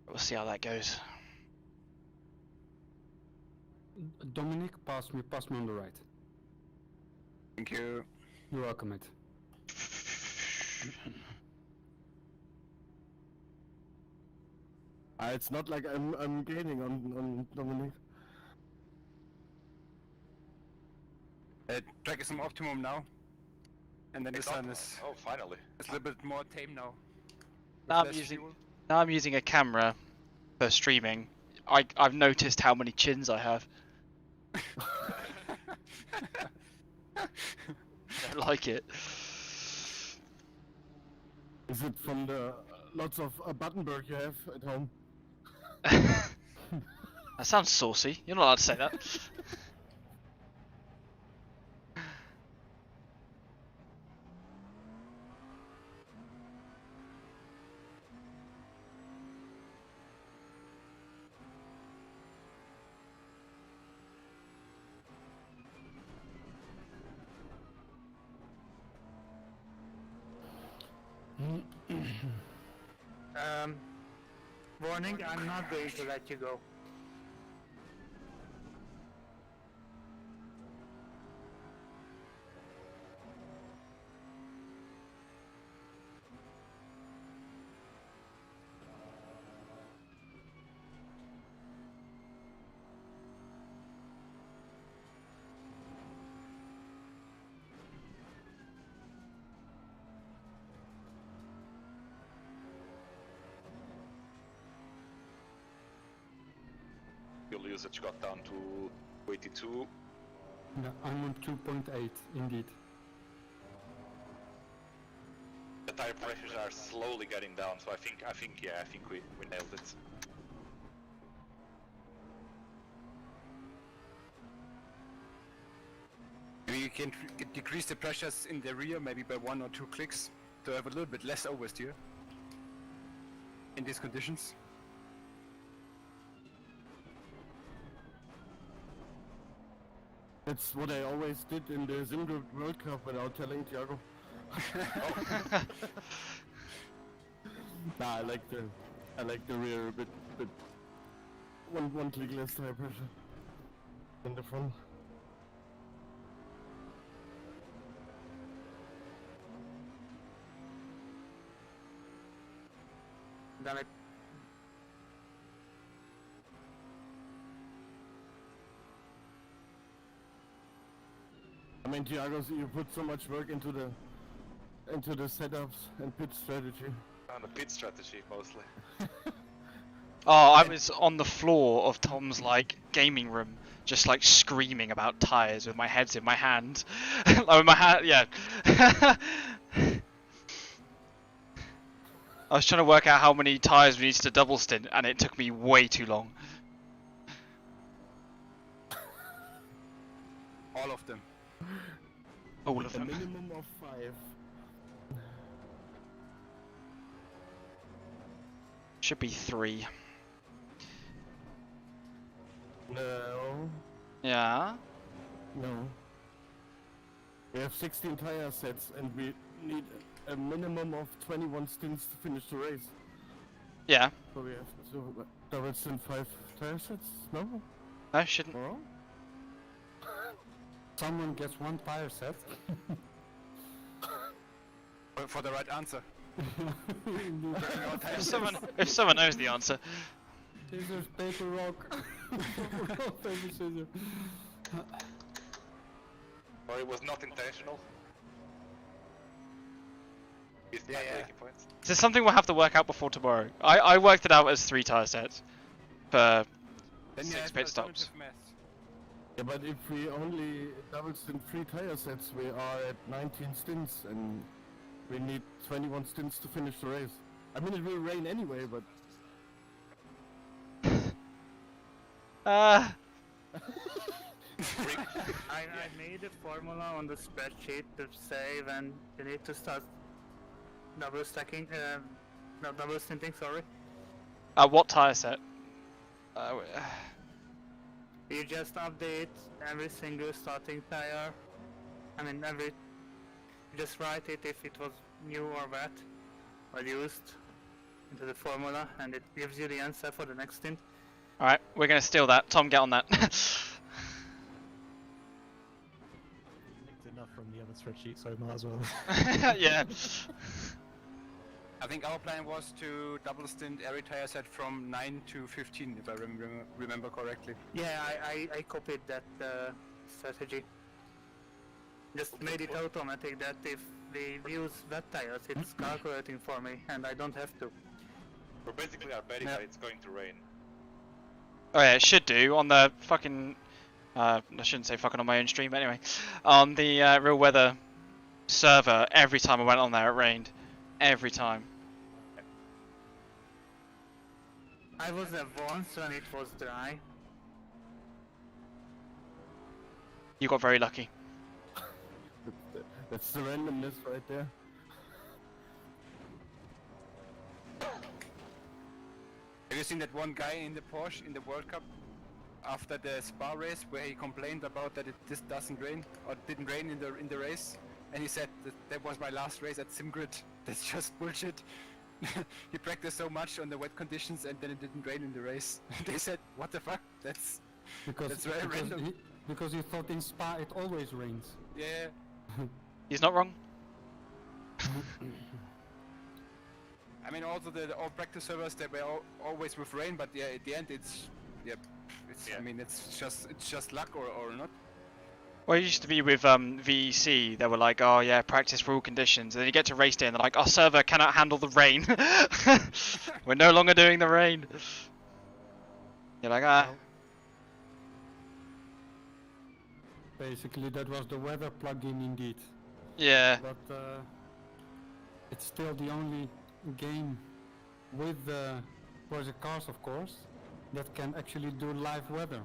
We'll see how that goes. Dominic, pass me on the right. Thank you. You're welcome, mate. It's not like I'm gaining on Dominic. Track is some optimum now. And then the sun is Oh, finally. a little bit more tame now. Now With I'm less using fuel. now I'm using a camera for streaming. I've noticed how many chins I have. I don't like it. Is it from the lots of Battenberg you have at home? That sounds saucy. You're not allowed to say that. Warning, I'm not going to let you go. Fuel usage got down to 82. No, I'm on 2.8, indeed. The tire pressures are slowly getting down, so I think we nailed it. Maybe you can decrease the pressures in the rear, maybe by 1 or 2 clicks, to have a little bit less oversteer in these conditions. That's what I always did in the Sim World Cup without telling Thiago. Nah, I like the rear a bit one click less tire pressure than the front. Damn it. I mean, Thiago, you put so much work into the setups and pit strategy. On the pit strategy, mostly. Oh, I was on the floor of Tom's gaming room, just screaming about tires with my heads in my hand, like with my hand, yeah. I was trying to work out how many tires we needed to double stint, and it took me way too long. All of them. All of A them. minimum of 5. Should be 3. No. Yeah. No. We have 16 tire sets and we need a minimum of 21 stints to finish the race. Yeah. So we have to double stint 5 tire sets? No? No, shouldn't. No? Someone gets 1 tire set. For the right answer. If someone knows the answer. Scissors, paper, rock. Rock, paper, scissors. Or it was not intentional. It's Yeah, yeah. breaking points. Is this something we'll have to work out before tomorrow? I worked it out as 3 tire sets for Then 6 pit stops. math. Yeah, but if we only double stint 3 tire sets, we are at 19 stints and we need 21 stints to finish the race. I mean, it will rain anyway, but... I made a formula on the spreadsheet to say when you need to start double stacking, no, double stinting, sorry. What tire set? You just update every single starting tire. I mean, you just write it if it was new or wet, or used. into the formula, and it gives you the answer for the next stint. Alright, we're gonna steal that. Tom, get on that. Linked enough from the other spreadsheet, so might as well. Yeah. I think our plan was to double stint every tire set from 9 to 15, if I remember correctly. Yeah, I copied that strategy. Just made it automatic that if we use wet tires, it's calculating for me, and I don't have to. We basically are betting that it's going to rain. Oh yeah, it should do on the fucking. I shouldn't say fucking on my own stream, but anyway. On the real weather server, every time I went on there, it rained. Every time. I was there once when it was dry. You got very lucky. That's the randomness right there. Have you seen that one guy in the Porsche in the World Cup after the Spa race where he complained about that this doesn't rain or didn't rain in the race, and he said that was my last race at SimGrid. That's just bullshit. He practiced so much on the wet conditions and then it didn't rain in the race. They said, what the fuck? That's very random. Because he thought in Spa it always rains. Yeah. He's not wrong. I mean, also all practice servers they were always with rain, but yeah, at the end it's I mean it's just luck or not. Well, it used to be with VEC, they were like, oh yeah, practice for all conditions. And then you get to race day and they're like, our server cannot handle the rain. We're no longer doing the rain. You're like, ah. Basically, that was the weather plugin indeed. Yeah. But it's still the only game with Project Cars, of course, that can actually do live weather.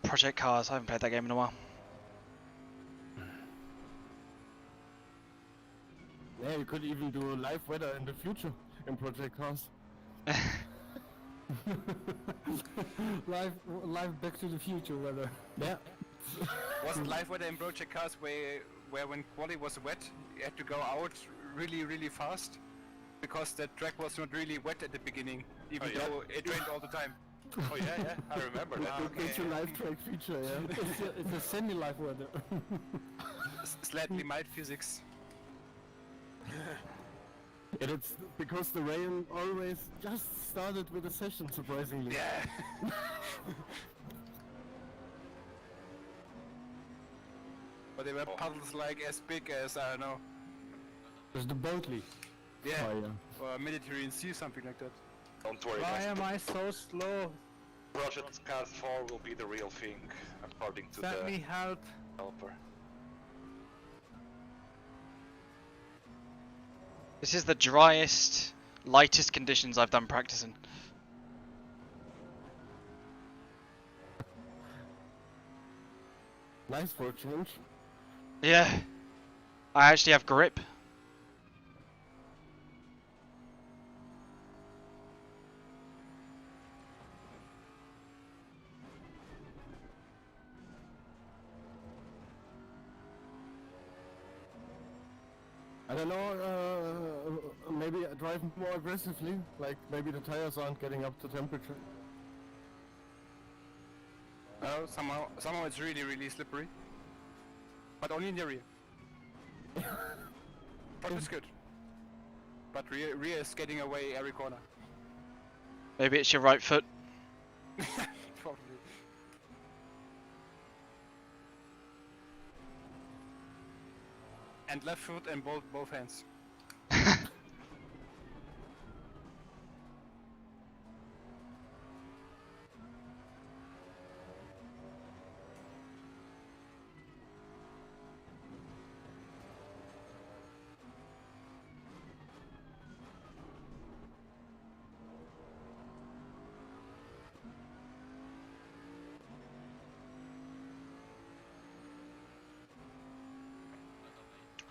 Project Cars, I haven't played that game in a while. Yeah, you could even do live weather in the future in Project Cars. live Back to the Future weather. Yeah. Wasn't live weather in Project Cars where when quali was wet, you had to go out really fast because the track was not really wet at the beginning, even though it rained all the time. Oh yeah, I remember that. It's a live track feature, yeah. It's a semi-live weather. Slightly mild physics. And it's because the rain always just started with a session, surprisingly. Yeah. But they were puddles like as big as, I don't know. There's the Boatley. Yeah. Oh, yeah. Or a Mediterranean Sea, something like that. Don't worry, Why guys. am I so slow? Project Cars 4 will be the real thing, according to Let the me help. developer. This is the driest, lightest conditions I've done practicing. Nice for a change. Yeah. I actually have grip. I don't know, maybe drive more aggressively, like maybe the tires aren't getting up to temperature. Somehow it's really slippery. But only in the rear. Front is good. But rear is getting away every corner. Maybe it's your right foot. Probably. And left foot and both hands.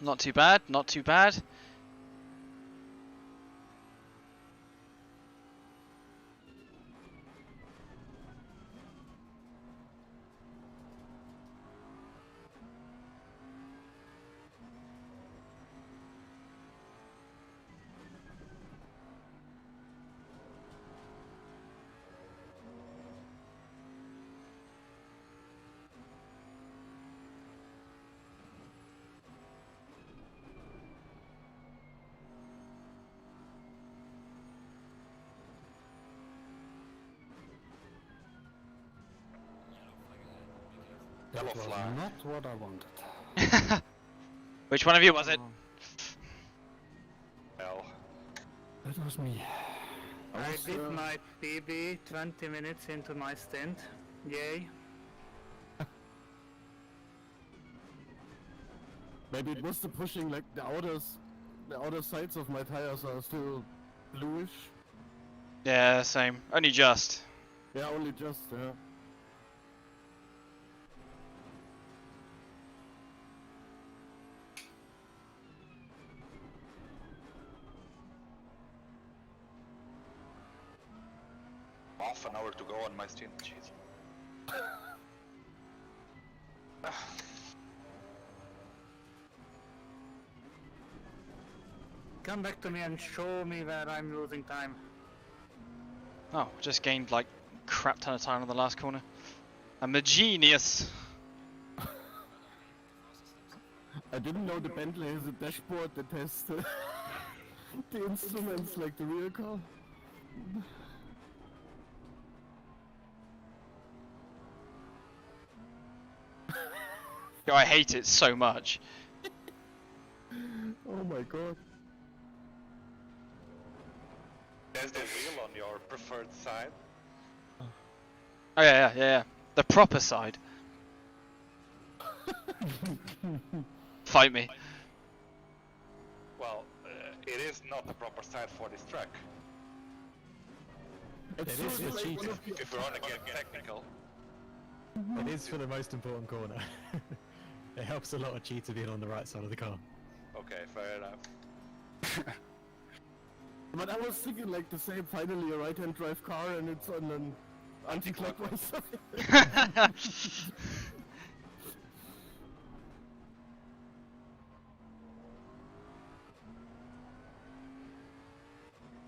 Not too bad, not too bad. That Yellow was flag. not what I wanted. Which one of you was it? Well, That was me. I did my PB 20 minutes into my stint. Yay. Maybe it was the pushing, like the outer sides of my tires are still bluish. Yeah, same. Only just. Yeah, only just, yeah. half an hour to go on my stint. Jeez. Come back to me and show me where I'm losing time. Oh, just gained like crap ton of time on the last corner. I'm a genius. I didn't know the Bentley has a dashboard that has the instruments like the real car. Yo, I hate it so much. Oh my god. There's the wheel on your preferred side. Oh yeah. The proper side. Fight me. Well, it is not the proper side for this track. It is sort for of like cheating. one of the- If we're gonna get technical. It is for the most important corner. It helps a lot of cheater being on the right side of the car. Okay, fair enough. But I was thinking like the same, finally a right-hand drive car and it's on an anti-clockwise side.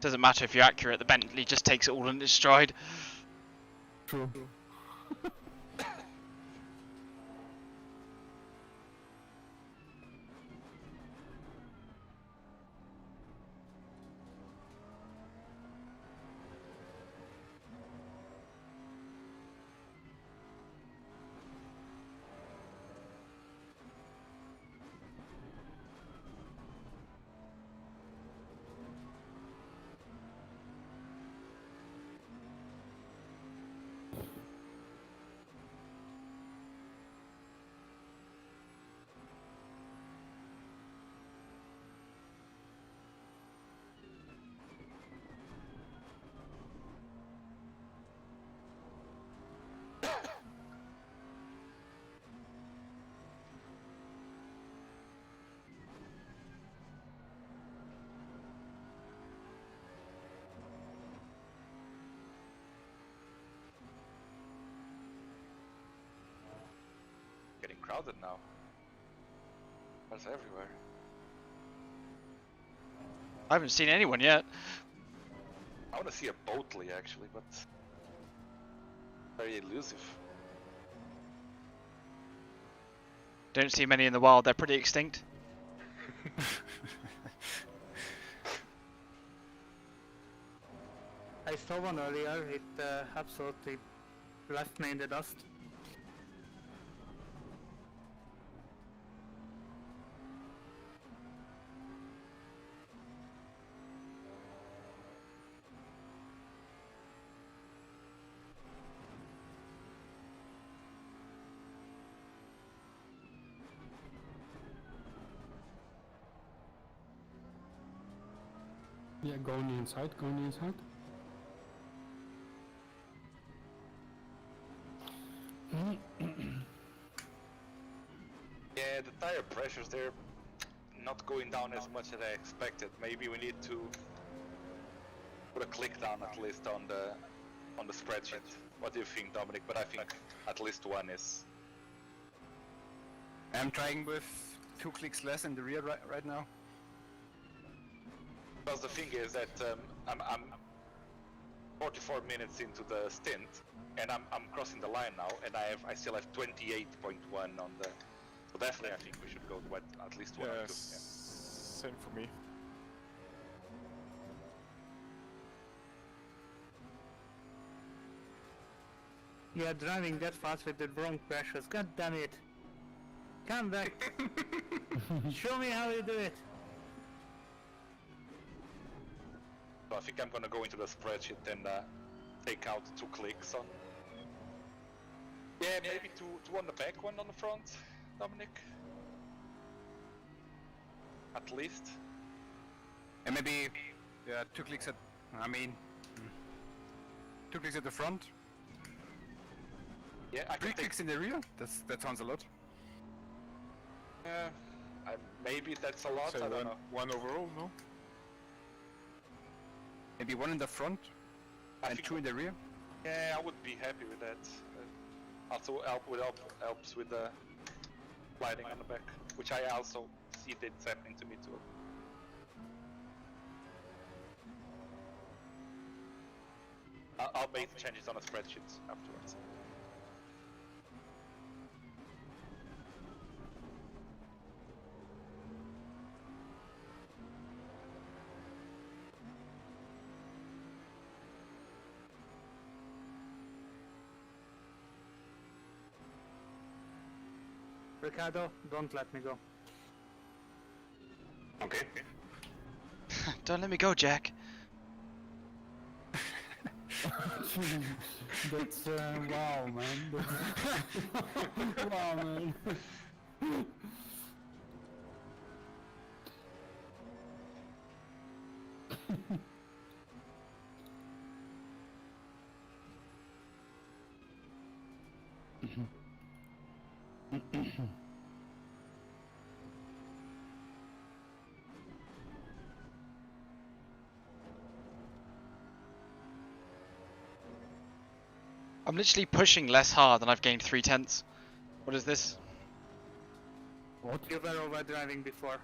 Doesn't matter if you're accurate, the Bentley just takes it all in its stride. True. Getting crowded now. Cars everywhere. I haven't seen anyone yet. I want to see a Boatley actually, but very elusive. Don't see many in the wild, they're pretty extinct. I saw one earlier, it absolutely left me in the dust. Yeah, going inside. Yeah, the tire pressures they're not going down as much as I expected. Maybe we need to put a click down at least on the spreadsheet. What do you think, Dominic? But I think at least one is. I'm trying with 2 clicks less in the rear right now. Because the thing is that I'm 44 minutes into the stint, and I'm crossing the line now, and I still have 28.1 on the. So definitely, I think we should go to at least one or two. Yeah. Same for me. You are driving that fast with the wrong pressures. God damn it! Come back. Show me how you do it. So I think I'm gonna go into the spreadsheet and take out 2 clicks on. Yeah, maybe two on the back, 1 on the front, Dominic. At least. And maybe 2 clicks at. I mean, 2 clicks at the front. Yeah, I 3 can take. clicks in the rear. That sounds a lot. Maybe that's a lot. So I don't know. one overall, no? Maybe 1 in the front I and think 2 in the rear. Yeah, I would be happy with that. Also helps with the lighting on the back, which I also see that's happening to me too. I'll make the changes on the spreadsheet afterwards. Ricardo, don't let me go. Okay. Don't let me go, Jack. That's wow, man. Wow, man. I'm literally pushing less hard and I've gained 3/10. What is this? What? You were overdriving before.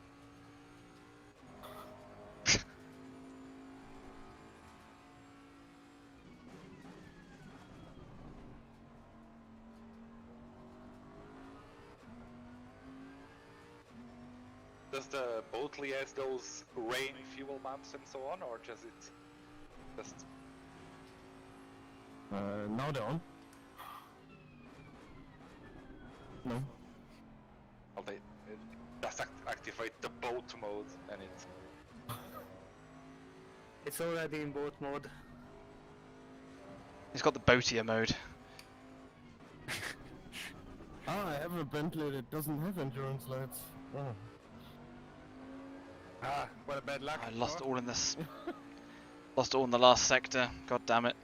Does the Boatly has those rain fuel maps and so on, or does it just? Now they're on. No. Well, they just activate the boat mode and it's. It's already in boat mode. It's got the boatier mode. I have a Bentley that doesn't have endurance lights. Oh. Ah, what a bad luck. I lost all in this. Lost all in the last sector. God damn it.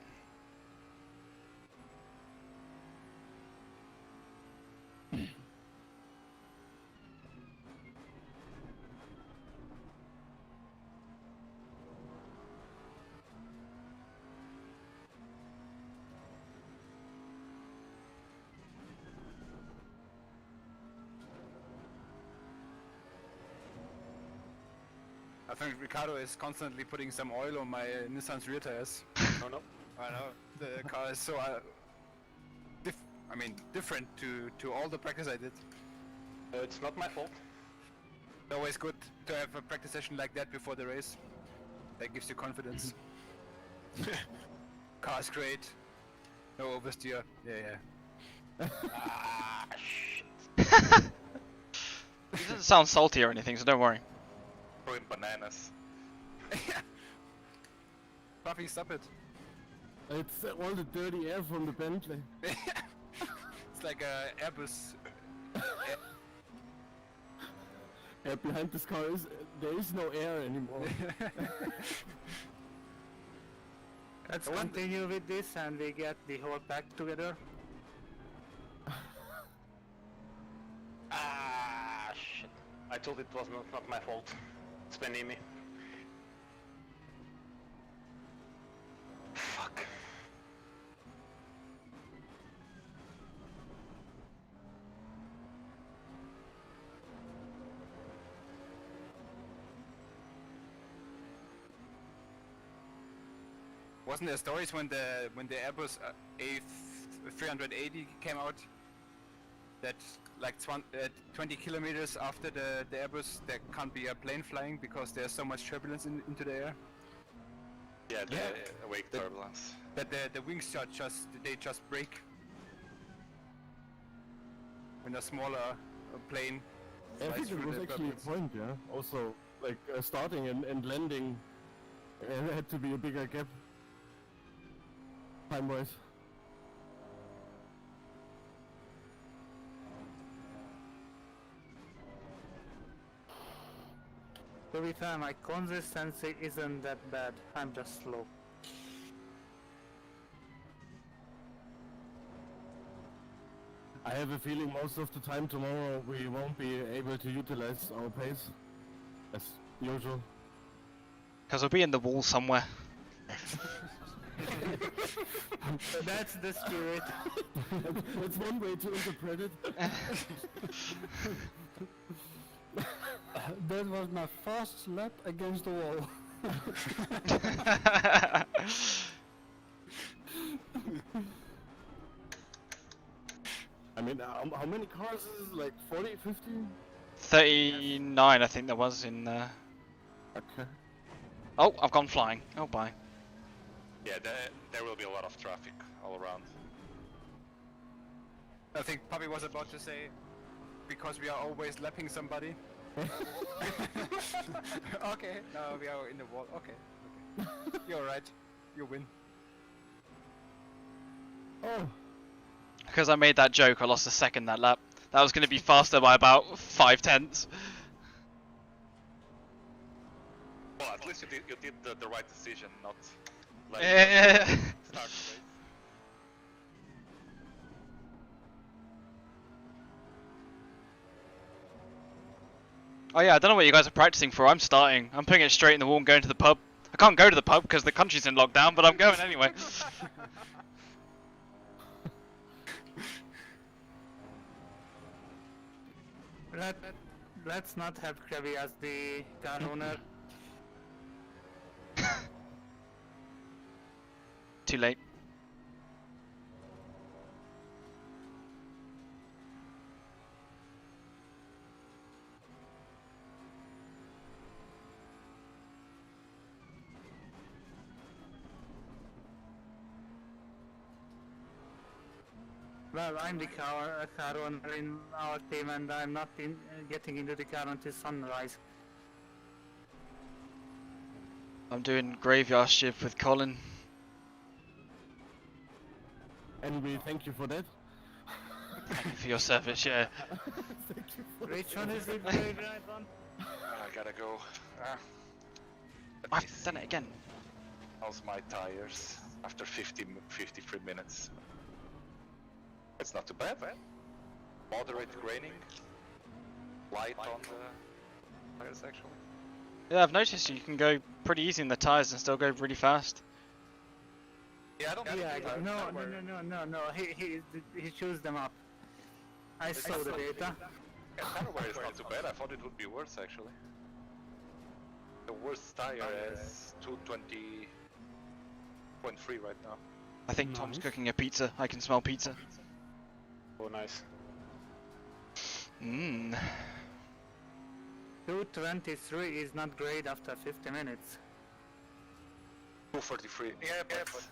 I think Ricardo is constantly putting some oil on my Nissan's rear tires. No, no. I know the car is so different to all the practice I did. It's not my fault. Always good to have a practice session like that before the race. That gives you confidence. Car's great. No oversteer. Yeah. Ah, shit. It doesn't sound salty or anything, so don't worry. Throwing bananas. Puppy, stop it. It's all the dirty air from the Bentley. It's like a Airbus. Behind this car there is no air anymore. Let's continue with this and we get the whole pack together. Ah, shit. I told it was not my fault. It's beneath me. Fuck. Wasn't there stories when the Airbus A380 came out that like 20 kilometers after the Airbus there can't be a plane flying because there's so much turbulence into the air? Yeah, the wake turbulence. That the wings just break when a smaller plane I flies think it through was the actually a turbulence. point, yeah. Also, like starting and landing, there had to be a bigger gap. Time-wise. To be fair, my consistency isn't that bad. I'm just slow. I have a feeling most of the time tomorrow we won't be able to utilize our pace as usual. Because we'll be in the wall somewhere. That's the spirit. That's one way to interpret it. That was my first lap against the wall. I mean, how many cars is it? Like 40, 50? 39, I think there was in there. Okay. Oh, I've gone flying. Oh, bye. Yeah, there will be a lot of traffic all around. I think Puppy was about to say, because we are always lapping somebody. Okay, no, we are in the wall. Okay, okay. You're right. You win. Oh, Because I made that joke, I lost a second that lap. That was going to be faster by about 5/10. Well, at least you did the right decision, not letting Eh. them start the race. Oh yeah, I don't know what you guys are practicing for. I'm starting. I'm putting it straight in the wall and going to the pub. I can't go to the pub because the country's in lockdown, but I'm going anyway. Let's not have Krabby as the car owner. Too late. Well, I'm the car owner in our team, and I'm not getting into the car until sunrise. I'm doing graveyard shift with Colin. and we thank you for that. Thank you for your service, yeah. Thank you for Which one is it, graveyard one? I gotta go. I've done it again. How's my tires after 53 minutes? It's not too bad, man. Moderate graining. Light on the tires, actually. Yeah, I've noticed you can go pretty easy in the tyres and still go really fast. Yeah, I don't think Yeah, it's no. He chews them up. I saw the data. Hardware is not too bad. I thought it would be worse, actually. The worst tire is 220.3 right now. I think Tom's cooking a pizza. I can smell pizza. Oh, nice. Mmm. 223 is not great after 50 minutes. 243. Yeah, but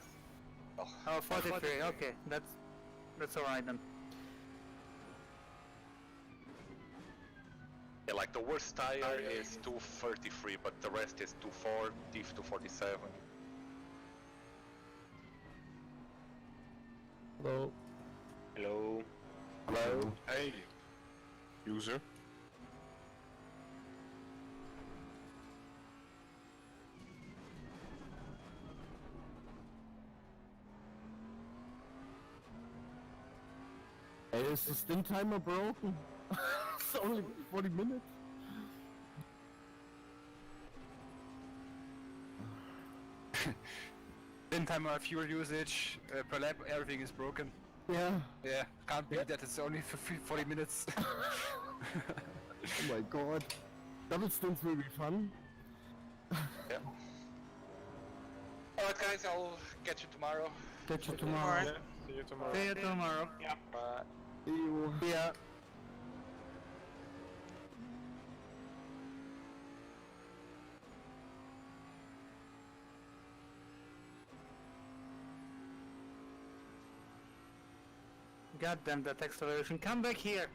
Oh, 43. Okay, that's alright then. yeah, like the worst tire is 233, but the rest is 240, 247. Hello. Hello. Hello. Hey. User. Hey, is the stint timer broken? It's only 40 minutes. In time of fuel usage, per lap, everything is broken. Yeah. Yeah, can't be that it's only for 40 minutes. Oh my god. Double stints will be fun. Yeah. Alright guys, I'll catch you tomorrow. Catch you tomorrow. Yeah, see you tomorrow. See you tomorrow. Bye. See you. Yeah. God damn that acceleration. Come back here.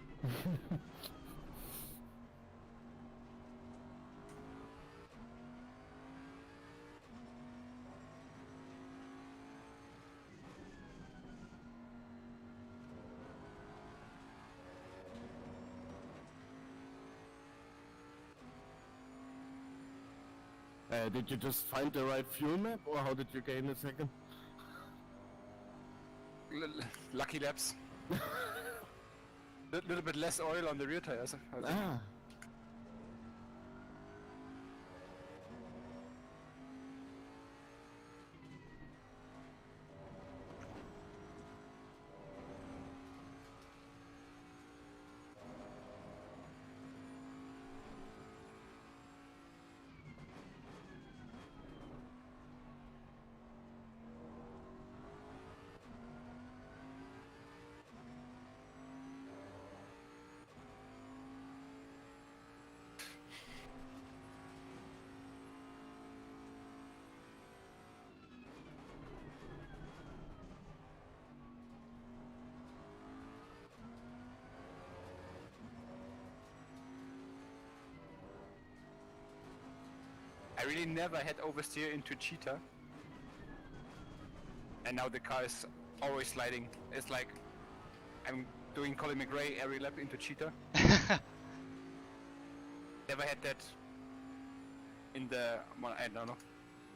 Did you just find the right fuel map, or how did you gain a second? Lucky laps. Little bit less oil on the rear tires. I think. Ah. I really never had oversteer into cheetah. And now the car is always sliding. It's like I'm doing Colin McRae every lap into cheetah. Never had that in the, well, I don't know,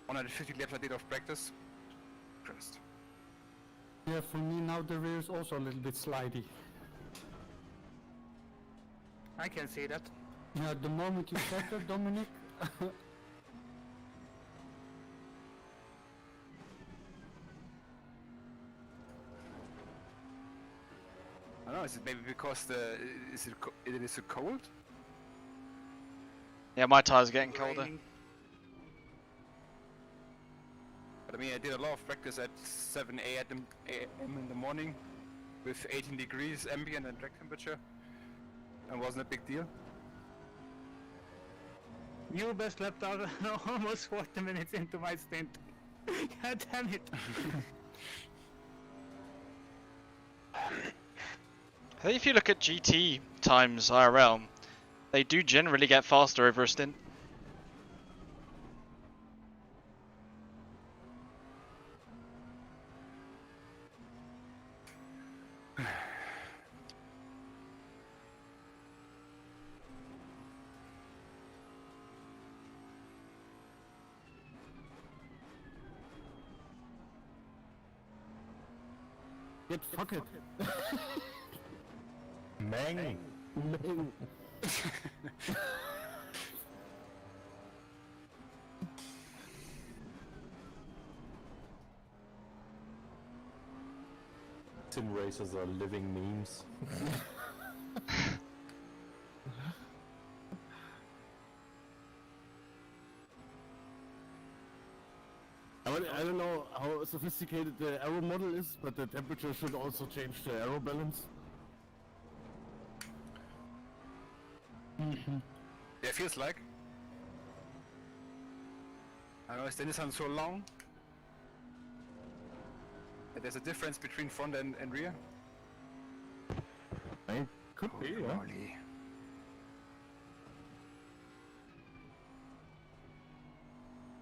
150 laps I did of practice. Christ. Yeah, for me now the rear is also a little bit slidey. I can see that. Yeah, the moment you said that, Dominic, I don't know, is it maybe because it is so cold? Yeah, my tyres are getting colder. Raining. But I mean, I did a lot of practice at 7 a.m. in the morning with 18 degrees ambient and track temperature, and wasn't a big deal. You best lap out almost 40 minutes into my stint. God damn it. I think if you look at GT times IRL, they do generally get faster over a stint. Get fuck it. Meng. Meng. Sim racers are living memes. I don't know how sophisticated the aero model is, but the temperature should also change the aero balance. Yeah, it feels like. I know, is the Nissan so long that there's a difference between front and rear? Could be, yeah. Holy.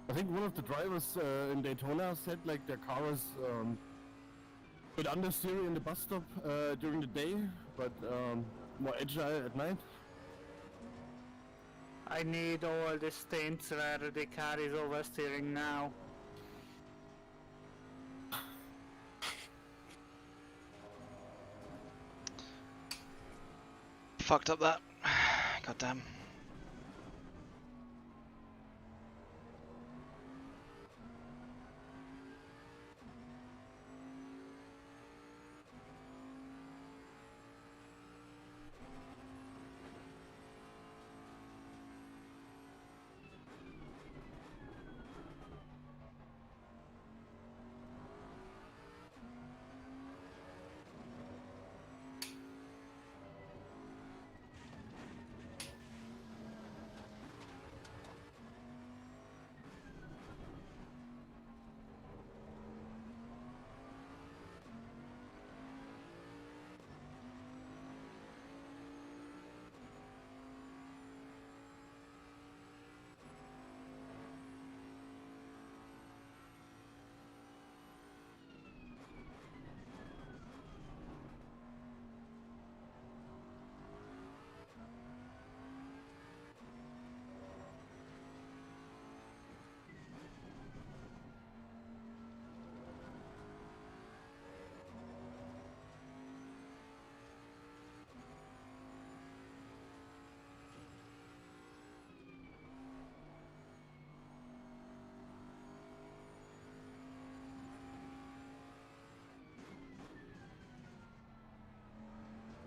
I think one of the drivers in Daytona said like their car was a bit understeer in the bus stop during the day, but more agile at night. I need all the stints where the car is oversteering now. Fucked up that. God damn.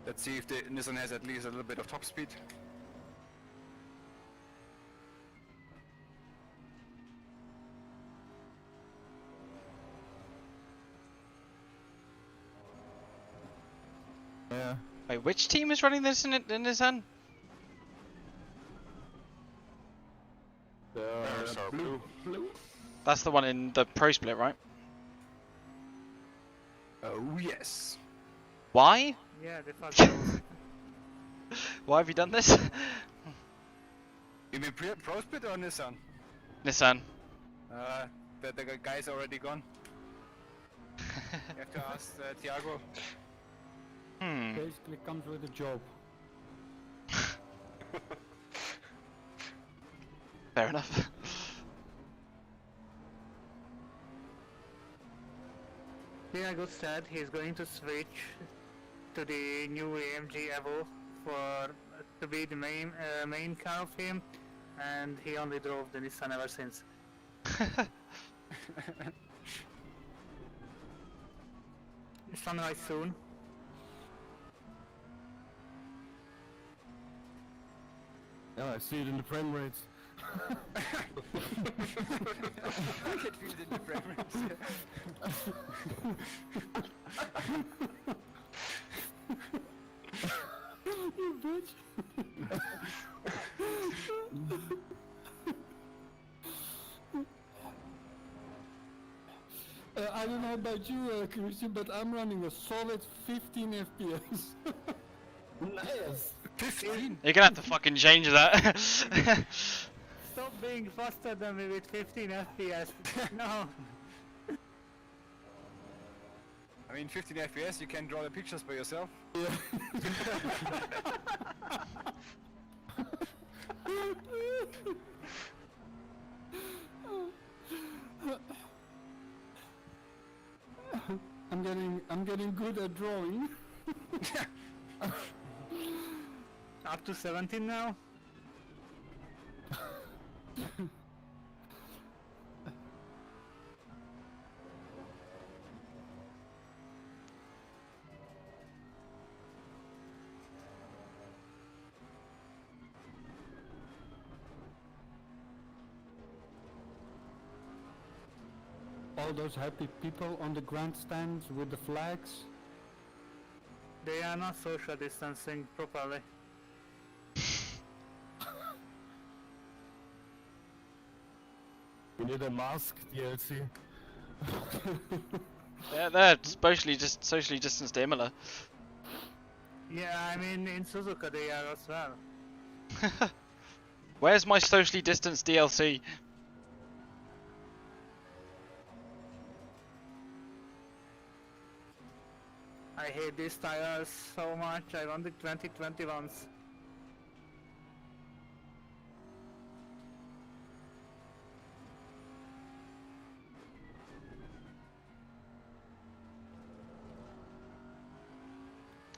Let's see if the Nissan has at least a little bit of top speed. Yeah. Wait, which team is running this in Nissan? There's our blue. That's the one in the pro split, right? Oh yes. Why? Yeah, the fuck knows. Why have you done this? You mean Pro Split or Nissan? Nissan. The guy's already gone. You have to ask Thiago. Basically comes with a job. Fair enough. Thiago said he's going to switch to the new AMG Evo to be the main car of him, and he only drove the Nissan ever since. Sunrise soon. Yeah, I see it in the frame rates. I can feel it in the frame rates. You bitch! I don't know about you, Christian, but I'm running a solid 15 FPS. Nice. 15? You're gonna have to fucking change that. Stop being faster than me with 15 FPS. No. I mean, 15 FPS, you can draw the pictures by yourself. I'm getting good at drawing. Up to 17 now? All those happy people on the grandstands with the flags. They are not social distancing properly. We need a mask DLC. Yeah, they're socially distanced Imola. Yeah, I mean in Suzuka they are as well. Where's my socially distanced DLC? I hate these tires so much. I want the 2021s.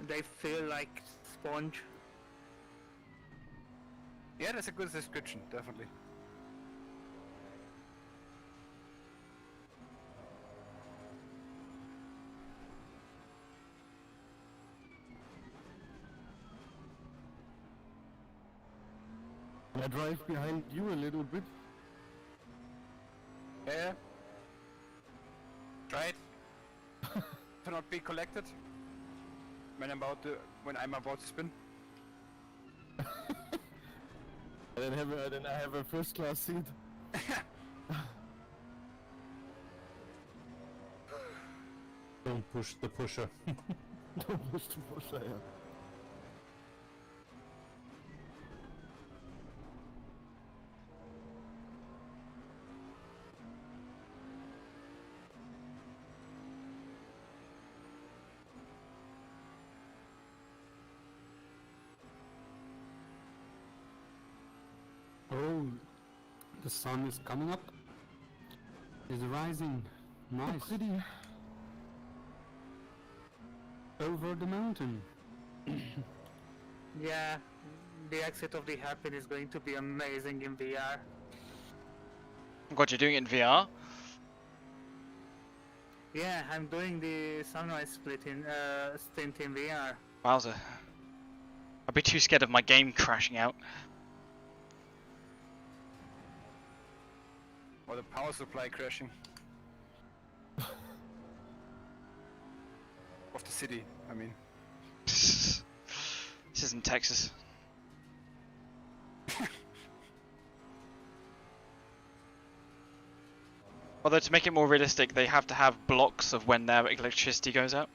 They feel like sponge. Yeah, that's a good description, definitely. Can I drive behind you a little bit? Yeah. Try it. To not be collected. When I'm about to spin. And then I have a first class seat. Don't push the pusher. Don't push the pusher, yeah. Oh, the sun is coming up. It's rising. Nice. Pretty. Over the mountain. Yeah, the exit of the hairpin is going to be amazing in VR. God, you're doing it in VR? Yeah, I'm doing the sunrise split in stint in VR. Wowza. I'd be too scared of my game crashing out. Or the power supply crashing. Of the city, I mean. This isn't Texas. Although to make it more realistic, they have to have blocks of when their electricity goes out.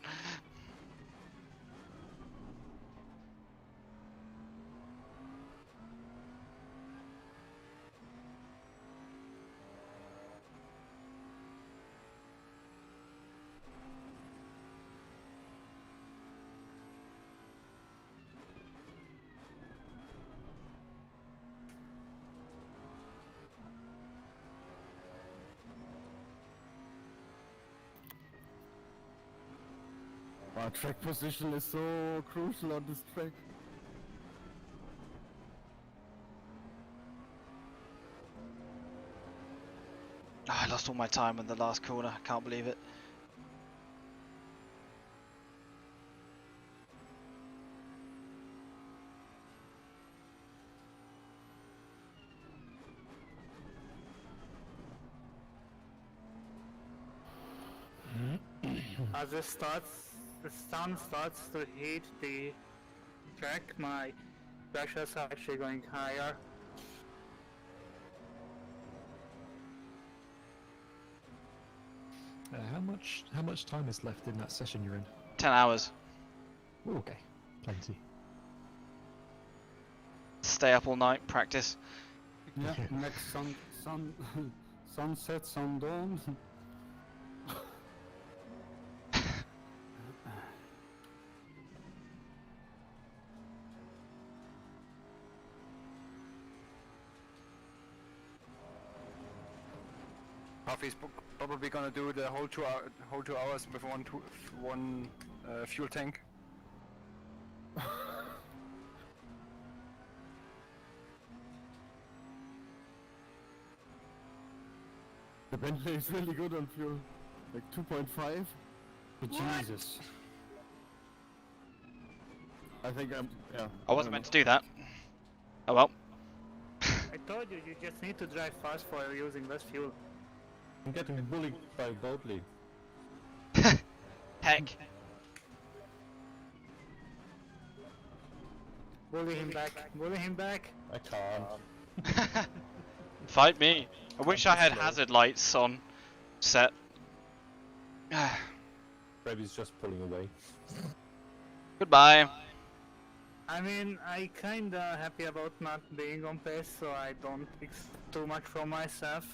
Our track position is so crucial on this track. Oh, I lost all my time in the last corner. Can't believe it. As the sun starts to heat the track, my pressures are actually going higher. How much time is left in that session you're in? 10 hours. Ooh, okay, plenty. Stay up all night, practice. Yeah, next sunset, sundawn. Puffy's probably gonna do the whole 2 hours with one fuel tank. The Bentley is really good on fuel. Like 2.5. Jesus. I think yeah. I wasn't meant to do that. Oh well. I told you, you just need to drive fast for using less fuel. I'm getting bullied by Boatley. Heck. Bully him back, bully him back. I can't. Fight me. I wish I had hazard lights on set. Rebby's just pulling away. Goodbye. I mean, I kinda happy about not being on pace, so I don't fix too much for myself.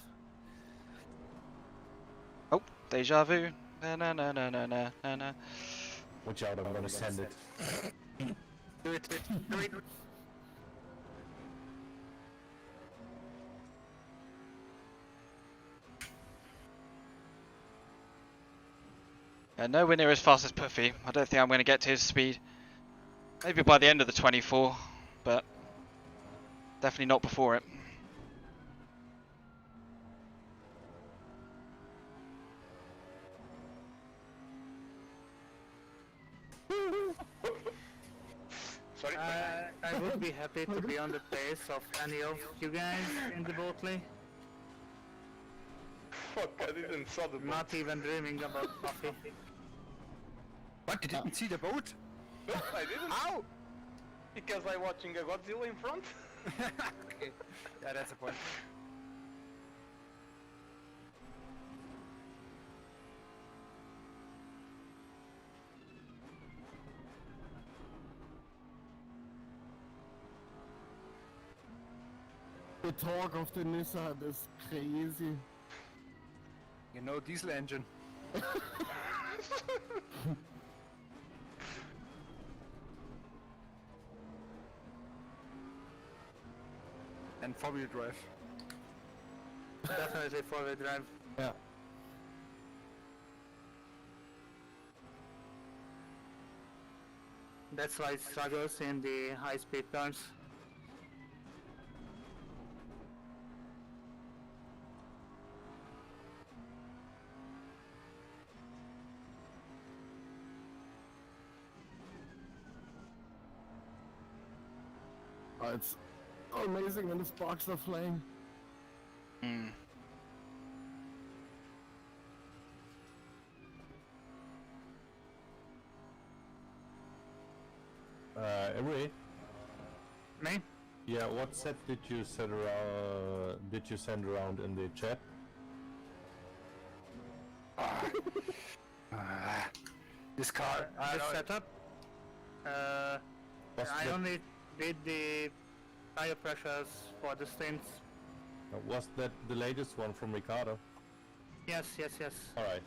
Oh, deja vu. Na na na na na na na na. Watch out, I'm gonna send it. Do it, do it. Nowhere near as fast as Puffy. I don't think I'm going to get to his speed. Maybe by the end of the 24, but definitely not before it. Sorry. I would be happy to be on the pace of any of you guys in the Boatley. Fuck, I didn't saw the Not even dreaming about Puffy. What? You didn't see the boat? I didn't. How? Because I'm watching a Godzilla in front. Okay. Yeah, that's the point. The torque of the Nissan is crazy. You know, diesel engine. And four-wheel drive. Definitely four-wheel drive. Yeah. That's why it struggles in the high-speed turns. Oh, it's so amazing when the sparks are flying. Hmm. Every. Me? Yeah, what set did you send around? Did you send around in the chat? This car. This setup. Was I that, only did the tire pressures for the stints. was that the latest one from Ricardo? Yes, yes, yes. All right.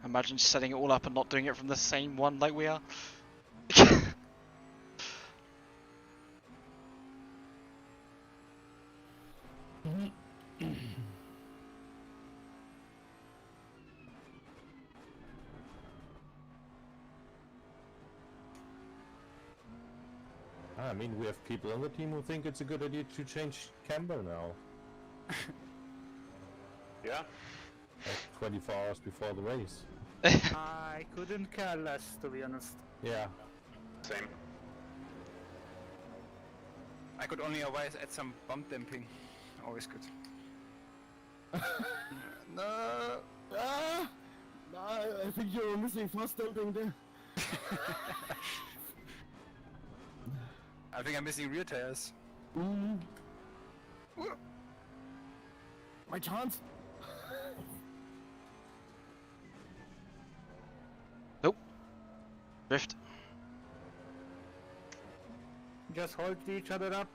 Imagine setting it all up and not doing it from the same one like we are. I mean, we have people on the team who think it's a good idea to change camber now. Yeah? Like 24 hours before the race. I couldn't care less, to be honest. Yeah. Same. I could only always add some bump damping. Always good. No! Ah! No, I think you're missing fast tilting there. I think I'm missing rear tires. Mm. My chance! Nope. Drift. Just hold each other up.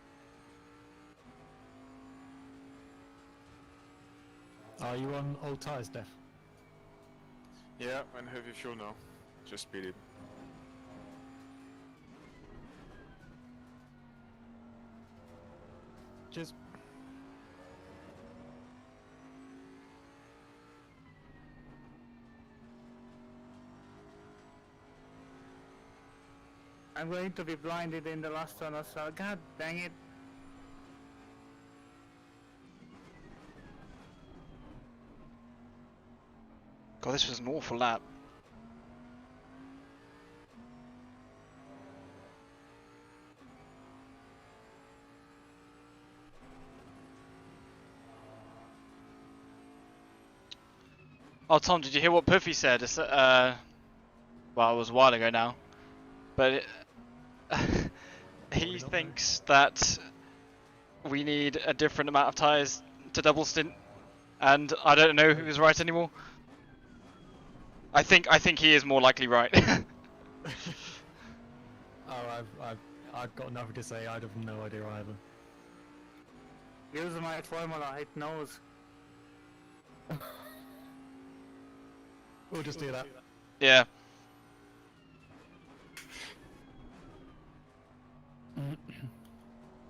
Are you on old tyres, Def? Yeah, and heavy fuel now. Just speed it. Cheers. I'm going to be blinded in the last one as well. God dang it. God, this was an awful lap. Oh, Tom, did you hear what Puffy said? Well, it was a while ago now, but he thinks that we need a different amount of tyres to double stint, and I don't know who is right anymore. I think he is more likely right. Oh, I've got nothing to say. I'd have no idea either. Use my formula, it knows. We'll just do that. Yeah.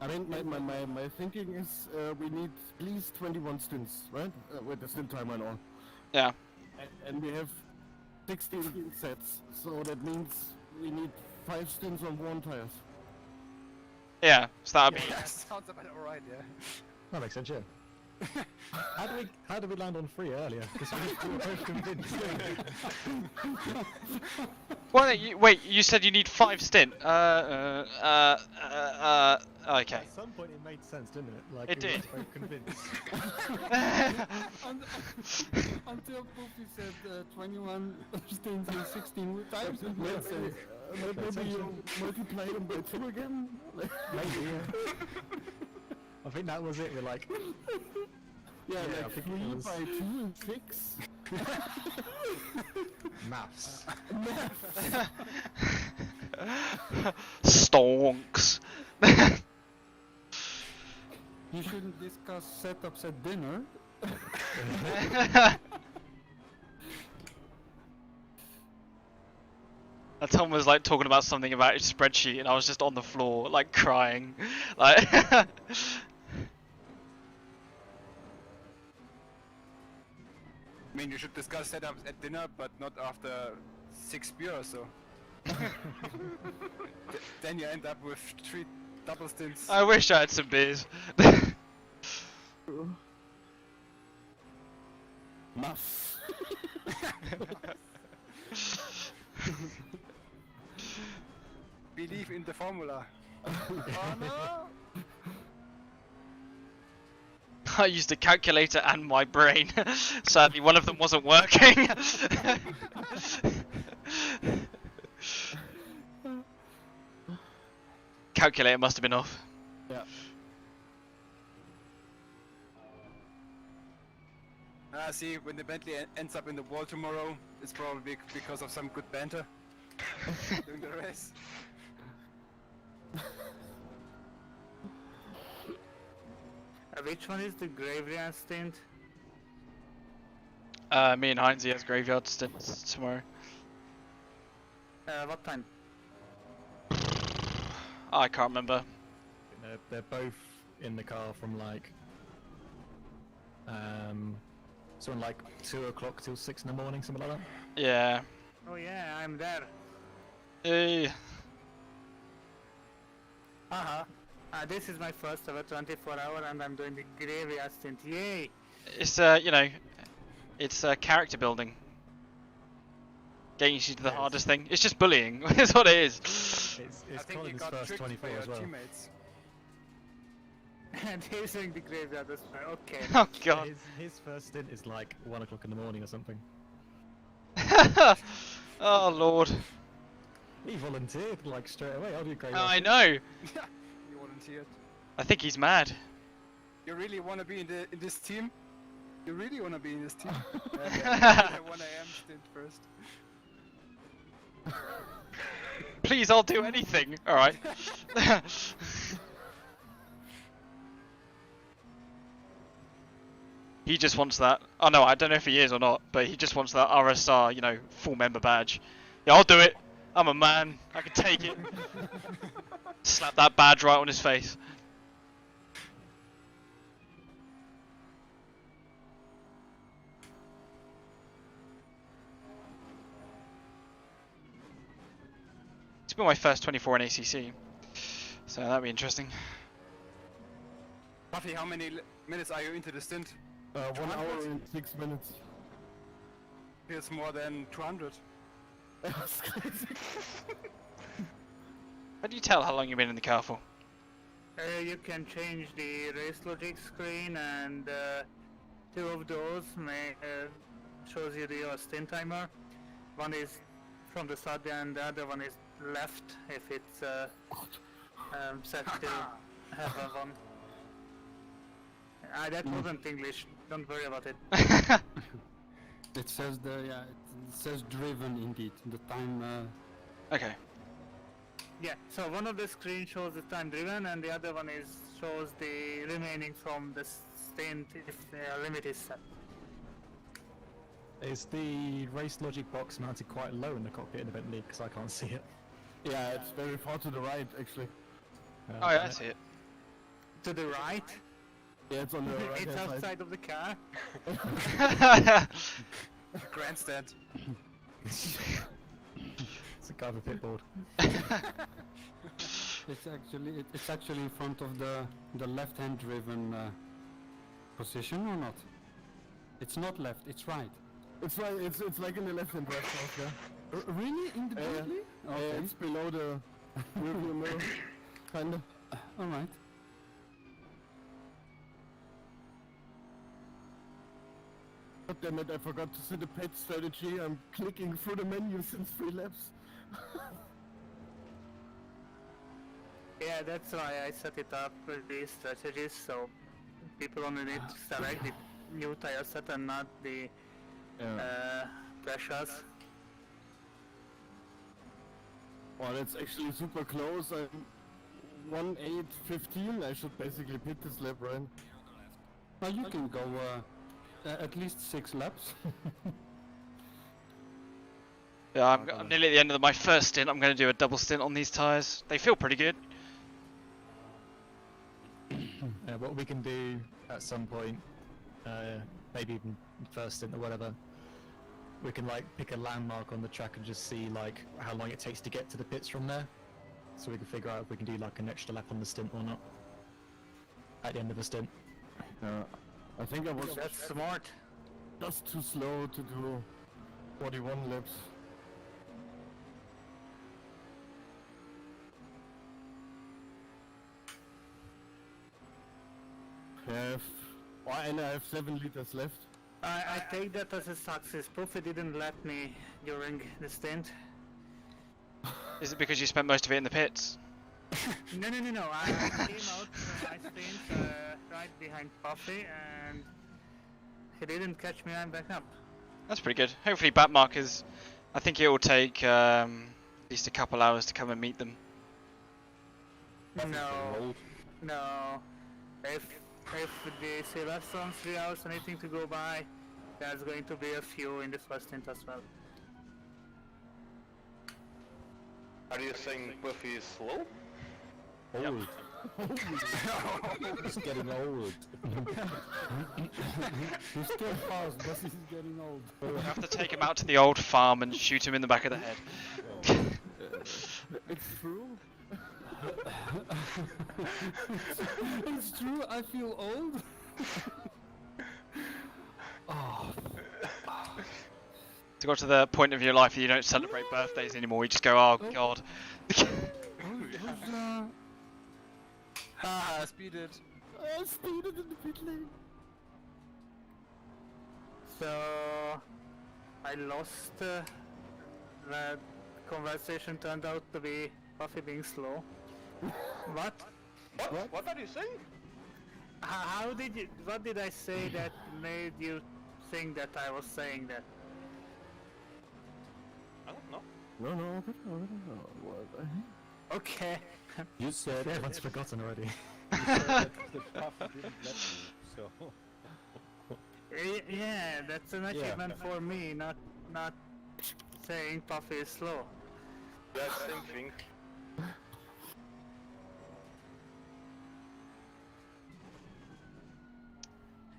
I think my thinking is we need at least 21 stints, right? With the stint timer and all. Yeah. And we have 16 sets, so that means we need 5 stints on worn tires. Yeah. So that'd be. Yeah, sounds about alright, yeah. That makes sense, yeah. How did we land on 3 earlier? Because we were both convinced. Well, wait. You said you need 5 stint. Okay. At some point it made sense, didn't it? Like, It we were did. both convinced. Until Poopy said 21 stints and 16 times, it made sense. Maybe you multiply them by 2 again? Maybe, yeah. I think that was it. We're like, Yeah, I like think 3 it was- by 2 and 6. maths. Stonks. You shouldn't discuss setups at dinner. And Tom was like talking about something about his spreadsheet, and I was just on the floor, like crying. Like. I mean, you should discuss setups at dinner, but not after 6 beer or so. Then you end up with 3 double stints. I wish I had some beers. Muff. believe in the formula. Oh no! I used a calculator and my brain. Sadly, one of them wasn't working. Calculator must have been off. Yeah. See, when the Bentley ends up in the wall tomorrow, it's probably because of some good banter during the race. Which one is the graveyard stint? Me and Heinz has graveyard stints tomorrow. What time? I can't remember. They're both in the car from like something like 2 o'clock till 6 in the morning, something like that. Yeah. Oh yeah, I'm there. Hey. This is my first ever 24-hour and I'm doing the graveyard stint. Yay! It's you know, it's character building. Getting you to the hardest thing. It's just bullying. That's what it is. It's I think you Colin's got first tricked 24 by your as well. teammates. And he's doing the graveyard as well. Okay. Oh god. His first stint is like 1 o'clock in the morning or something. Oh lord. He volunteered like straight away. I'll do great. I know. You volunteered. I think he's mad. You really want to be in this team? You really want to be in this team? I 1 AM stint first. Please, I'll do anything. All right. He just wants that. Oh no, I don't know if he is or not, but he just wants that RSR, you know, full member badge. Yeah, I'll do it. I'm a man. I can take it. Slap that badge right on his face. It's been my first 24 in ACC, so that'd be interesting. Buffy, how many minutes are you into the stint? 1 hour and 6 minutes. It's more than 200. That's crazy. How do you tell how long you've been in the car for? You can change the race logic screen, and 2 of those shows you your stint timer. One is from the start and the other one is left if it's set to have a one. That wasn't English, don't worry about it. It says it says driven indeed. The time. Okay. Yeah, so one of the screens shows the time driven and the other one shows the remaining from the stint if the limit is set. Is the race logic box mounted quite low in the cockpit in the Bentley? Because I can't see it. Yeah, it's very far to the right, actually. Oh yeah, I see it. To the right? Yeah, it's on the right It's hand outside of the car. Grandstand. It's a guy with a pitboard. It's actually in front of the left-hand driven position or not? It's not left. It's right. It's right. It's like in the left hand drive south, yeah. Really? In the Bentley? Okay. It's below the rearview mirror, kinda. All right. God damn it! I forgot to set a pet strategy. I'm clicking through the menu since 3 laps. Yeah, that's why I set it up with these strategies, so people only need to select the new tire set and not the pressures. Well, that's actually super close. I'm 1:8:15. I should basically pit this lap, right? Well, you can go at least 6 laps. Yeah, I'm nearly at the end of my first stint. I'm going to do a double stint on these tyres. They feel pretty good. What we can do at some point, maybe even first stint or whatever, we can like pick a landmark on the track and just see like how long it takes to get to the pits from there, so we can figure out if we can do like an extra lap on the stint or not at the end of the stint. I think I was That's smart. just too slow to do 41 laps. And I have 7 liters left. I take that as a success. Puffy didn't let me during the stint. Is it because you spent most of it in the pits? No. I came out from my stint right behind Puffy, and he didn't catch me. I'm back up. That's pretty good. Hopefully back markers. I think it will take at least a couple hours to come and meet them. No. If the Silverstone's 3 hours anything to go by, there's going to be a few in the first stint as well. Are you saying Buffy is slow? Old. He's getting old. He's still fast, but he's getting old. We'll have to take him out to the old farm and shoot him in the back of the head. It's true. It's true, I feel old. To go to the point of your life that you don't celebrate birthdays anymore, you just go, oh god. Speeded. I speeded in the pit lane. So I lost. That conversation turned out to be Puffy being slow. What? What are you saying? How did you? What did I say that made you think that I was saying that? I don't know. No, what? Okay. You said Everyone's forgotten already. you said that the puff didn't let you, so... Yeah, that's an achievement for me, not saying Puffy is slow. Yeah, same thing.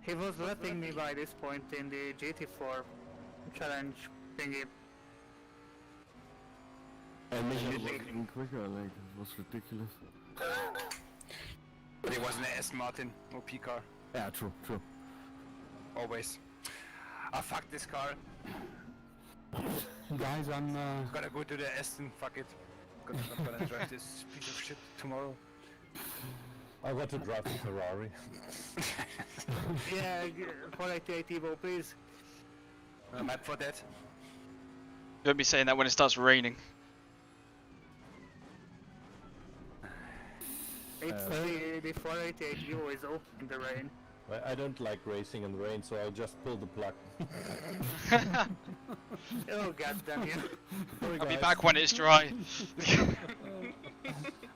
He was letting me by this point in the GT4 challenge thingy. And me getting quicker, like, it was ridiculous. But it wasn't an S Martin, OP car. Yeah, true. Always. Ah, fuck this car. Guys, I'm Gotta go to the Aston, fuck it. I'm not gonna drive this piece of shit tomorrow. I got to drive a Ferrari. Yeah, 488 Evo, please. I'm mad for that. Don't be saying that when it starts raining. It's the 488 Evo is open in the rain. Well, I don't like racing in the rain, so I'll just pull the plug. Oh god damn you. I'll be back when it's dry.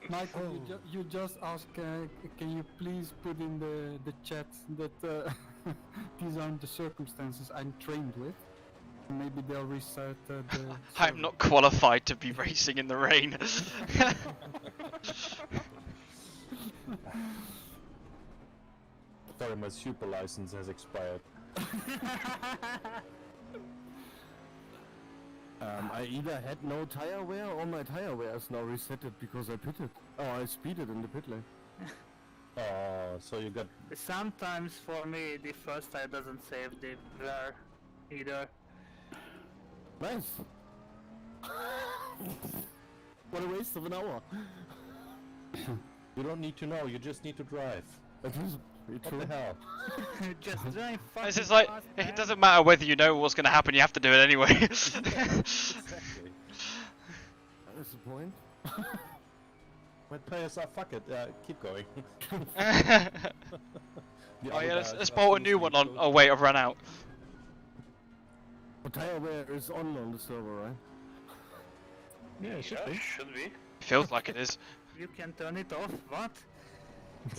Michael, you just ask, can you please put in the chat that these aren't the circumstances I'm trained with? Maybe they'll restart the... I'm not qualified to be racing in the rain. Sorry, my super license has expired. I either had no tire wear or my tire wear is now resetted because I pitted. Oh, I speeded in the pit lane. So you got... Sometimes for me the first tire doesn't save the wear either. Nice! What a waste of an hour! You don't need to know, you just need to drive. It is What the hell? Just drive fucking It's just like, fast, it man. doesn't matter whether you know what's going to happen, you have to do it anyway. Exactly. That's the point. My tires are fuck it, keep going. The Oh other yeah, guys let's are bolt a new finishing one on. close. Oh wait, I've run out. The tire wear is on the server, right? Yeah, it should be. Should be. Feels like it is. You can turn it off, what?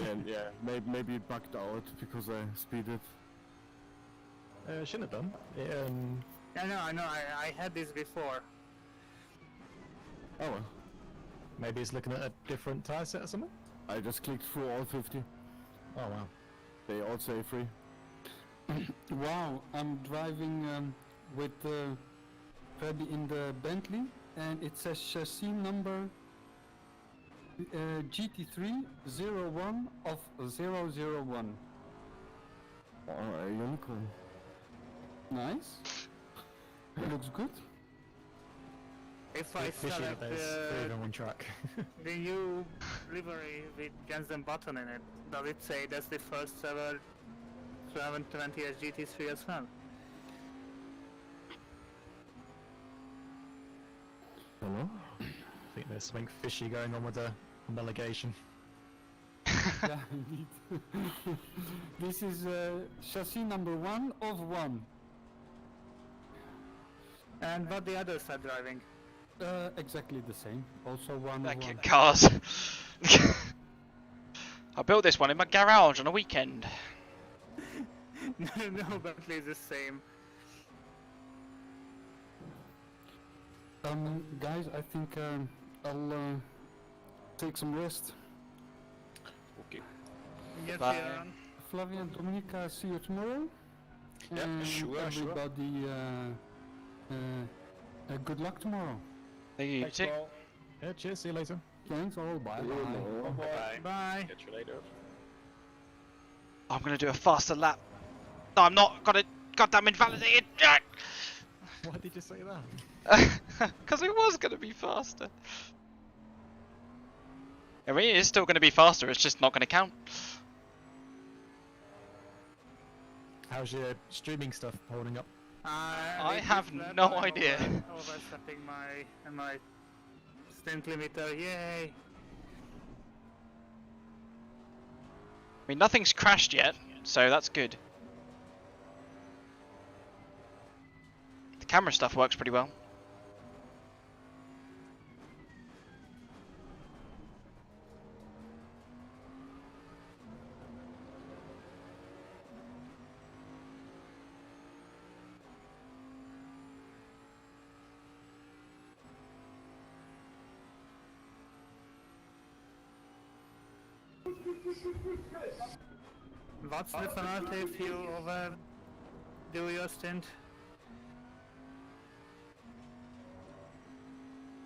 And yeah, maybe it bugged out because I speeded. Shouldn't have done. I know, I had this before. Oh well. Maybe it's looking at a different tyre set or something? I just clicked through all 50. Oh wow. They all say free. Wow, I'm driving with Freddy in the Bentley, and it says chassis number GT301 of 001. Oh, a unicorn. Nice. Looks good. If I Fishy select that there's 3 of them on track. the new livery with Jensen button in it. Does it say that's the first ever 720 SGT3 as well? Hello? I think there's something fishy going on with the homologation. Yeah, indeed. This is chassis number 1 of 1. And what the others are driving? Exactly the same. Also 1 Back of 1. at cars. I built this one in my garage on a weekend. No, Bentley is the same. Guys, I think I'll take some rest. Okay. Yes, Bye. Aaron. Flavia and Dominica, see you tomorrow. Yeah, And sure. everybody, good luck tomorrow. Thank you. Thanks, Paul. Yeah, cheers, see you later. Thanks all, bye bye. Bye. Bye. Catch you later. I'm gonna do a faster lap. No, I'm not. Got it. Goddamn invalidated. Why did you say that? Because it was gonna be faster. I mean, it is still gonna be faster. It's just not gonna count. How's your streaming stuff holding up? I with have this lap, no I'm idea. Overstepping my stint limiter. Yay! I mean, nothing's crashed yet, so that's good. The camera stuff works pretty well. What's the penalty if you overdo your stint?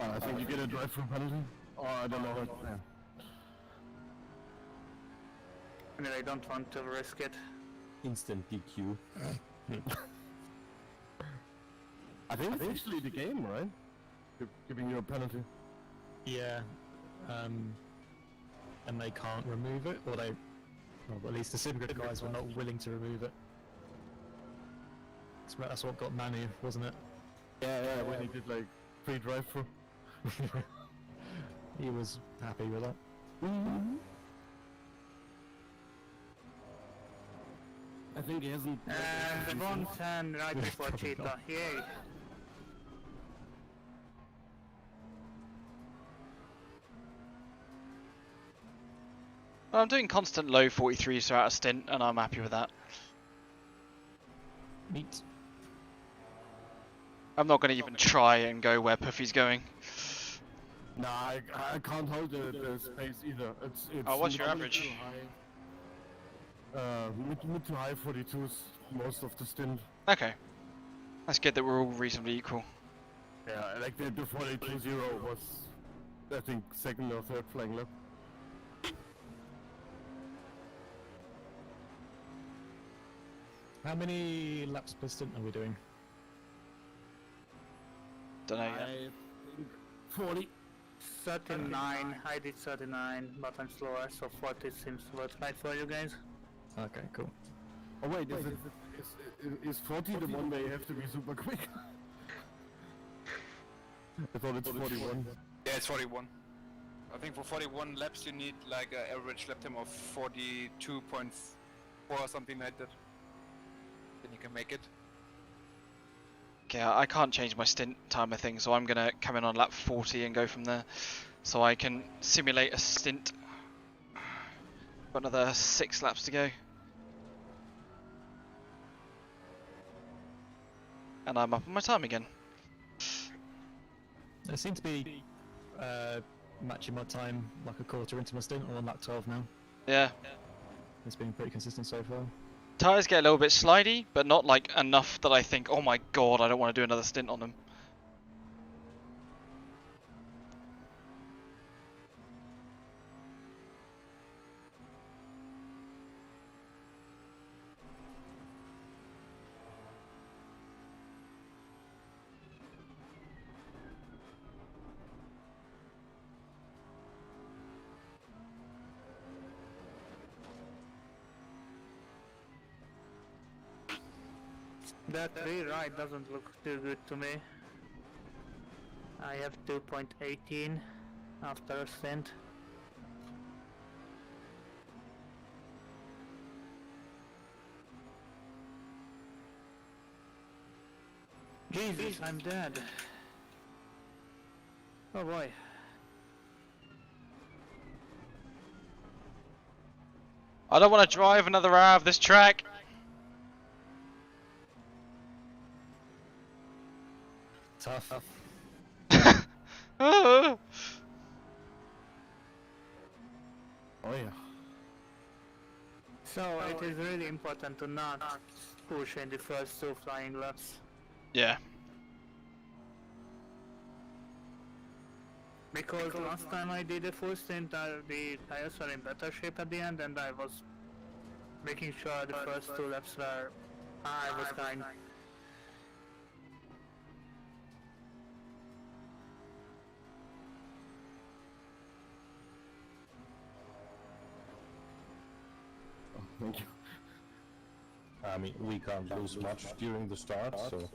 I think you get a drive-through penalty. Or I don't know. Anyway, I don't want to risk it. Instant DQ. I think it's actually the game, right? Giving you a penalty. Yeah. And they can't remove it, or they... Well, at least the Supergrid guys were not willing to remove it. That's what got Manu, wasn't it? Yeah, when he did like free drive-through. He was happy with that. I think he hasn't... And 110 right before Probably Cheetah. not. Yay! Well, I'm doing constant low 43s throughout a stint, and I'm happy with that. Neat. I'm not going to even try and go where Puffy's going. Nah, I can't hold the space either. It's Oh, what's your mid average? to high, mid to high 42s most of the stint. Okay. That's good that we're all reasonably equal. Yeah, like the 42.0 was, I think, second or third flying lap. How many laps per stint are we doing? Don't know yet. I think 40. 39. I did 39, but I'm slower, so 40 seems about right for you guys. Okay, cool. Oh wait, is 40 the one where you have to be super quick? I thought it's 41. Yeah, it's 41. I think for 41 laps you need like an average lap time of 42.4 or something like that. Then you can make it. Okay, I can't change my stint timer thing, so I'm gonna come in on lap 40 and go from there, so I can simulate a stint. Got another 6 laps to go, and I'm up on my time again. I seem to be matching my time like a quarter into my stint, or on lap 12 now. Yeah, It's been pretty consistent so far. tires get a little bit slidey, but not like enough that I think, oh my god, I don't want to do another stint on them. That rewrite doesn't look too good to me. I have 2.18 after a stint. Jesus, I'm dead. Oh boy. I don't want to drive another hour of this track. Tough. Oh. Oh yeah. So it is really important to not push in the first 2 flying laps. Yeah. Because last time I did a full stint, the tires were in better shape at the end, and I was making sure the first 2 laps were... I was fine. Oh, thank you. I mean, we can't lose much during the start, so...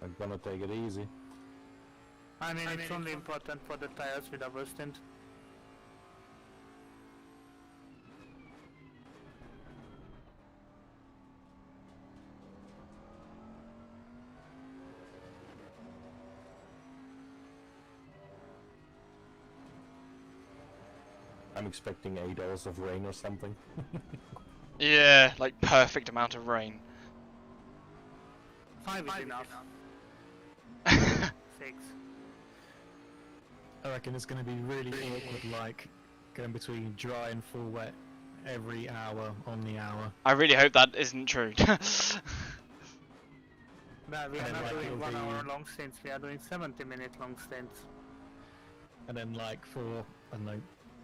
I'm gonna take it easy. I mean, it's only important for the tires with our stint. I'm expecting 8 hours of rain or something. Yeah, like perfect amount of rain. 5 is enough. 6. I reckon it's going to be really awkward, like going between dry and full wet every hour on the hour. I really hope that isn't true. No, we are And not like doing it'll 1 be- hour long stints, we are doing 70-minute long stints. And then like for, I don't know,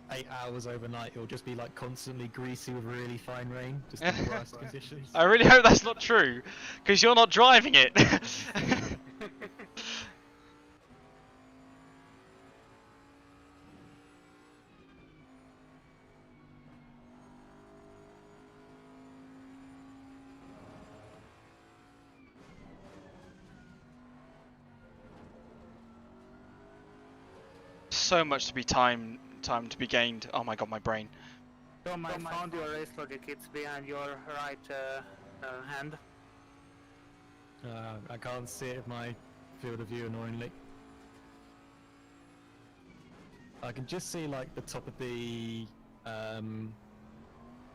8 hours overnight, it'll just be like constantly greasy with really fine rain, just in the worst conditions. I really hope that's not true, because you're not driving it. So much to be time to be gained. Oh my god, my brain. Tom, I found your race logic, it's behind your right hand. I can't see it with my field of view, annoyingly. I can just see like the top of the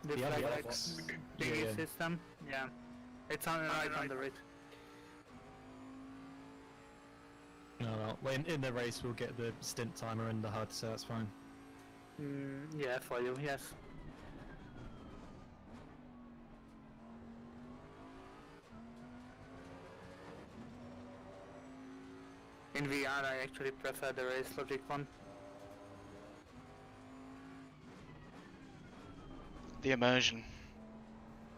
The other flag box. thingy Yeah. system, yeah. It's on right under it. Oh, well, in the race we'll get the stint timer and the HUD, so that's fine. Yeah, for you, yes. In VR I actually prefer the race logic one. The immersion.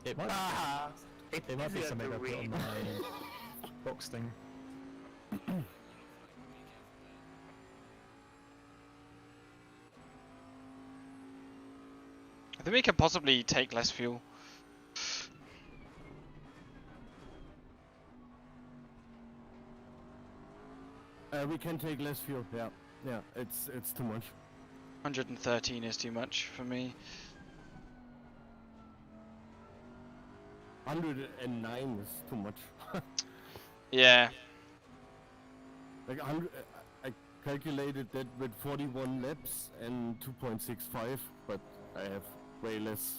It might, it might be easier something to I put on read. my box thing. I think we can possibly take less fuel. We can take less fuel, yeah. Yeah, it's too much. 113 is too much for me. 109 is too much. Yeah. Like 100, I calculated that with 41 laps and 2.65, but I have way less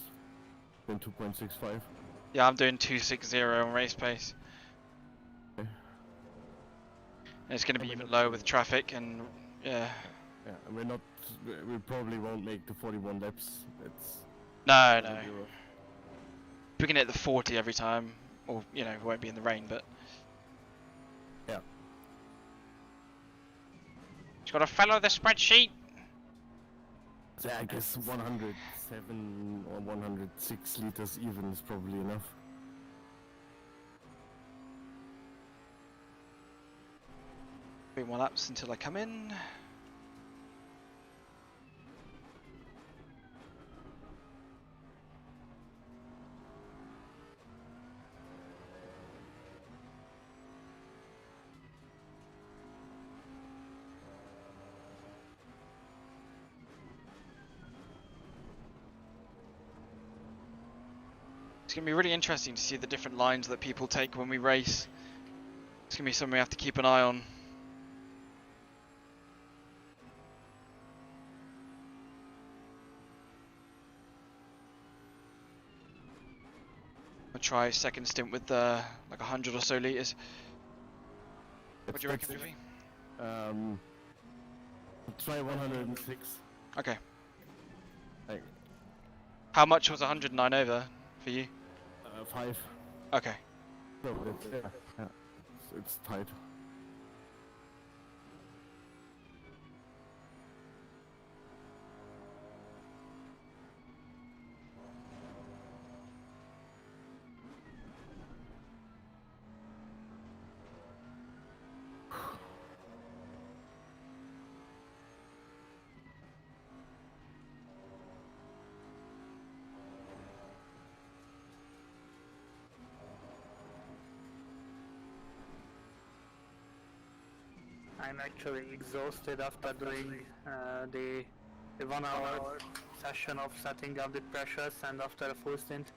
than 2.65. Yeah, I'm doing 260 on race pace. Okay. And it's going to be even lower with traffic and yeah. Yeah, and we probably won't make the 41 laps. It's No, no. gonna be rough. We can hit the 40 every time, or you know, we won't be in the rain, but Yeah. just got to follow the spreadsheet. So I guess 107 or 106 liters even is probably enough. 3 more laps until I come in. gonna be really interesting to see the different lines that people take when we race. It's gonna be something we have to keep an eye on. I'll try a second stint with like 100 or so liters. What do you reckon, Vivi? Try 106. Okay. Like, How much was 109 over for you? 5. Okay. So it's, yeah. It's tight. I'm actually exhausted after doing the 1 hour session of setting up the pressures and after a full stint.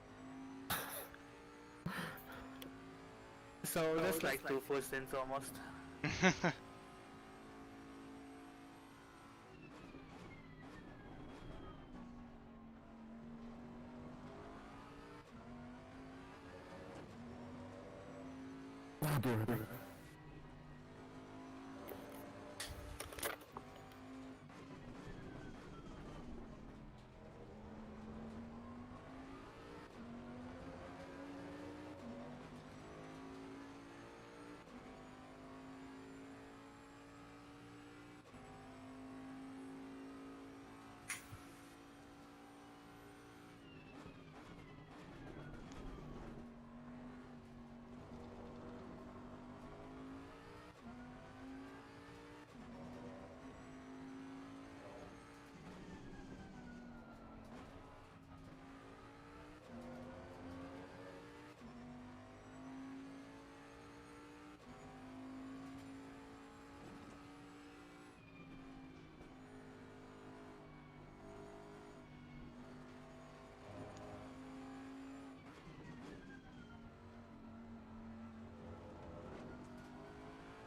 So that's like 2 full stints almost.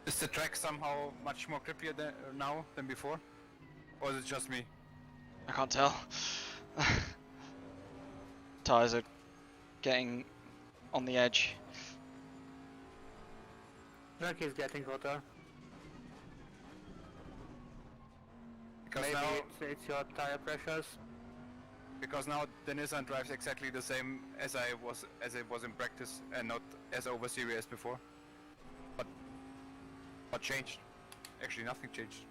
Is the track somehow much more grippier now than before? Or is it just me? I can't tell. Tires are getting on the edge. Track is getting hotter. Because Maybe now, it's your tire pressures. because now the Nissan drives exactly the same as it was in practice, and not as over series as before. But what changed? Actually, nothing changed.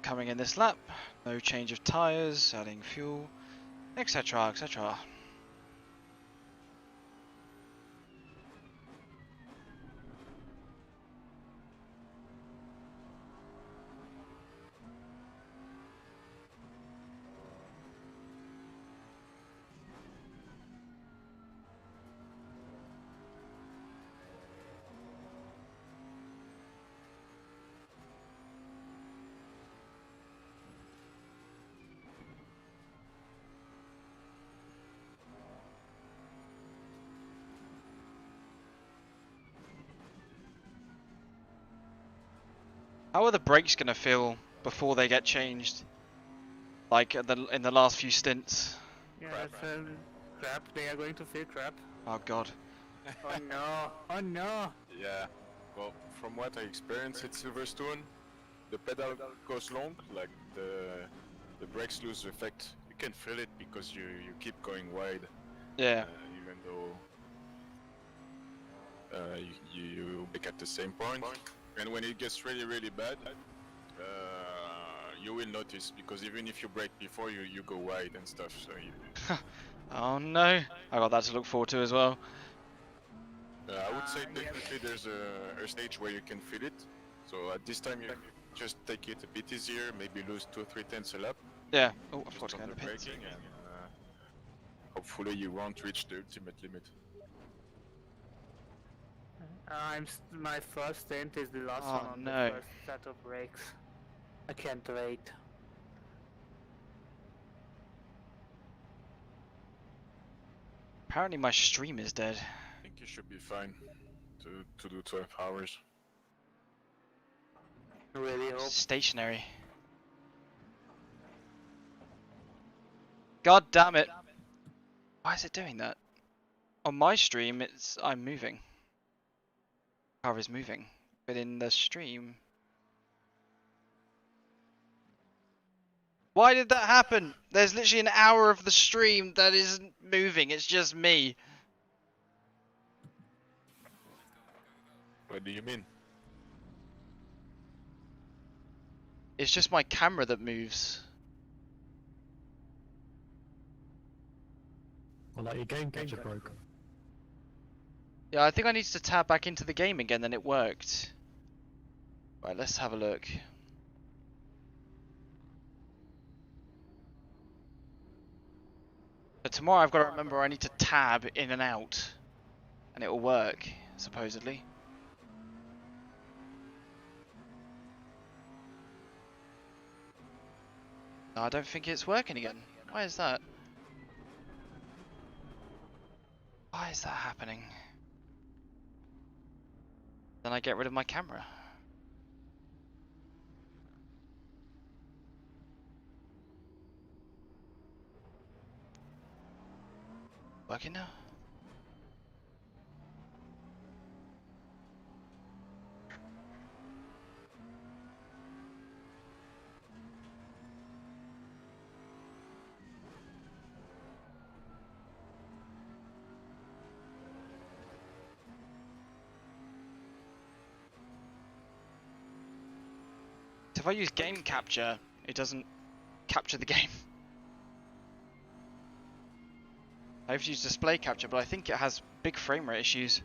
Coming in this lap, no change of tyres, adding fuel, etc, etc. How are the brakes gonna feel before they get changed? Like in the last few stints? Yeah, that's crap. They are going to feel crap. Oh god. Oh no! Oh no! Yeah. Well, from what I experienced at Silverstone, the pedal goes long, like the brakes lose effect. You can feel it because you keep going wide. Yeah. Even though you brake at the same point. And when it gets really, really bad, you will notice, because even if you brake before, you go wide and stuff. So Oh no. I got that to look forward to as well. I would would say technically there's a stage where you can feel it. So at this time you just take it a bit easier, maybe lose 2 or 3 tenths a lap. Yeah. Oh, I Just forgot to go on in the the pits. braking, and hopefully you won't reach the ultimate limit. My first stint is the last Oh, one on no. the first set of brakes. I can't wait. Apparently my stream is dead. I think you should be fine to do 12 hours. Really hope. Stationary. God damn it. Why is it doing that? On my stream, I'm moving. Car is moving. But in the stream... Why did that happen? There's literally an hour of the stream that isn't moving. It's just me. What do you mean? It's just my camera that moves. Well, like your game capture broke. Yeah, I think I needed to tab back into the game again, then it worked. Right, let's have a look. But tomorrow I've got to remember I need to tab in and out. And it will work, supposedly. No, I don't think it's working again. Why is that? Why is that happening? Then I get rid of my camera. Working now? If I use game capture, it doesn't capture the game. I have to use display capture, but I think it has big frame rate issues.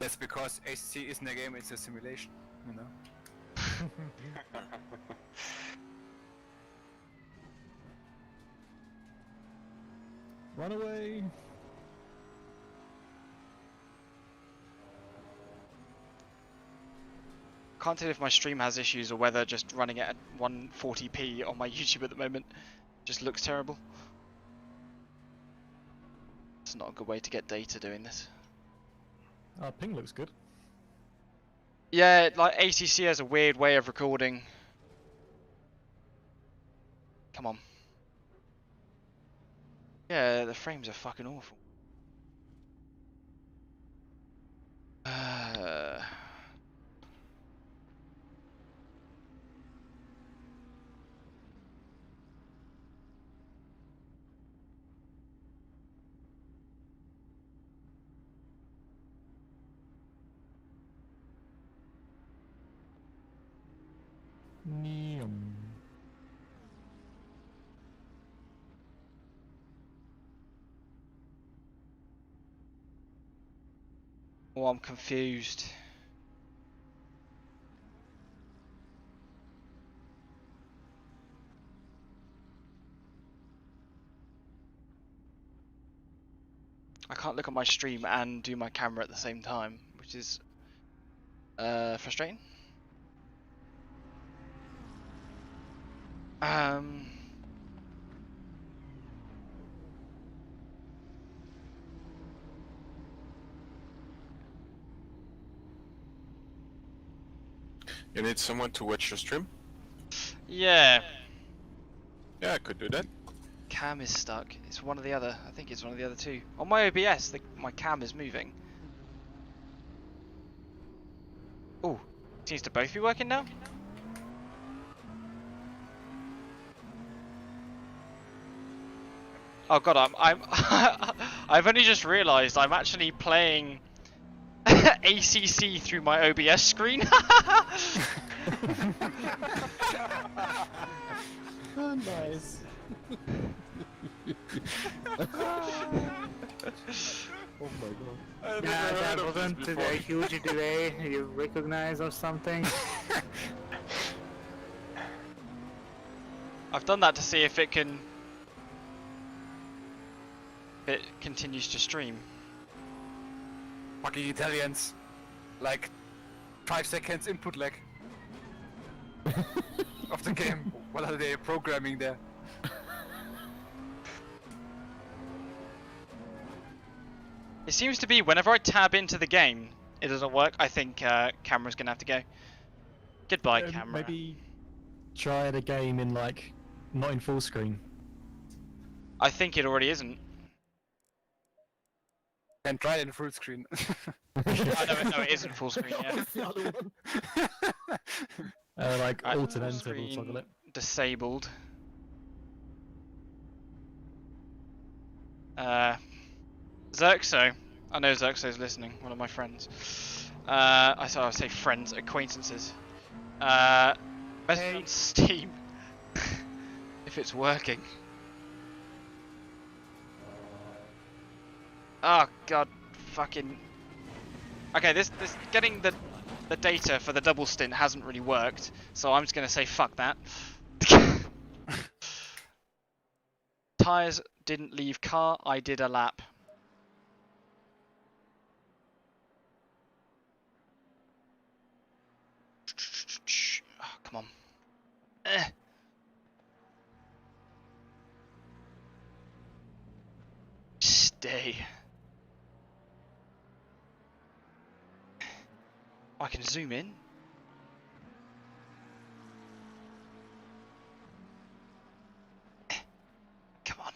That's because HC isn't a game, it's a simulation, you know? Run away! Can't tell if my stream has issues or whether just running it at 140p on my YouTube at the moment just looks terrible. It's not a good way to get data doing this. Ping looks good. Yeah, like ACC has a weird way of recording. Come on. Yeah, the frames are fucking awful. Neon. Oh, I'm confused. I can't look at my stream and do my camera at the same time, which is frustrating. You need someone to watch your stream? Yeah, Yeah, I could do that. cam is stuck. It's one or the other. I think it's one of the other two. On my OBS, my cam is moving. Oh, seems to both be working now. Oh god, I'm I've only just realised I'm actually playing ACC through my OBS screen. Oh, nice. Oh my god. I never Yeah, heard that of this wasn't before. a huge delay you recognize or something. I've done that to see if it continues to stream. Fucking Italians. Like 5 seconds input lag of the game. What are they programming there? It seems to be whenever I tab into the game, it doesn't work. I think camera's gonna have to go. Goodbye, camera. Maybe try the game in like not in full screen. I think it already isn't. Can try it in full screen. Oh, no, it isn't full screen yet. What's the other one? Like Right, alt and full enter will screen toggle it. disabled. Xerxo. I know Xerxo's listening, one of my friends. I say friends, acquaintances. Message on Steam. If it's working. Oh god, fucking. Okay, this getting the data for the double stint hasn't really worked, so I'm just gonna say fuck that. Tires didn't leave car, I did a lap. Oh, come on. Stay. I can zoom in. Come on.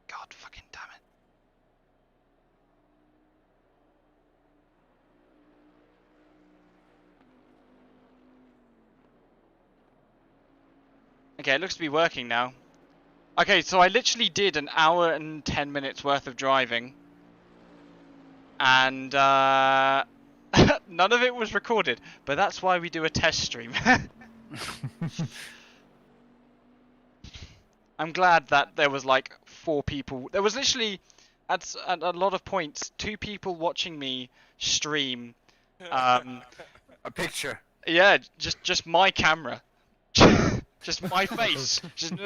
God fucking damn it. Okay, it looks to be working now. Okay, so I literally did an hour and 10 minutes worth of driving. And none of it was recorded, but that's why we do a test stream. I'm glad that there was like 4 people. There was literally, at a lot of points, 2 people watching me stream. A picture. Yeah, just my camera. Just my face. Just, I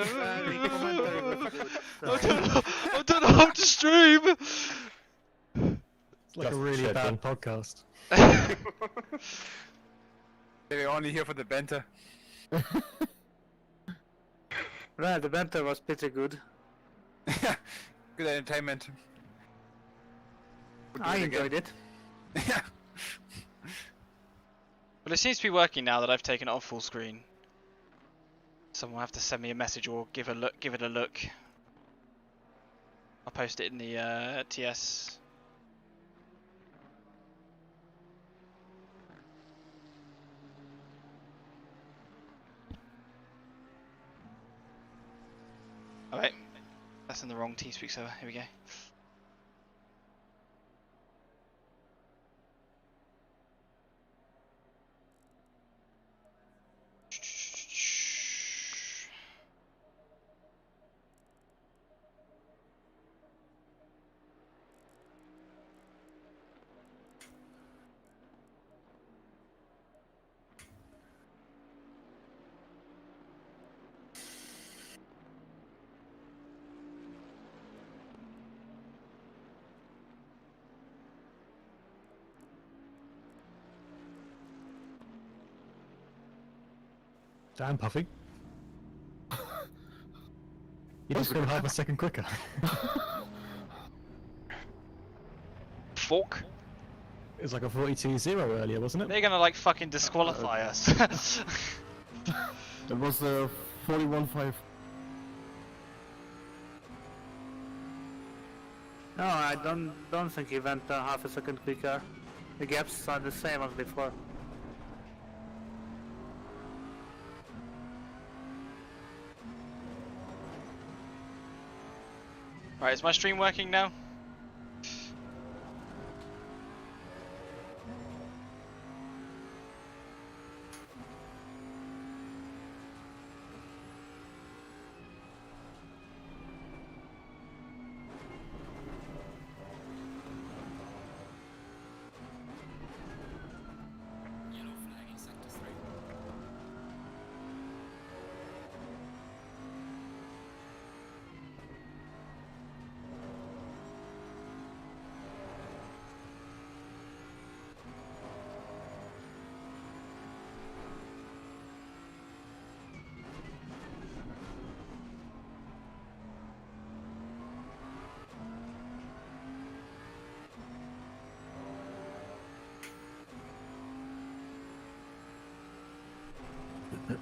don't know how to stream. It's like Just a really checking. bad podcast. They were only here for the banter. Well, the banter was pretty good. Good entertainment. Would do I it again. enjoyed it. Yeah. Well, it seems to be working now that I've taken it off full screen. Someone will have to send me a message or give it a look. I'll post it in the TS. Oh wait, that's in the wrong TeamSpeak server. Here we go. Damn, Puffy. You just go half a second quicker. Fuck. It was like a 42-0 earlier, wasn't it? They're gonna like fucking disqualify us. That was 41-5. No, I don't think he went half a second quicker. The gaps are the same as before. Right, is my stream working now? There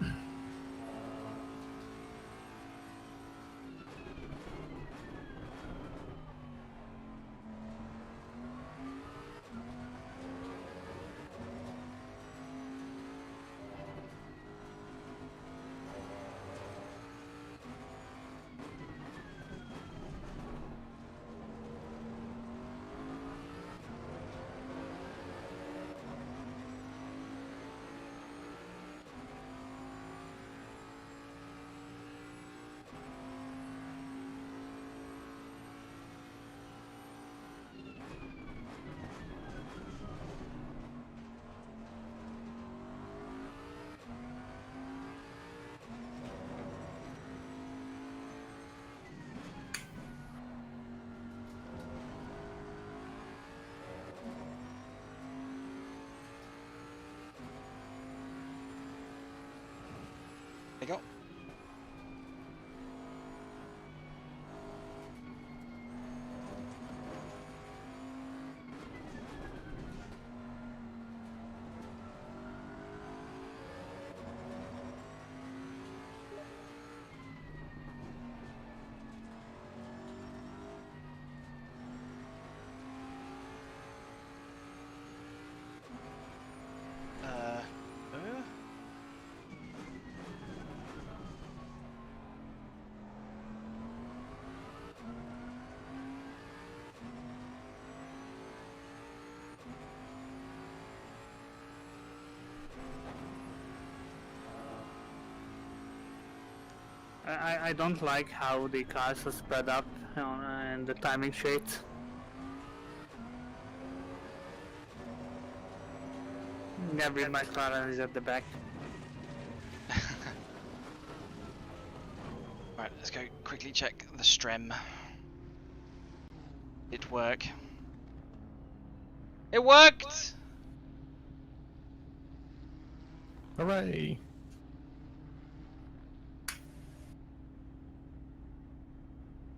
you go. I don't like how the cars are spread up and the timing sheet. Every McLaren is at the back. Right, let's go quickly check the strem. It work. It worked! Hooray!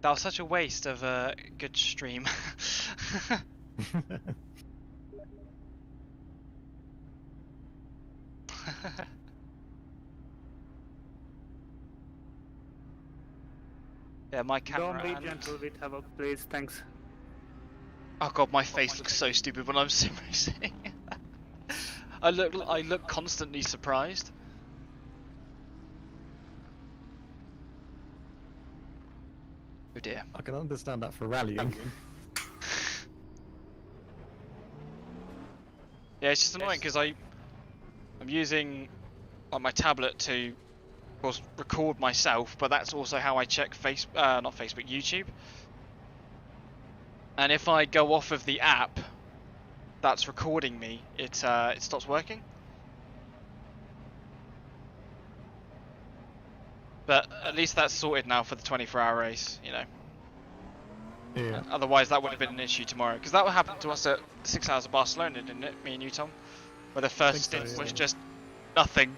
That was such a waste of a good stream. Yeah, my camera. Don't be and- gentle with Havoc, please. Thanks. Oh god, my face looks so stupid when I'm sim racing. I look constantly surprised. Oh dear. I can understand that for rallying. Yeah, it's just annoying because I'm using like my tablet to, of course, record myself, but that's also how I check not Facebook, YouTube. And if I go off of the app that's recording me, it stops working. But at least that's sorted now for the 24-hour race, you know. Yeah. Otherwise, that would have been an issue tomorrow. Because that would happen to us at 6 Hours of Barcelona, didn't it? Me and you, Tom? Where the first think so, stint was yeah. just nothing.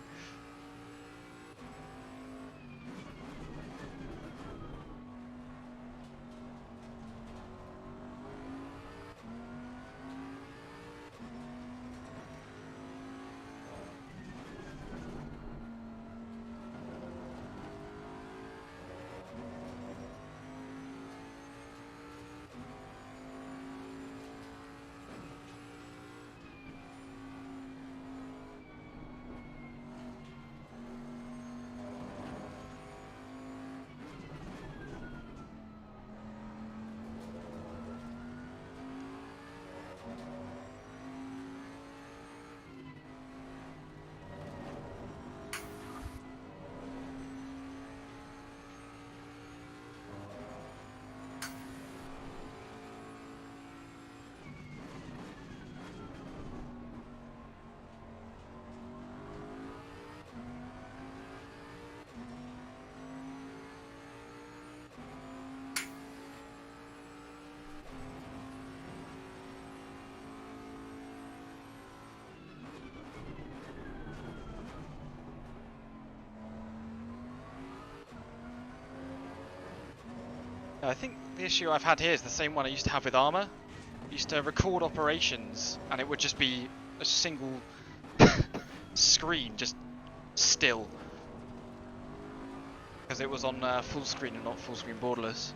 I think the issue I've had here is the same one I used to have with Armour. I used to record operations and it would just be a single screen just still. Because it was on full screen and not full screen borderless.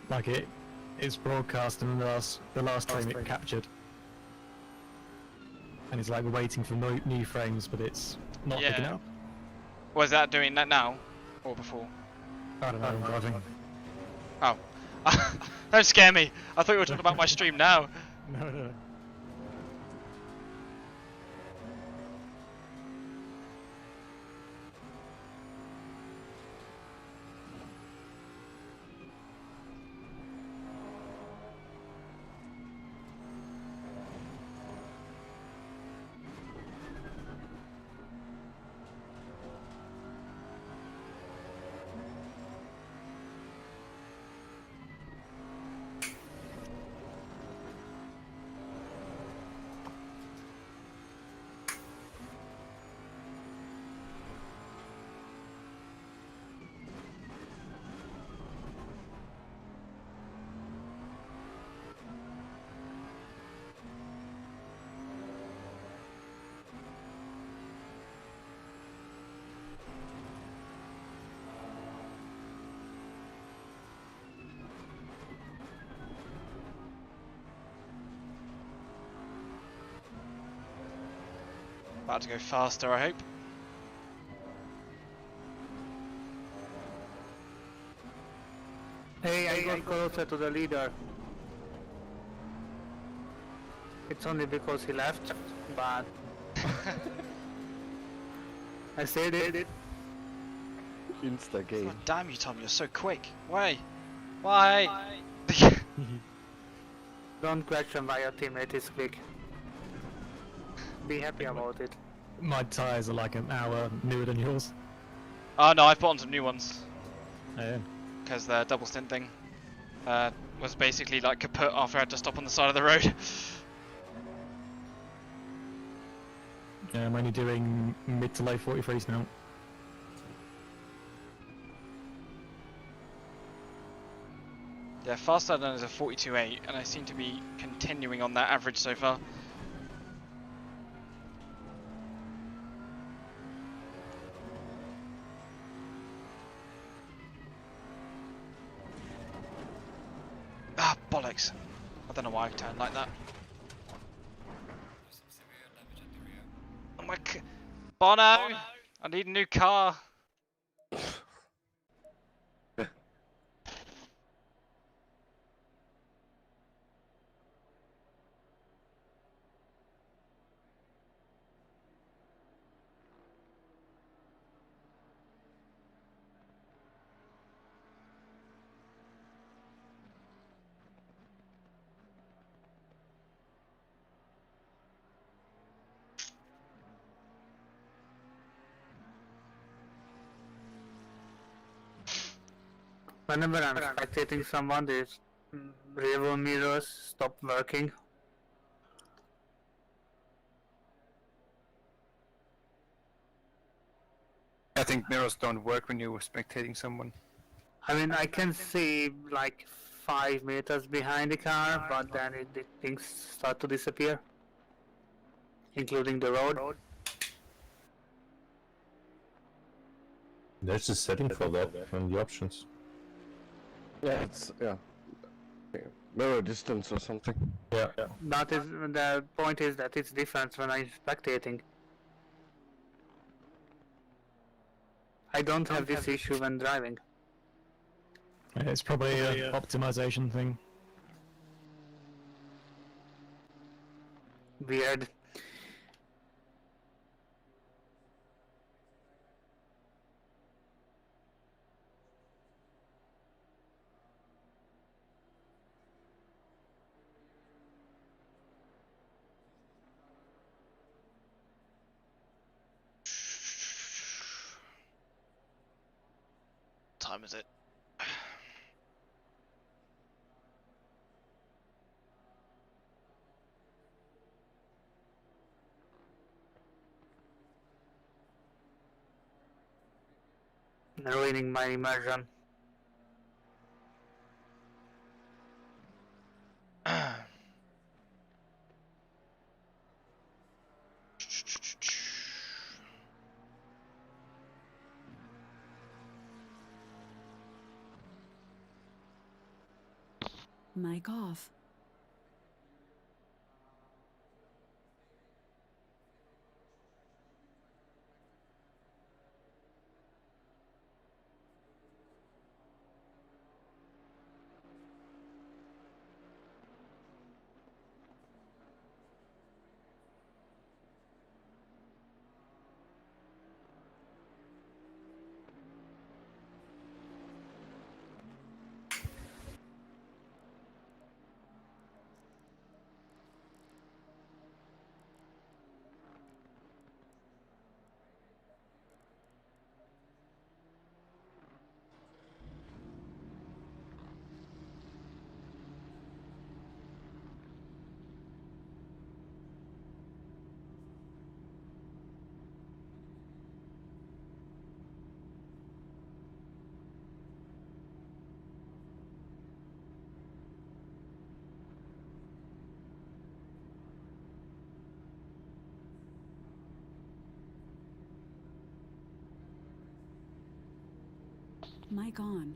Like it's broadcast and the last frame it captured. And it's like we're waiting for new frames, but it's not picking up. Was that doing that now? Or before? I don't know, I'm driving. Oh. Don't scare me! I thought you were talking about my stream now. No. About to go faster, I hope. Hey, I got closer to the leader. It's only because he left, but I said it. Insta game. God damn you, Tom, you're so quick. Why? Why? Don't question why your teammate is quick. Be happy about it. My tyres are like an hour newer than yours. Oh no, I've put on some new ones. Yeah. Because the double stint thing was basically like kaput after I had to stop on the side of the road. Yeah, I'm only doing mid to low 43s now. Yeah, fast I've done is a 42.8 and I seem to be continuing on that average so far. Ah, bollocks. I don't know why I turned like that. Oh my Bono! I need a new car. Whenever I'm spectating someone, the rear mirrors stop working. I think mirrors don't work when you're spectating someone. I mean, I can see like 5 meters behind the car, but then the things start to disappear, including the road. There's a setting for that in the options. Yeah, it's mirror distance or something. Yeah. That is the point. Is that it's different when I'm spectating. I don't have this issue when driving. It's probably an optimization thing. Weird. Time is it? Ruining my immersion. Mic off. Mic on.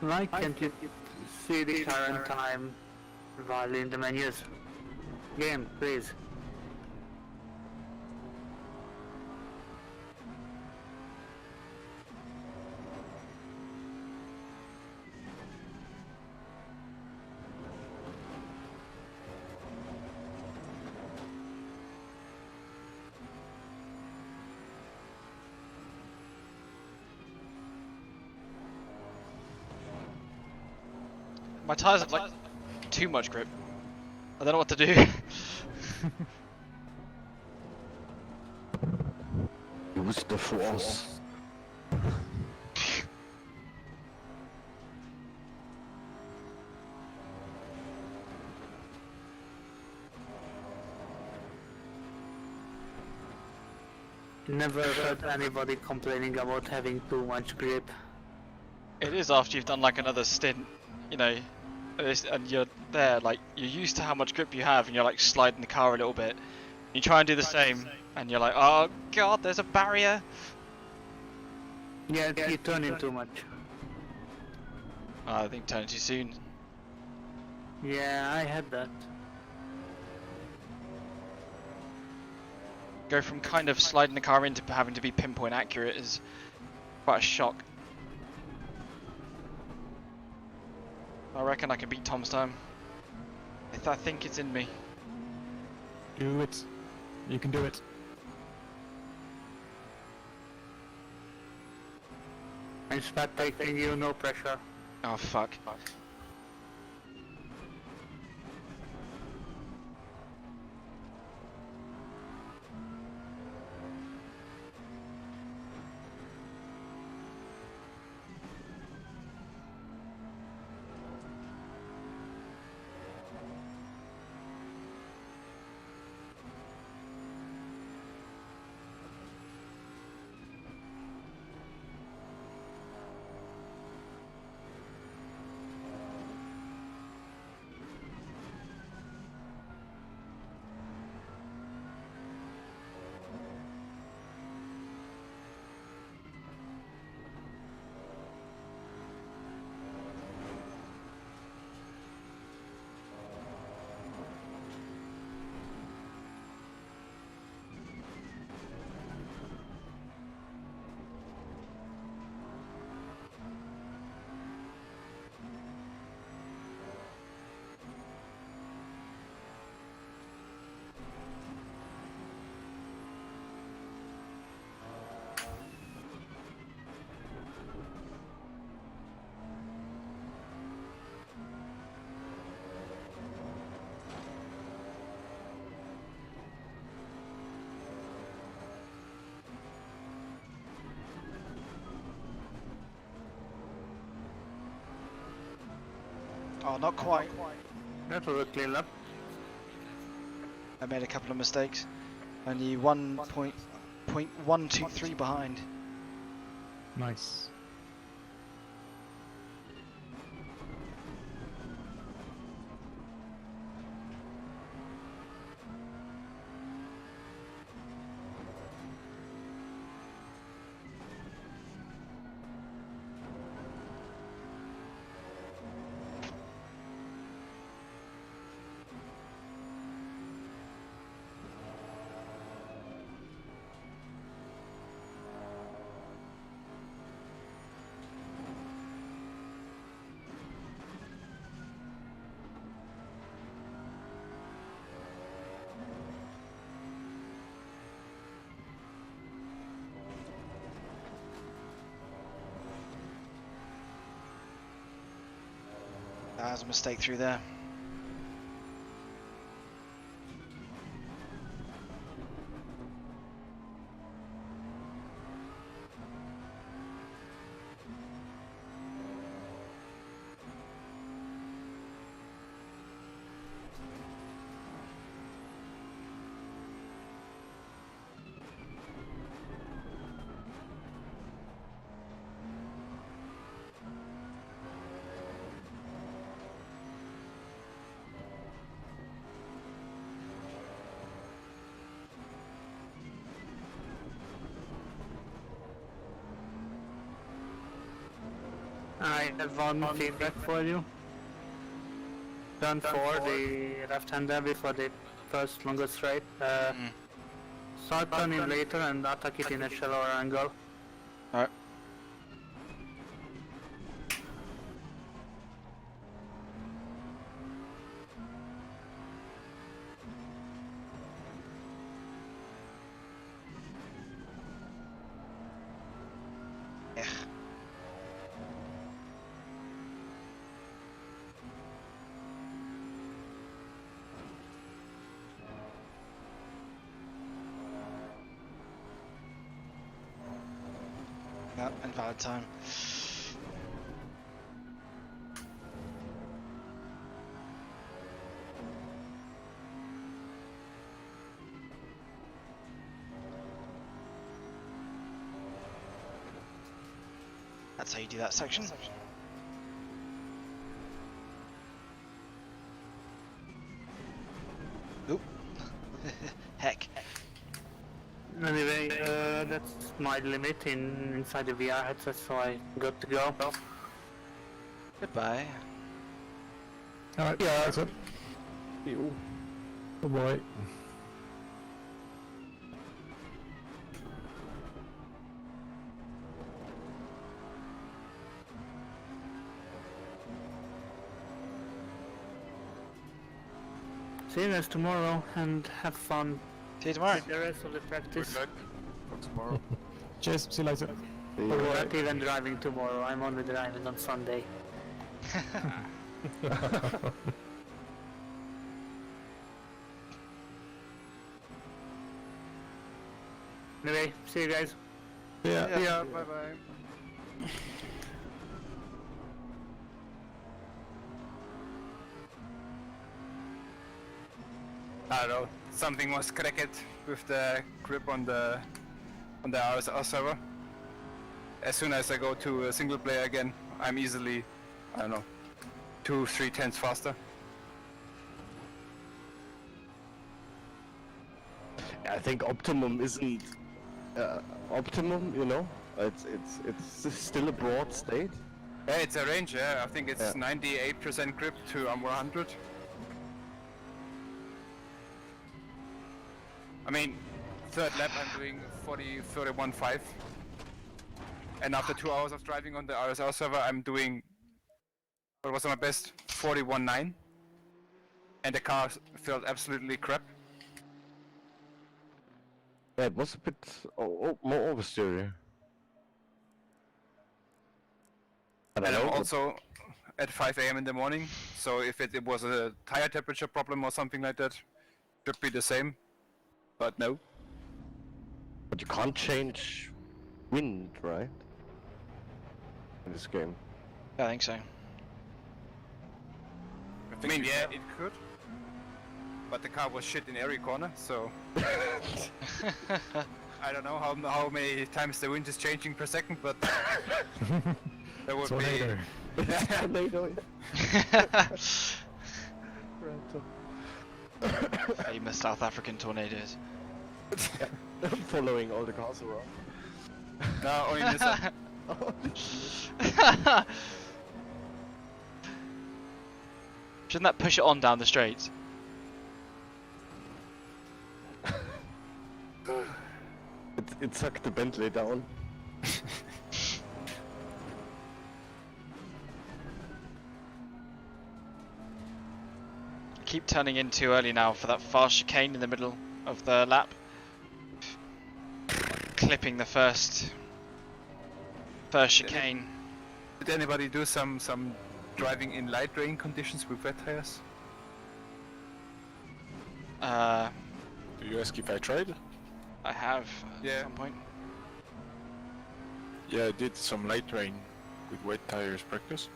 Why can't you see the current time while in the menus? Game, please. My tires have like too much grip. I don't know what to do. Use the force. Never heard anybody complaining about having too much grip. It is after you've done like another stint, you know, and you're there, like you're used to how much grip you have, and you're like sliding the car a little bit. You try and do the same, and you're like, oh god, there's a barrier. Yeah, you turn in too much. I think turning too soon. Yeah, I had that. Go from kind of sliding the car into having to be pinpoint accurate is quite a shock. I reckon I can beat Tom's time. I think it's in me. Do it. You can do it. I'm spectating you, no pressure. Oh fuck. Oh, not quite. That was a clean lap. I made a couple of mistakes. Only 1.123 behind. Nice. That was a mistake through there. I have one feedback for you. Turn 4, the left-hander before the first longest straight. Start turning later and attack it in a shallower angle. Alright. Yep, invalid time. That's how you do that section. Oop. Heck. Anyway, that's my limit inside the VR headset, so I got to go. Goodbye. Alright, yeah, that's it. Ew. Oh boy. See you guys tomorrow and have fun See you tomorrow. with the rest of the practice. Good luck for tomorrow. Cheers, see you later. I'm not even driving tomorrow, I'm only driving on Sunday. Anyway, see you guys. Yeah. Yeah, bye bye. I don't know, something was cracked with the grip on the RSR server. As soon as I go to a single player again, I'm easily, I don't know, 2-3 tenths faster. I think optimum isn't optimum. You know, it's still a broad state. Yeah, it's a range, yeah. I think it's Yeah. 98% grip to 100. I mean, third lap I'm doing 31.5. And after 2 hours of driving on the RSR server, I'm doing, what was my best? 41.9. And the car felt absolutely crap. Yeah, it was a bit more oversteer. I don't And I'm know. also at 5 AM in the morning, so if it was a tire temperature problem or something like that, should be the same. But no. But you can't change wind, right? In this game. I think so. I mean, yeah, it could. But the car was shit in every corner, so I don't know how many times the wind is changing per second, but that would Tornado. be. Tornado. Famous South African tornadoes. Following all the cars around. No, only Nissan. Shouldn't that push it on down the straight? It sucked the Bentley down. Keep turning in too early now for that fast chicane in the middle of the lap. Clipping the first chicane. Did anybody do some driving in light rain conditions with wet tires? Do you ask if I tried? I have at Yeah. some point. Yeah, I did some light rain with wet tires practice.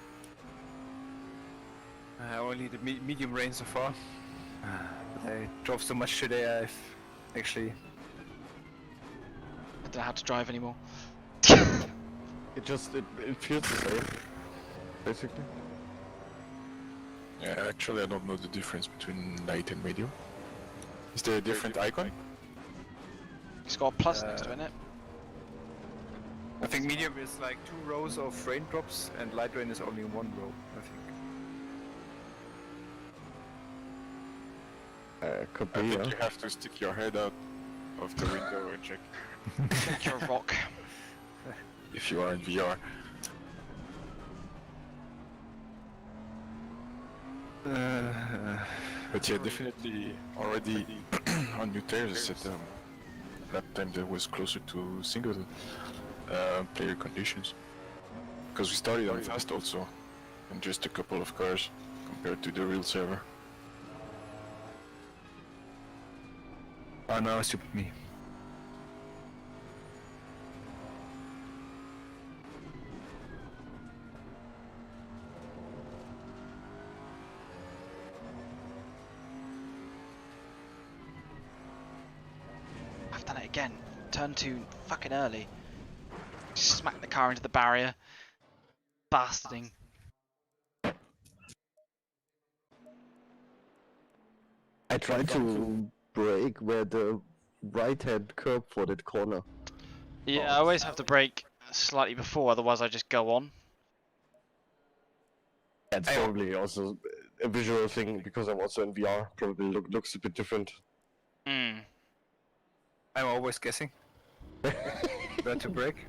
Only the medium rain so far. But I drove so much today, I've actually. I don't know how to drive anymore. It feels the same, basically. Yeah, actually I don't know the difference between light and medium. Is there a different icon? It's got a plus next to it, innit? I think medium is like 2 rows of raindrops, and light rain is only 1 row, I think. Could I be, think yeah. you have to stick your head out of the window and check Check your rock. if you are in VR. But yeah, definitely already on new tires at that time that was closer to single player conditions. Because we started on fast also, and just a couple of cars compared to the real server. Oh no, stupid me. I've done it again. Turn 2 fucking early. Smack the car into the barrier. Bastarding. I tried to brake where the right-hand curb for that corner. Yeah, I always have to brake slightly before, otherwise I just go on. That's probably also a visual thing because I'm also in VR. Probably looks a bit different. Mm. I'm always guessing where to brake.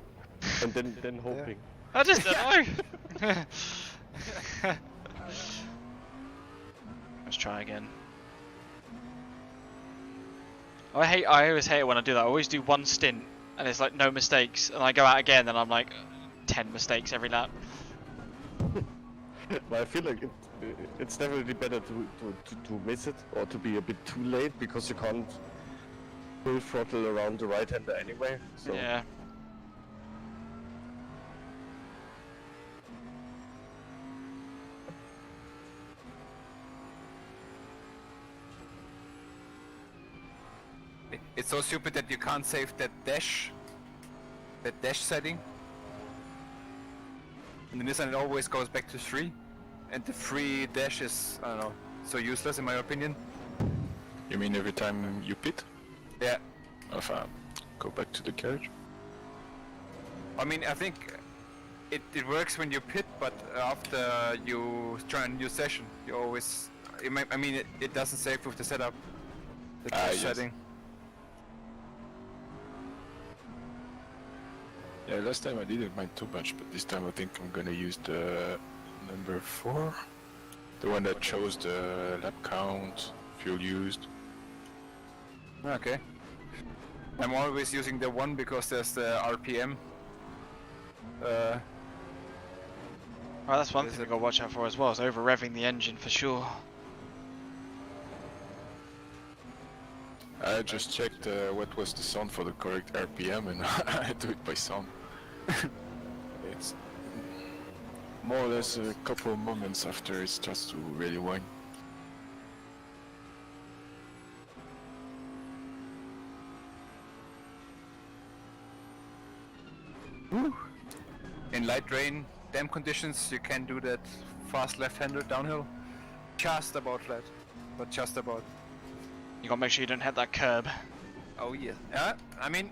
And then hoping. I just don't know. Let's try again. I always hate it when I do that. I always do one stint and it's like no mistakes, and I go out again and I'm like 10 mistakes every lap. But I feel like it's definitely better to miss it or to be a bit too late because you can't full throttle around the right-hander anyway. So. Yeah. It's so stupid that you can't save that dash setting. And the Nissan always goes back to 3, and the 3 dash is, I don't know, so useless in my opinion. You mean every time you pit? Yeah. Go back to the carriage? I mean, I think it works when you pit, but after you join a new session, you always, I mean, it doesn't save with the setup, the dash yes. setting. Yeah, last time I didn't mind too much, but this time I think I'm gonna use the number 4. The one that shows the lap count, fuel used. Okay. I'm always using the 1 because there's the RPM. Well, that's one thing we gotta watch out for as well, is over revving the engine for sure. I just checked what was the sound for the correct RPM and I do it by sound. It's more or less a couple of moments after it starts to really whine. In light rain, damp conditions, you can do that fast left-hander downhill. Just about flat, but just about. You gotta make sure you don't hit that curb. Oh yeah. I mean,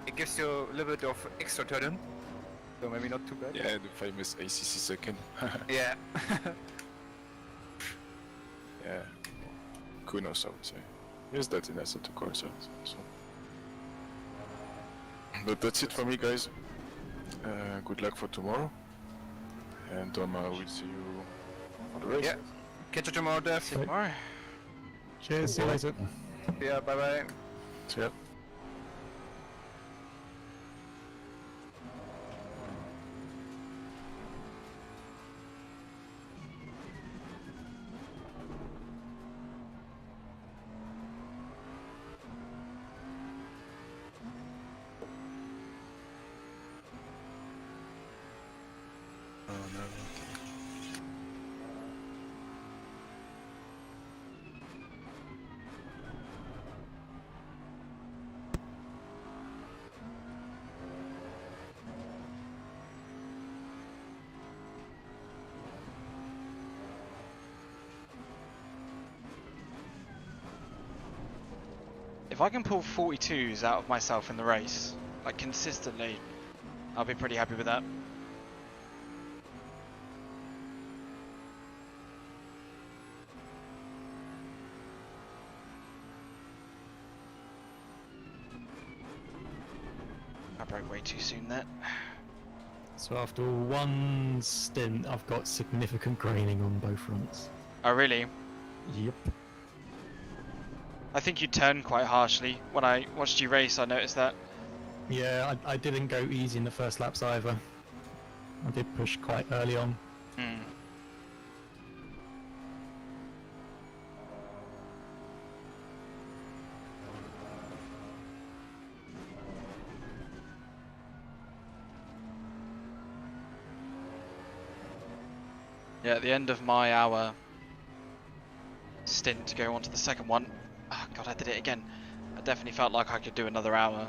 it gives you a little bit of extra turn, so maybe not too bad. Yeah, the famous ACC second. Yeah. Yeah. Kunos, I would say. Yes, that's in Assetto Corsa. So. But that's it for me, guys. Good luck for tomorrow. And we'll see you for the race. Yeah. Catch you tomorrow, Dev. See you tomorrow. Cheers, see you later. Yeah, bye bye. See ya. Oh no, okay. If I can pull 42s out of myself in the race, like consistently, I'll be pretty happy with that. I broke way too soon there. So after one stint, I've got significant graining on both fronts. Oh really? Yep. I think you turned quite harshly. When I watched you race, I noticed that. Yeah, I didn't go easy in the first laps either. I did push quite early on. Hmm. Yeah, at the end of my hour stint to go on to the second one, oh god, I did it again. I definitely felt like I could do another hour.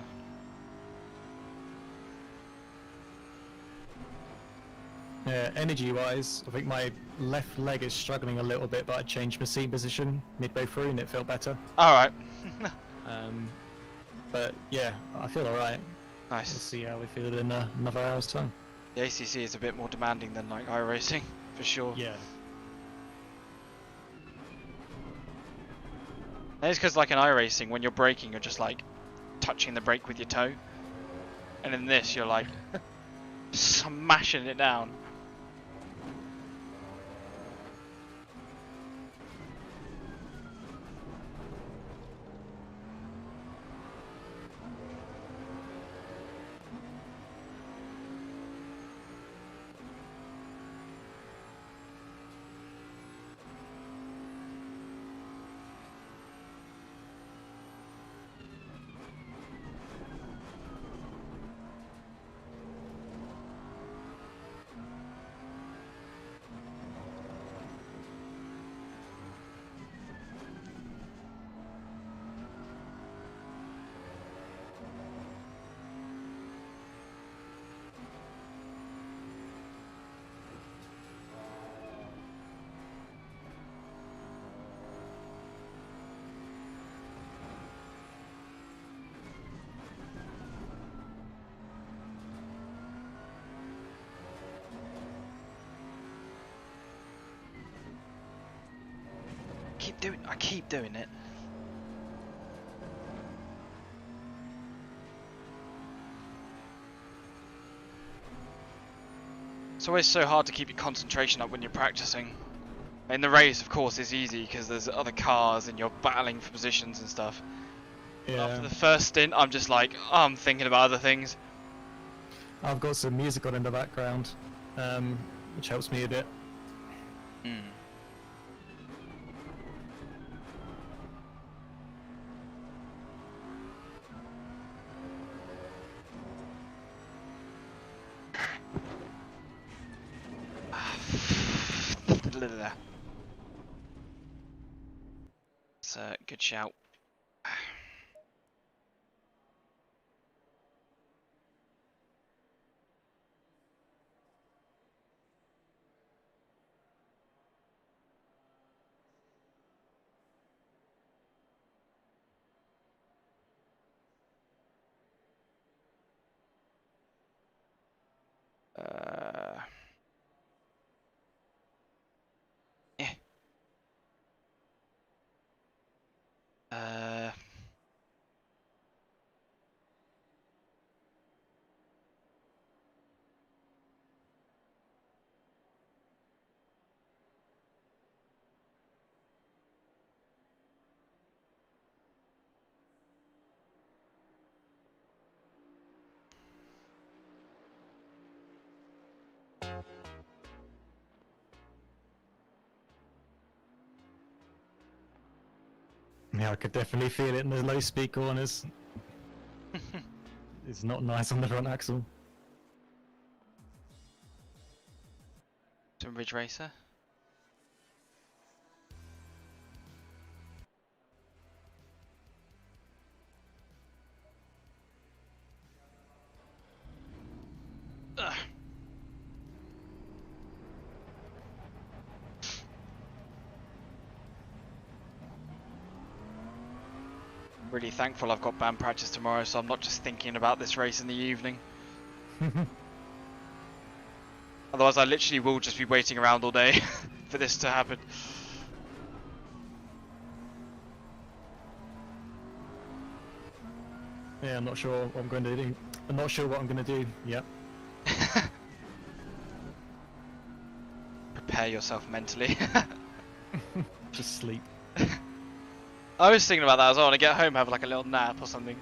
Yeah, energy-wise, I think my left leg is struggling a little bit, but I changed my seat position midway through and it felt better. Alright. But yeah, I feel alright. We'll Nice. see how we feel in another hour's time. The ACC is a bit more demanding than like iRacing, for sure. Yeah. And it's because like in iRacing, when you're braking, you're just like touching the brake with your toe. And in this, you're like smashing it down. I keep doing it. It's always so hard to keep your concentration up when you're practicing. In the race, of course, it's easy because there's other cars and you're battling for positions and stuff. Yeah. After the first stint, I'm just like, oh, I'm thinking about other things. I've got some music on in the background, which helps me a bit. Mm. It's a good shout. Yeah, I could definitely feel it in the low speed corners. It's not nice on the front axle. Some Ridge Racer. Ugh. Really thankful I've got band practice tomorrow, so I'm not just thinking about this race in the evening. Otherwise, I literally will just be waiting around all day for this to happen. Yeah, I'm not sure what I'm going to do. I'm not sure what I'm going to do yet. Prepare yourself mentally. Just sleep. I was thinking about that as well. When I get home, have like a little nap or something.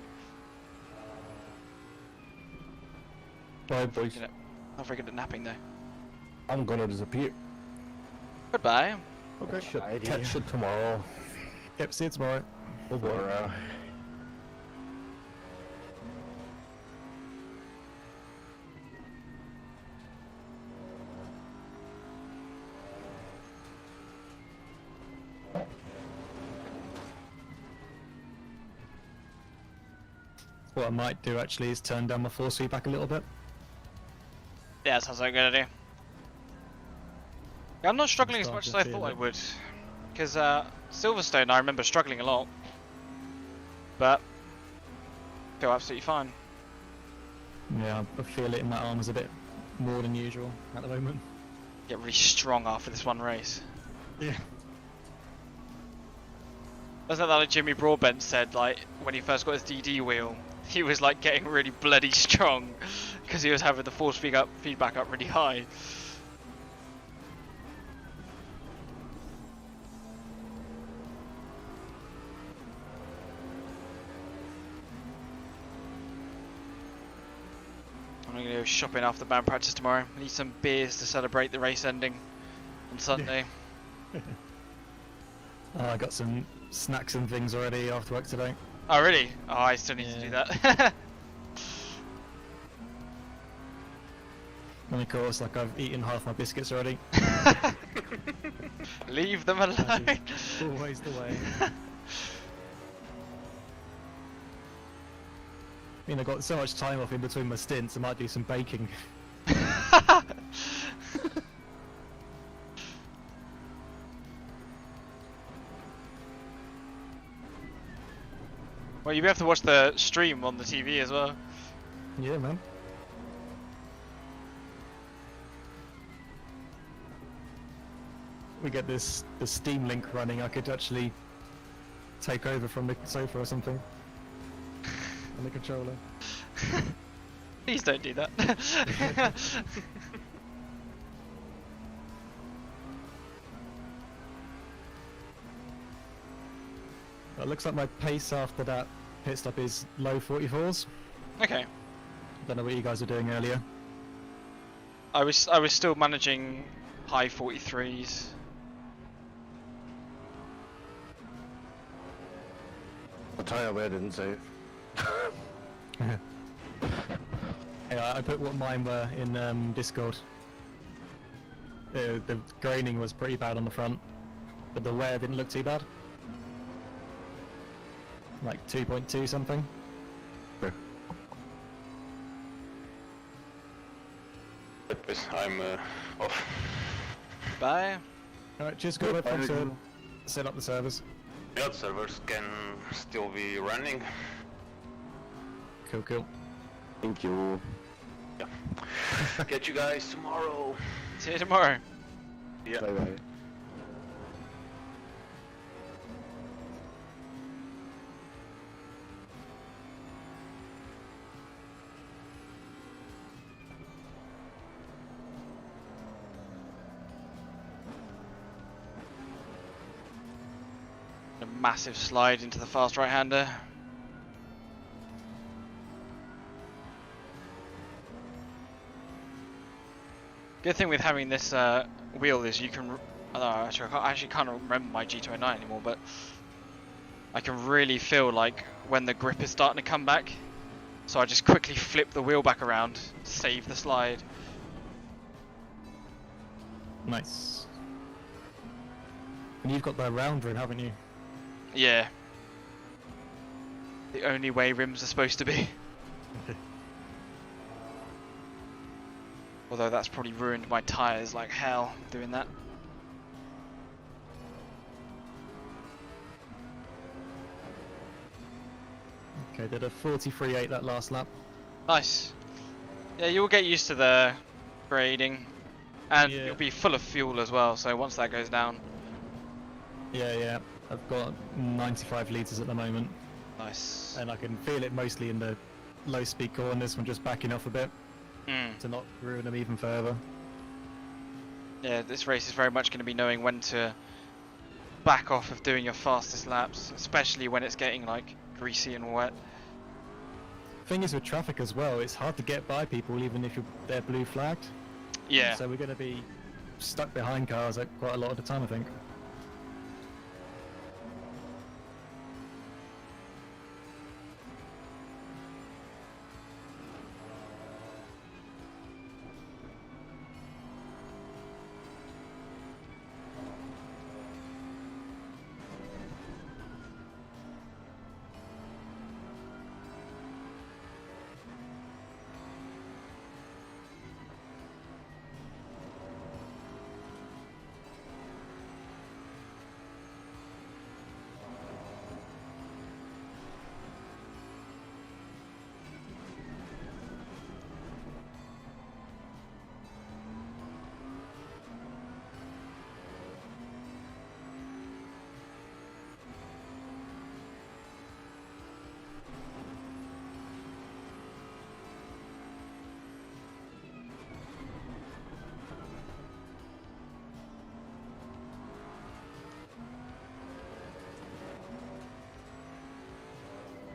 Bye, boys. Not very good at napping though. I'm gonna disappear. Goodbye. Okay. Catch you tomorrow. Yep, see you tomorrow. Or, What I might do actually is turn down my 4-speed back a little bit. Yeah, sounds like a good idea. Yeah, I'm not struggling as much as I starting to thought I feel would. Because Silverstone, I remember struggling a lot. But feel absolutely fine. Yeah, I feel it in my arms a bit more than usual at the moment. Get really strong after this one race. Yeah. Wasn't that like Jimmy Broadbent said, like, when he first got his DD wheel, he was like getting really bloody strong because he was having the force feedback up really high. I'm gonna go shopping after band practice tomorrow. I need some beers to celebrate the race ending on Sunday. I got some snacks and things already after work today. Oh really? Oh, I still need to do that. And of course, like I've eaten half my biscuits already. Leave them alone. Always the way. I mean, I got so much time off in between my stints, I might do some baking. Well, you'll be able to watch the stream on the TV as well. Yeah, man. We get the Steam Link running, I could actually take over from the sofa or something. On the controller. Please don't do that. It looks like my pace after that pit stop is low 44s. Okay. Don't know what you guys were doing earlier. I was still managing high 43s. The tire wear didn't save. Yeah, I put what mine were in Discord. The graining was pretty bad on the front, but the wear didn't look too bad. Like 2.2 something. I'm off. Bye. Alright, just go up to set up the servers. Yeah, servers can still be running. Cool. Thank you. Yeah. Catch you guys tomorrow. See you tomorrow. Yeah. Bye bye. A massive slide into the fast right-hander. Good thing with having this wheel is you can. I don't know, actually, I can't remember my G209 anymore, but I can really feel like when the grip is starting to come back. So I just quickly flip the wheel back around to save the slide. Nice. And you've got the round rim, haven't you? Yeah. The only way rims are supposed to be. Although that's probably ruined my tyres like hell doing that. Okay, did a 43.8 that last lap. Nice. Yeah, you'll get used to the grading. And Yeah. you'll be full of fuel as well, so once that goes down. Yeah. I've got 95 litres at the moment, Nice. and I can feel it mostly in the low speed corners from just backing off a bit to not ruin them even further. Yeah, this race is very much going to be knowing when to back off of doing your fastest laps, especially when it's getting like greasy and wet. Thing is with traffic as well, it's hard to get by people even if they're blue flagged. Yeah. So we're going to be stuck behind cars at quite a lot of the time, I think.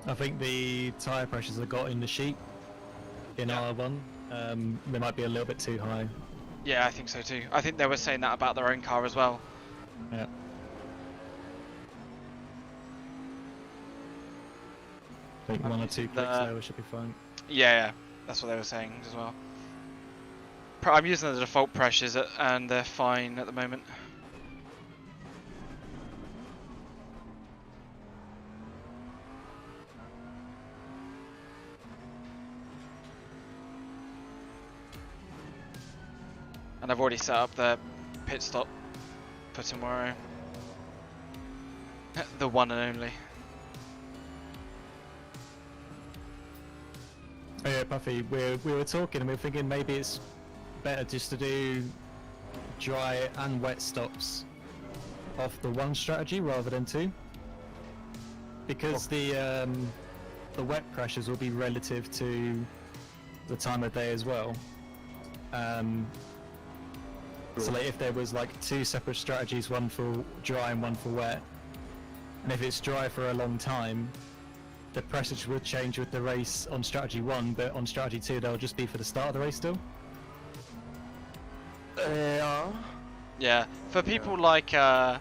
I think the tyre pressures I got in the sheet in R1, they might be a little bit too high. Yeah, I think so too. I think they were saying that about their own car as well. Yeah. I think one or two clicks lower should be fine. Yeah, that's what they were saying as well. I'm using the default pressures and they're fine at the moment. And I've already set up the pit stop for tomorrow. The one and only. Oh yeah, Puffy, we were talking and we were thinking maybe it's better just to do dry and wet stops off the one strategy rather than two. Because the wet pressures will be relative to the time of day as well. So like if there was like two separate strategies, one for dry and one for wet, and if it's dry for a long time, the pressures would change with the race on strategy 1, but on strategy 2 they'll just be for the start of the race still. Yeah, for people like I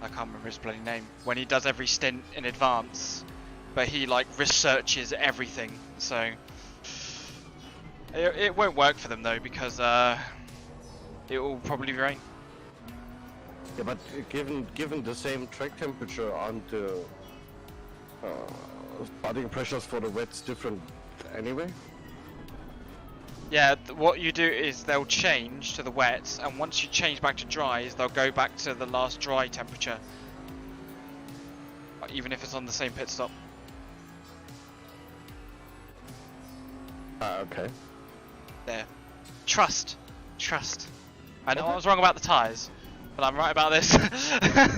can't remember his bloody name, when he does every stint in advance, but he like researches everything, so it won't work for them though, because it will probably rain. Yeah, but given the same track temperature, aren't the starting pressures for the wets different anyway? Yeah, what you do is they'll change to the wets, and once you change back to dries, they'll go back to the last dry temperature, even if it's on the same pit stop. Okay. There. Trust. I know I was wrong about the tyres, but I'm right about this. I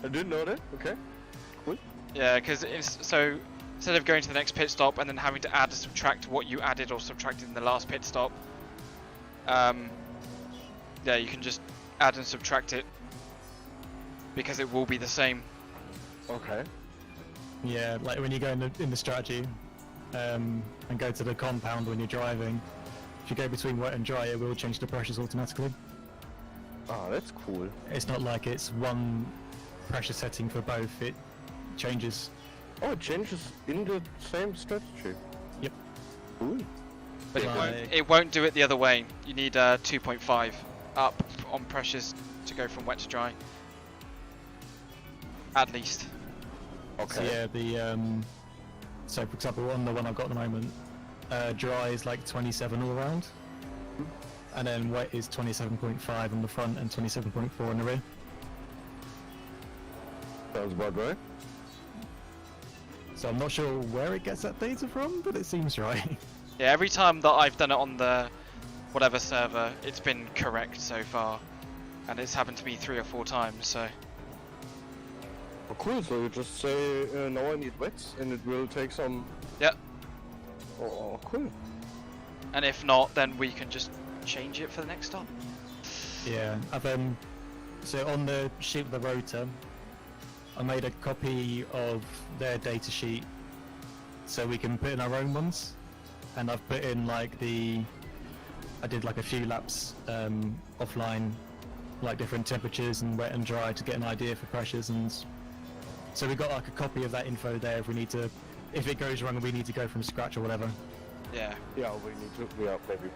didn't know that. Okay. Cool. Yeah, because so instead of going to the next pit stop and then having to add and subtract what you added or subtracted in the last pit stop, yeah, you can just add and subtract it because it will be the same. Okay. Yeah, like when you go in the strategy and go to the compound when you're driving, if you go between wet and dry, it will change the pressures automatically. Ah, that's cool. It's not like it's one pressure setting for both, it changes. Oh, it changes in the same strategy. Yep. Cool. But Like- it won't do it the other way. You need 2.5 up on pressures to go from wet to dry. At least. Okay. So yeah, so for example, on the one I've got at the moment, dry is like 27 all around, and then wet is 27.5 on the front and 27.4 on the rear. Sounds about right. So I'm not sure where it gets that data from, but it seems right. Yeah, every time that I've done it on the whatever server, it's been correct so far. And it's happened to me 3 or 4 times, so... Oh, cool. So you just say, now I need wets, and it will take some. Yep. Oh, cool. And if not, then we can just change it for the next stop. Yeah, I've so on the sheet with the rotor, I made a copy of their data sheet so we can put in our own ones, and I've put in like I did like a few laps offline, like different temperatures and wet and dry to get an idea for pressures, and so we got like a copy of that info there if we need to, if it goes wrong and we need to go from scratch or whatever. Yeah. Yeah, we need to maybe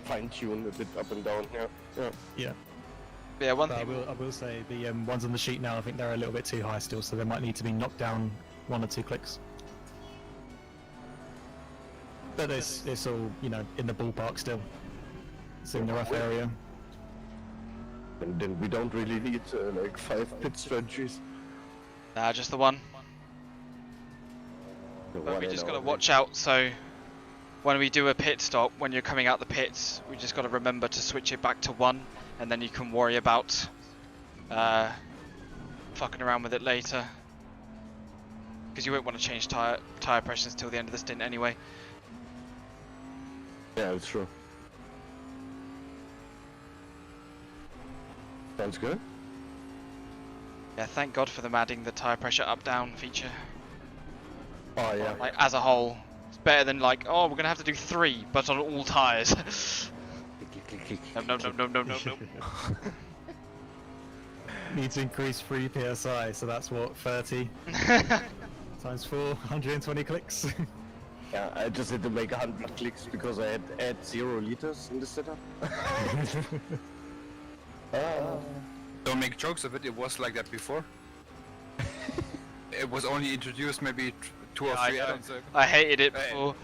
fine tune a bit up and down here. Yeah. Yeah. Yeah, one But thing... I will say the ones on the sheet now, I think they're a little bit too high still, so they might need to be knocked down 1 or 2 clicks. But it's all, you know, in the ballpark still. It's in the rough area. And then we don't really need like 5 pit strategies. Nah, just the one. The But one we and just gotta only. watch out, so... When we do a pit stop, when you're coming out the pits, we just gotta remember to switch it back to 1, and then you can worry about fucking around with it later. Because you won't want to change tire pressures till the end of the stint anyway. Yeah, that's true. Sounds good. Yeah, thank God for them adding the tire pressure up-down feature. Oh yeah. Like, as a whole. It's better than like, oh, we're gonna have to do 3, but on all tires. No. Need to increase 3 PSI, so that's what, 30 times 4, 120 clicks. Yeah, I just had to make 100 clicks because I had to add 0 liters in the setup. Don't make jokes of it, it was like that before. It was only introduced maybe 2 or 3 add-ons ago. I hated it before.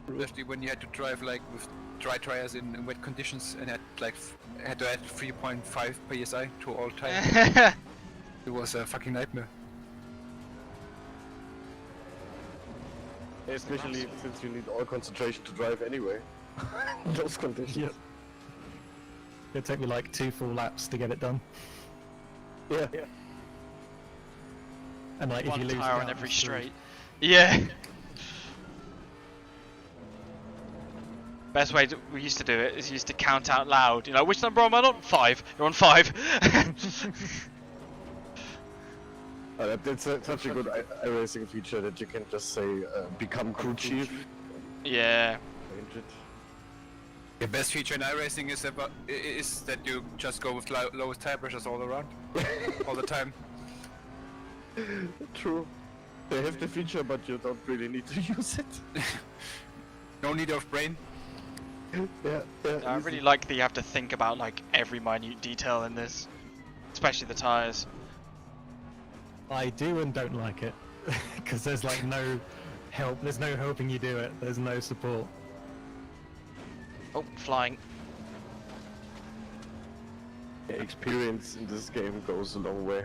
Especially when you had to drive like with dry tires in wet conditions and had to add 3.5 PSI to all tires. It was a fucking nightmare. Especially since you need all concentration to drive anyway. Those conditions. It'll take me like 2 full laps to get it done. Yeah. And like if you One lose tire count, on every it's screwed. straight. Yeah. Best way we used to do it is you used to count out loud. You know, which number am I on? 5. You're on 5. That's such a good iRacing feature that you can just say, become crew chief. Yeah. Change it. The best feature in iRacing is that you just go with lowest tire pressures all around, all the time. True. They have the feature, but you don't really need to use it. No need of brain. Yeah. I really like that you have to think about like every minute detail in this, especially the tires. I do and don't like it, because there's like no help, there's no helping you do it, there's no support. Oh, flying. Experience in this game goes a long way.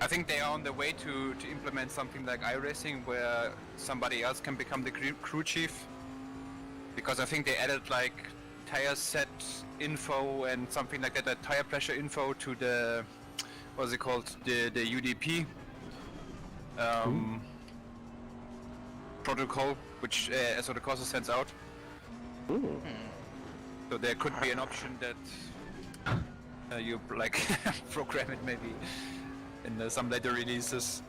I think they are on the way to implement something like iRacing where somebody else can become the crew chief. Because I think they added like tire set info and something like that, tire pressure info to the, what's it called, the UDP protocol, which so the Corsa sends out. So there could be an option that you like program it maybe in some later releases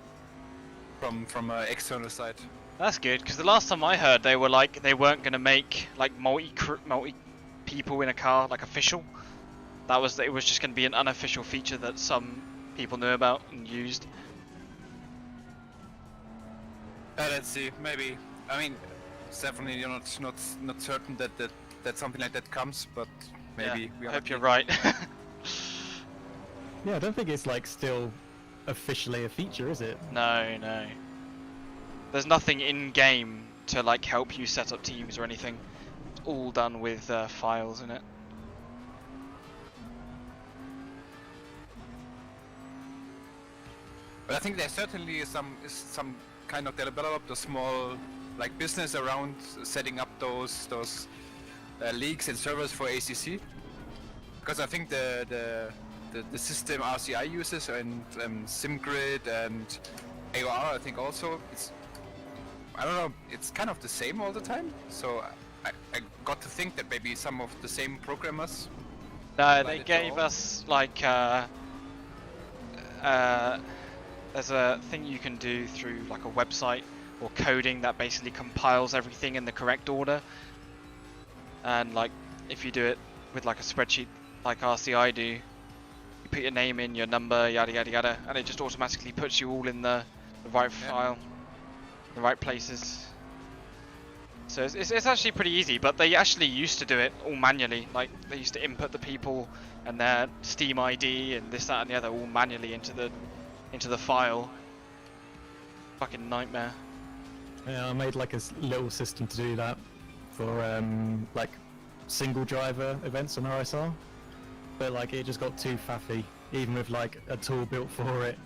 from external side. That's good, because the last time I heard they were like they weren't going to make like multi people in a car, like official. It was just going to be an unofficial feature that some people knew about and used. Let's see. Maybe. I mean, it's definitely not certain that something like that comes, but maybe. Yeah, I hope you're right. Yeah, I don't think it's like still officially a feature, is it? No. There's nothing in game to like help you set up teams or anything. It's all done with files in it. But I think there certainly is some kind of developed a small like business around setting up those leagues and servers for ACC, because I think the system RCI uses and SimGrid and AOR I think also I don't know, it's kind of the same all the time. So I got to think that maybe some of the same programmers. No, they gave us like there's a thing you can do through like a website or coding that basically compiles everything in the correct order. And like if you do it with like a spreadsheet like RCI do, you put your name in, your number, yada yada yada, and it just automatically puts you all in the right file, the right places. So it's actually pretty easy, but they actually used to do it all manually. Like they used to input the people and their Steam ID and this, that, and the other all manually into the file. Fucking nightmare. Yeah, I made like a little system to do that for like single driver events on RSR, but like it just got too faffy, even with like a tool built for it.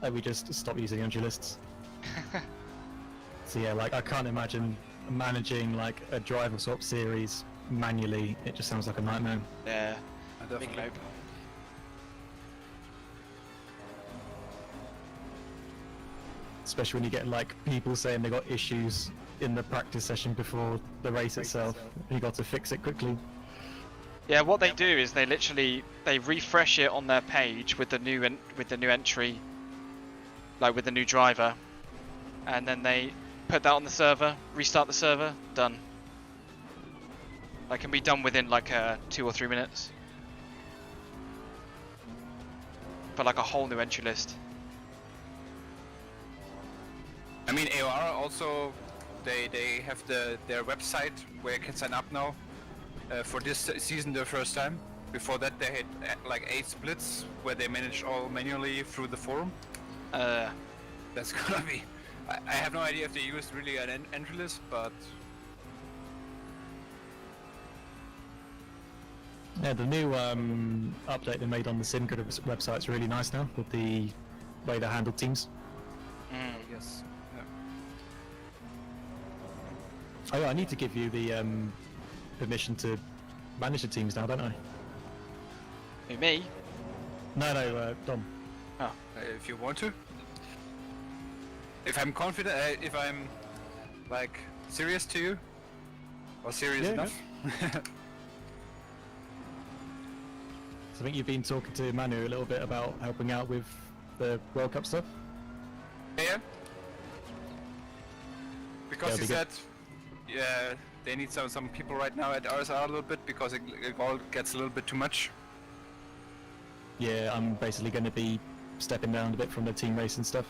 And we just stopped using entry lists. So yeah, like I can't imagine managing like a driver swap series manually. It just sounds like a nightmare. Yeah, big nope. Especially when you get like people saying they got issues in the practice session before the race itself. You got to fix it quickly. Yeah, what they do is they refresh it on their page with the new entry, like with the new driver, and then they put that on the server, restart the server, done. That can be done within like 2 or 3 minutes. For like a whole new entry list. I mean, AOR also, they have their website where you can sign up now for this season the first time. Before that they had like 8 splits where they managed all manually through the forum. That's gonna be... I have no idea if they used really an entry list, but... Yeah, the new update they made on the SimGrid website is really nice now, with the way they handle teams. Yes. Oh yeah, I need to give you the permission to manage the teams now, don't I? Who, me? No, Dom. Oh. If you want to. If I'm confident, if I'm like serious to you, or serious enough. So I think you've been talking to Manu a little bit about helping out with the World Cup stuff. Yeah. Because he said, yeah, they need some people right now at RSR a little bit because it all gets a little bit too much. Yeah, I'm basically going to be stepping down a bit from the team race and stuff.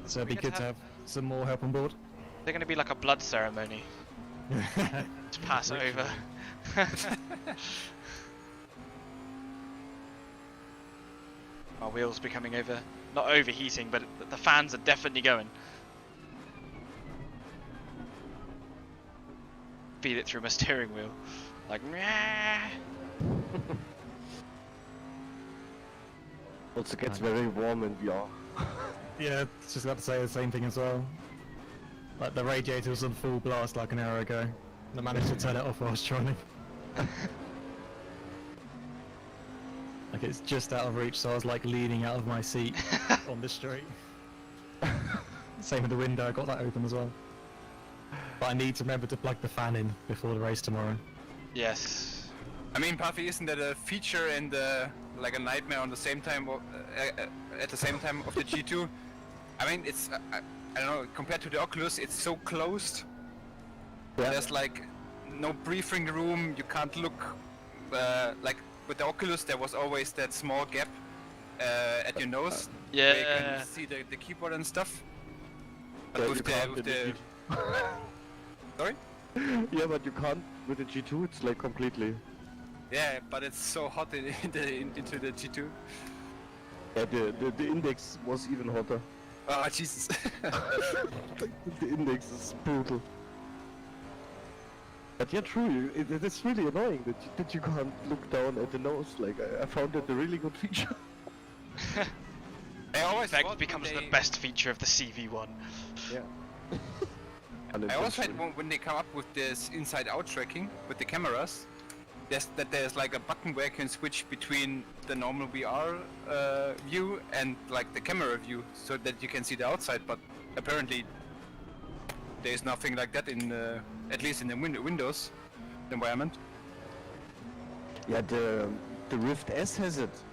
So it'd be good to have some more help on board. They're going to be like a blood ceremony. Just pass it over. Our wheels becoming not overheating, but the fans are definitely going. Feed it through my steering wheel, like. Also gets very warm in VR. Yeah, just got to say the same thing as well. Like the radiator was on full blast like an hour ago, and I managed to turn it off while I was trying. Like it's just out of reach, so I was like leaning out of my seat on the street. Same with the window, I got that open as well. But I need to remember to plug the fan in before the race tomorrow. Yes. I mean, Puffy, isn't that a feature and like a nightmare on the same time, at the same time of the G2? I mean, it's I don't know. Compared to the Oculus, it's so closed. Yeah. There's like no briefing room. You can't look like with the Oculus. There was always that small gap at your nose where you Yeah. can see the keyboard and stuff. But Yeah, with you the can't with with the sorry. Yeah, but you can't with the G2. It's like completely. Yeah, but it's so hot into the G2. Yeah, the index was even hotter. Oh Jesus! The index is brutal. But yeah, true. It is really annoying that you can't look down at the nose. Like I found that a really good feature. I always Effect thought becomes when the best feature of the CV1. Yeah. I always had when they come up with this inside-out tracking with the cameras, there's like a button where you can switch between the normal VR view and like the camera view, so that you can see the outside. But apparently, there's nothing like that in at least in the Windows environment. Yeah, the Rift S has it.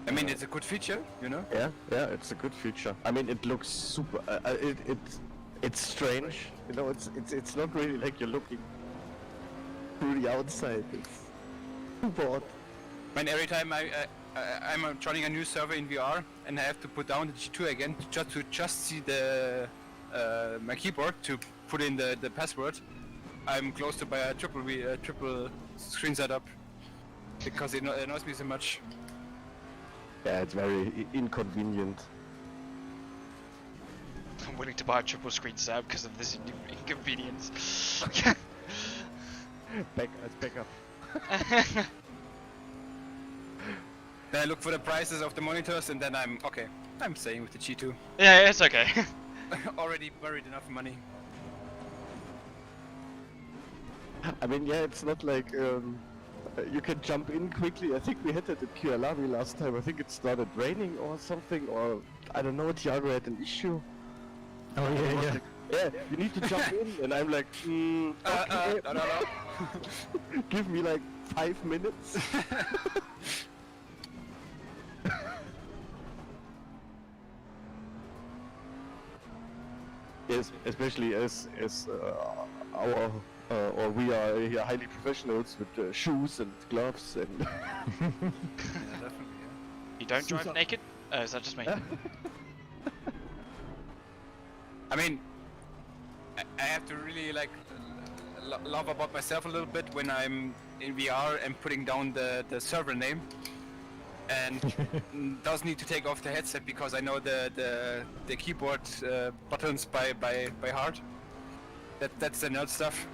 I mean, it's a good feature, you know. Yeah, it's a good feature. I mean, it looks super. It's strange, you know. It's not really like you're looking through the outside. It's super odd. I mean, every time I'm running a new server in VR and I have to put down the G2 again to just see the my keyboard to put in the password, I'm close to buy a triple screen setup because it annoys me so much. Yeah, it's very inconvenient. I'm willing to buy a triple screen setup because of this inconvenience. Backup. Then I look for the prices of the monitors and then I'm staying with the G2. Yeah, it's okay. Already buried enough money. I mean, yeah, it's not like you can jump in quickly. I think we had it at Kyalami last time. I think it started raining or something, or I don't know. Thiago had an issue. Oh yeah. Yeah, you need to jump in, and I'm like, okay. No. Give me like 5 minutes. Yes, especially as our or we are here highly professionals with shoes and gloves and. Yeah, definitely. You don't drive naked? Oh, is that just me? I mean, I have to really like love about myself a little bit when I'm in VR and putting down the server name, and does need to take off the headset because I know the keyboard buttons by heart. That's the nerd stuff.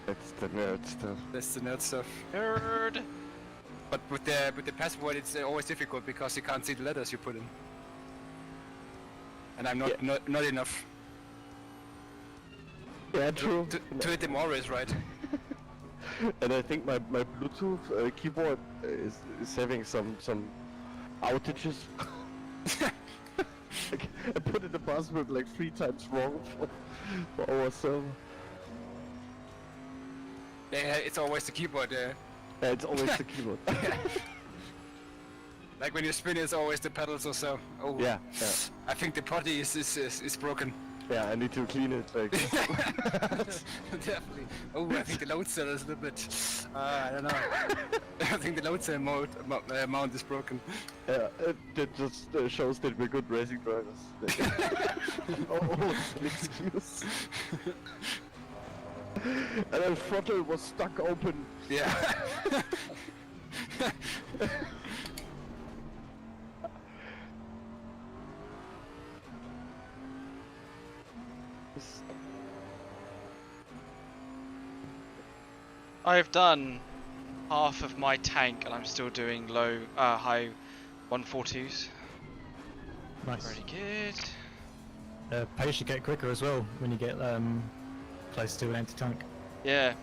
That's the nerd stuff. That's the nerd stuff. Nerd. But with the password, it's always difficult because you can't see the letters you put in, and I'm not enough. Yeah, true. To hit them always right. And I think my Bluetooth keyboard is having some outages. Like, I put in the password like 3 times wrong for our server. Yeah, it's always the keyboard. Yeah, it's always the keyboard. Like when you spin, it's always the pedals or so. Oh, Yeah. I think the potty is broken. Yeah, I need to clean it. Like. Definitely. Oh, I think the load cell is a little bit. I don't know. I think the load cell mount is broken. Yeah, that just shows that we're good racing drivers. Oh, an excuse. And then throttle was stuck open. Yeah. I've done half of my tank and I'm still doing high 142s. Nice. Pretty good. Pace should get quicker as well when you get close to an empty tank. Yeah.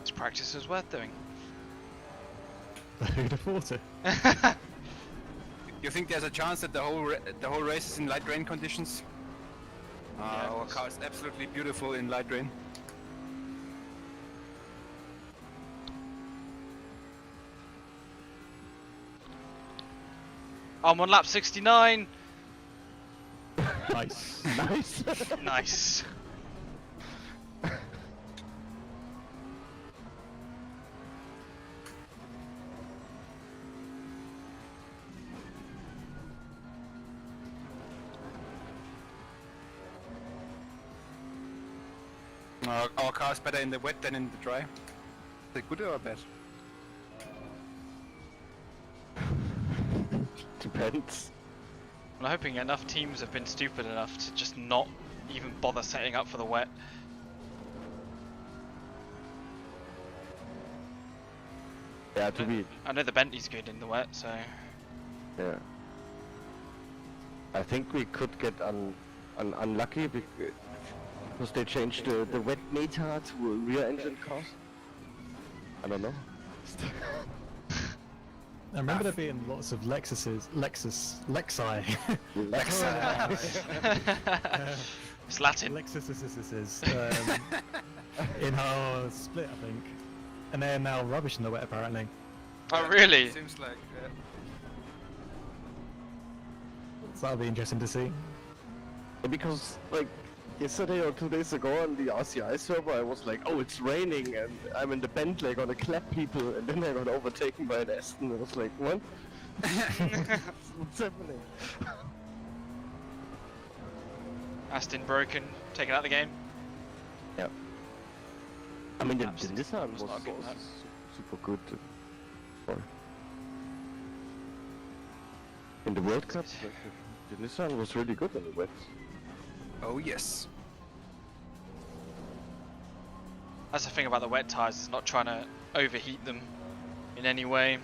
This practice is worth doing. Who'd have thought it? You think there's a chance that the whole race is in light rain conditions? Yeah, Our car is absolutely beautiful in light rain. I'm on lap 69. Nice. Nice. Nice. Our car is better in the wet than in the dry. Is it good or bad? Depends. I'm hoping enough teams have been stupid enough to just not even bother setting up for the wet. Yeah, to be. I know the Bentley's good in the wet, so... Yeah. I think we could get unlucky because they changed the wet meta to rear engine cars. I don't know. I remember there being lots of Lexi. It's Latin. Lexuses in our split, I think. And they're now rubbish in the wet, apparently. Oh, really? Seems like. So that'll be interesting to see. Because, like, yesterday or 2 days ago on the RCI server, I was like, oh, it's raining, and I'm in the Bentley, gonna clap people, and then I got overtaken by an Aston. I was like, what? What's happening? Aston broken, taken out of the game. Yeah. I mean, the Absolutely. Nissan was not good, also no. super good. In the World Cup, the Nissan was really good in the wet. Oh yes. That's the thing about the wet tyres, is not trying to overheat them in any way.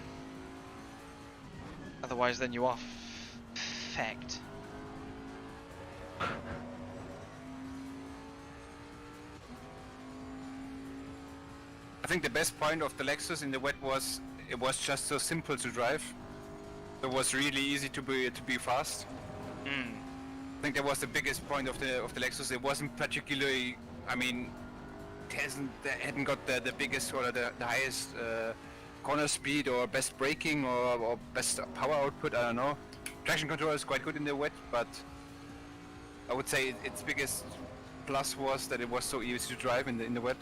Otherwise then you are fecked. I think the best point of the Lexus in the wet was it was just so simple to drive. It was really easy to be fast. Mm. I think that was the biggest point of the Lexus. It wasn't particularly. I mean, it hadn't got the biggest or the highest corner speed or best braking or best power output. I don't know. Traction control is quite good in the wet, but I would say its biggest plus was that it was so easy to drive in the wet.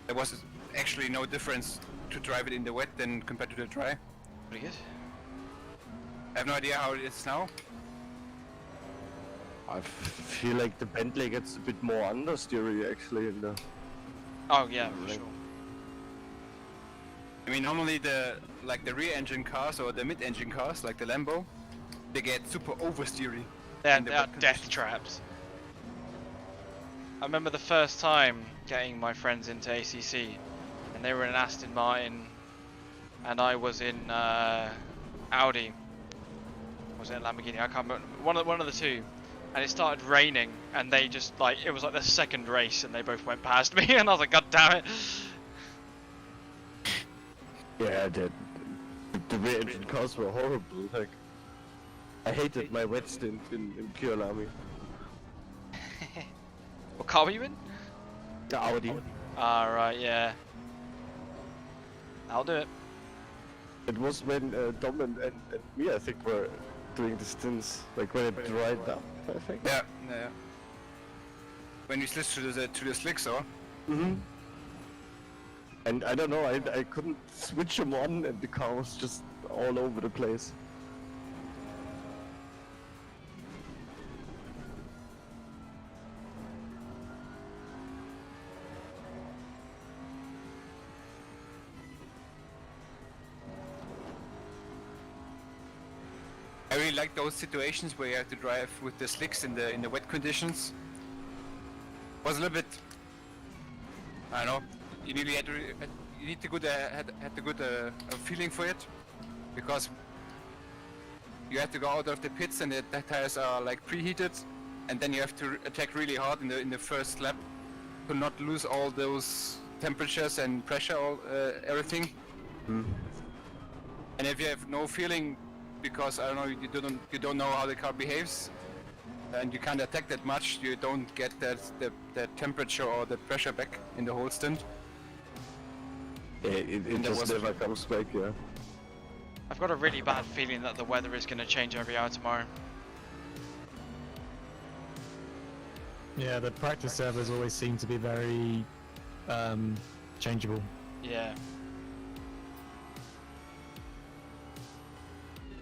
There was actually no difference to drive it in the wet than compared to the dry. Pretty good. I have no idea how it is now. I feel like the Bentley gets a bit more understeery actually in the. Oh yeah, for sure. I mean, normally the rear engine cars or the mid engine cars, like the Lambo, they get super oversteery. They in the are wet death conditions. traps. I remember the first time getting my friends into ACC, and they were in Aston Martin, and I was in Audi. Was it a Lamborghini? I can't remember. One of the two. And it started raining, and they just it was like the second race, and they both went past me, and I was like, God damn it! Yeah, the rear engine cars were horrible. Like, I hated my wet stint in Kyalami. What car were you in? The Audi. Ah, right, yeah. I'll do it. It was when Dom and me, I think, were doing the stints, like when it dried up, I think. Yeah. When you switch to the slick saw. Mm-hmm. And I don't know, I couldn't switch them on, and the car was just all over the place. I really like those situations where you have to drive with the slicks in the wet conditions. Was a little bit. I don't know. You really had to. You need to had a good feeling for it, because you have to go out of the pits and the tires are like preheated, and then you have to attack really hard in the first lap to not lose all those temperatures and pressure, everything. Mm. And if you have no feeling, because I don't know, you don't know how the car behaves, and you can't attack that much, you don't get the temperature or the pressure back in the whole stint. Yeah, it that just was- never comes back, yeah. I've got a really bad feeling that the weather is going to change every hour tomorrow. Yeah, the practice servers always seem to be very changeable. Yeah.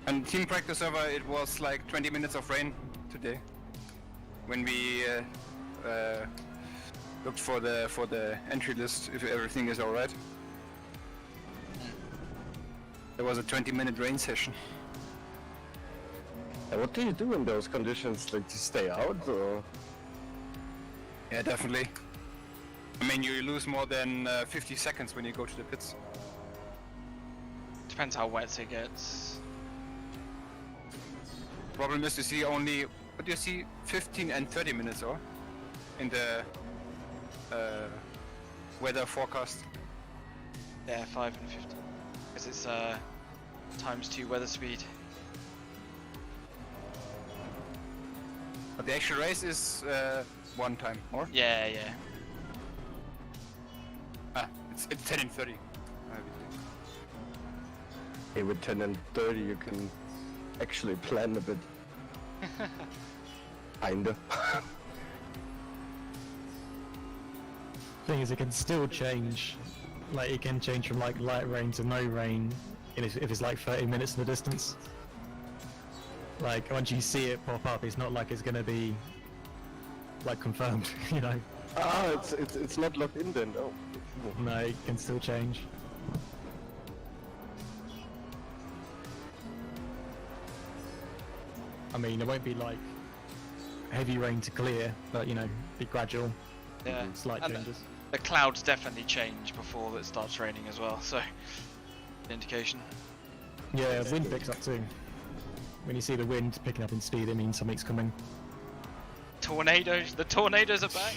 And team practice server, it was like 20 minutes of rain today. When we looked for the entry list if everything is alright. There was a 20-minute rain session. And what do you do in those conditions? Like, to stay out, or? Yeah, definitely. I mean, you lose more than 50 seconds when you go to the pits. Depends how wet it gets. Problem is, you see only, what do you see, 15 and 30 minutes, or? In the weather forecast. Yeah, 5 and 15. Because it's times 2 weather speed. But the actual race is 1 time, or? Yeah, yeah. Ah, it's 10 and 30. Hey, with 10 and 30 you can actually plan a bit. Kinda. Thing is, it can still change. Like, it can change from like light rain to no rain if it's like 30 minutes in the distance. Like, once you see it pop up, it's not like it's gonna be like confirmed, you know. Ah, it's not locked in then, oh. No, it can still change. I mean, it won't be like heavy rain to clear, but you know, be gradual, Yeah. slight And changes. the clouds definitely change before it starts raining as well, so indication. Yeah, wind picks up too. When you see the wind picking up in speed, it means something's coming. Tornadoes! The tornadoes are back!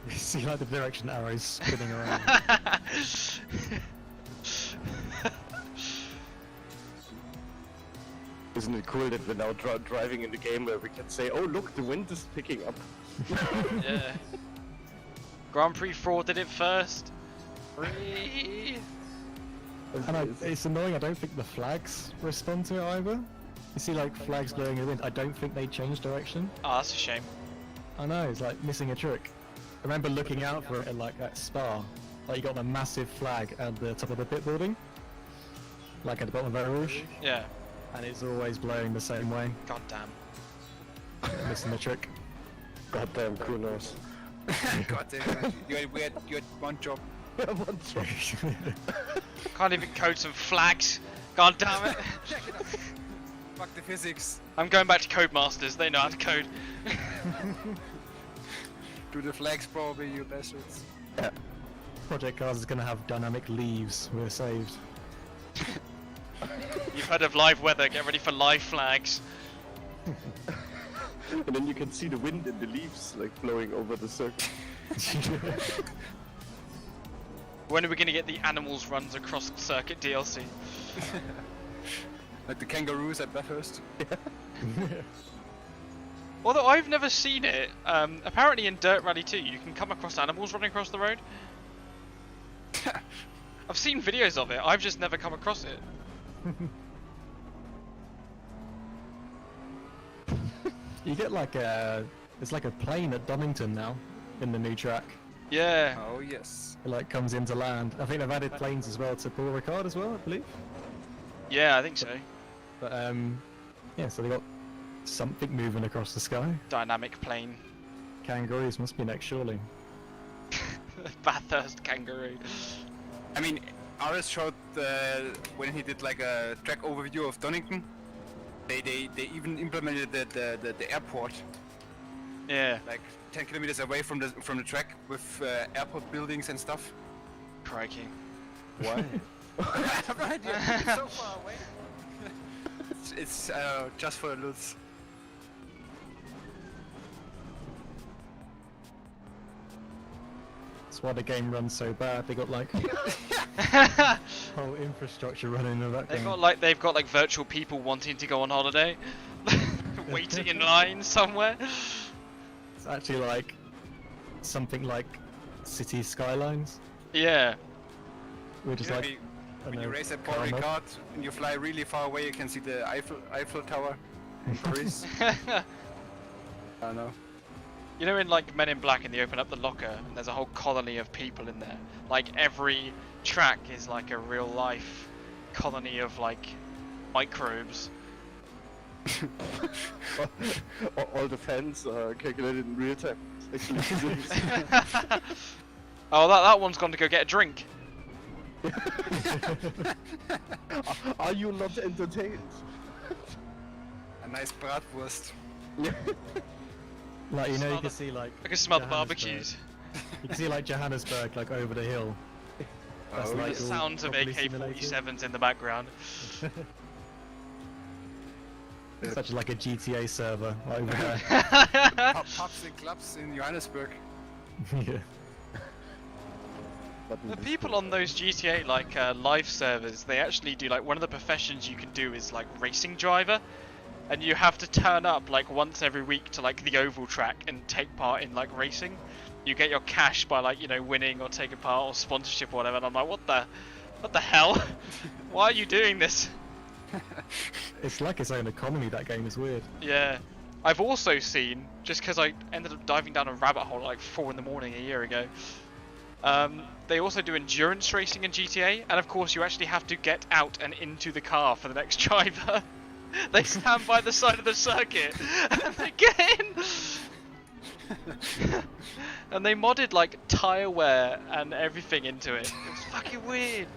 You see like the direction arrows spinning around. Isn't it cool that we're now driving in the game where we can say, oh look, the wind is picking up. Yeah. Grand Prix 4 did it first. Free. And it's annoying, I don't think the flags respond to it either. You see like flags blowing in the wind, I don't think they change direction. Oh, that's a shame. I know, it's like missing a trick. I remember looking out for it at like at Spa. Like you got the massive flag at the top of the pit building. Like at the bottom of Eau Rouge. Yeah. And it's always blowing the same way. God damn. Missing the trick. Goddamn kunos. God damn it. You had one job. One job. Can't even code some flags. God damn it. Check it out. Fuck the physics. I'm going back to Codemasters, they know how to code. Do the flags probably, you bastards. Yeah. Project Cars is gonna have dynamic leaves, we're saved. You've heard of live weather, get ready for live flags. And then you can see the wind and the leaves like blowing over the circle. When are we going to get the animals runs across the circuit DLC? Like the kangaroos at Bathurst. Although I've never seen it, apparently in Dirt Rally 2 you can come across animals running across the road. I've seen videos of it, I've just never come across it. You get like it's like a plane at Donington now, in the new track. Yeah. Oh yes. It like comes into land. I think they've added planes as well to Paul Ricard as well, I believe. Yeah, I think so. But yeah, so they got something moving across the sky. Dynamic plane. Kangaroos must be next, surely. Bathurst kangaroo. I mean, Aris showed when he did like a track overview of Donington. They even implemented the airport Yeah. like 10 kilometers away from the track with airport buildings and stuff. Crikey. Why? Right, yeah, it's so far away. it's just for the loots. That's why the game runs so bad. They got like whole infrastructure running in the background. They've got like virtual people wanting to go on holiday, waiting in line somewhere. It's actually like something like city skylines. Yeah. We're just You know, like when you race at Paul car mode. Ricard and you fly really far away, you can see the Eiffel Tower in Paris. I don't know. You know, in like Men in Black, and they open up the locker, and there's a whole colony of people in there. Like every track is like a real life colony of like microbes. All the fans are calculated in real time. Actually, Oh, that one's gone to go get a drink. are you not entertained? A nice bratwurst. Like, you know, Smell you can the- see like. I can smell the Johannesburg. barbecues. You can see like Johannesburg, like over the hill. That's Oh, like The all sounds of properly simulated. AK-47s in the background. It's such like a GTA server over there. Pubs and clubs in Johannesburg. Yeah. The people on those GTA like live servers, they actually do like one of the professions you can do is like racing driver, and you have to turn up like once every week to like the oval track and take part in like racing. You get your cash by like, you know, winning or taking part or sponsorship or whatever. And I'm like, what the hell? Why are you doing this? It's like its own economy, that game is weird. Yeah. I've also seen, just because I ended up diving down a rabbit hole at like 4 in the morning a year ago, they also do endurance racing in GTA, and of course you actually have to get out and into the car for the next driver. They stand by the side of the circuit and they get in. And they modded like tire wear and everything into it. It was fucking weird.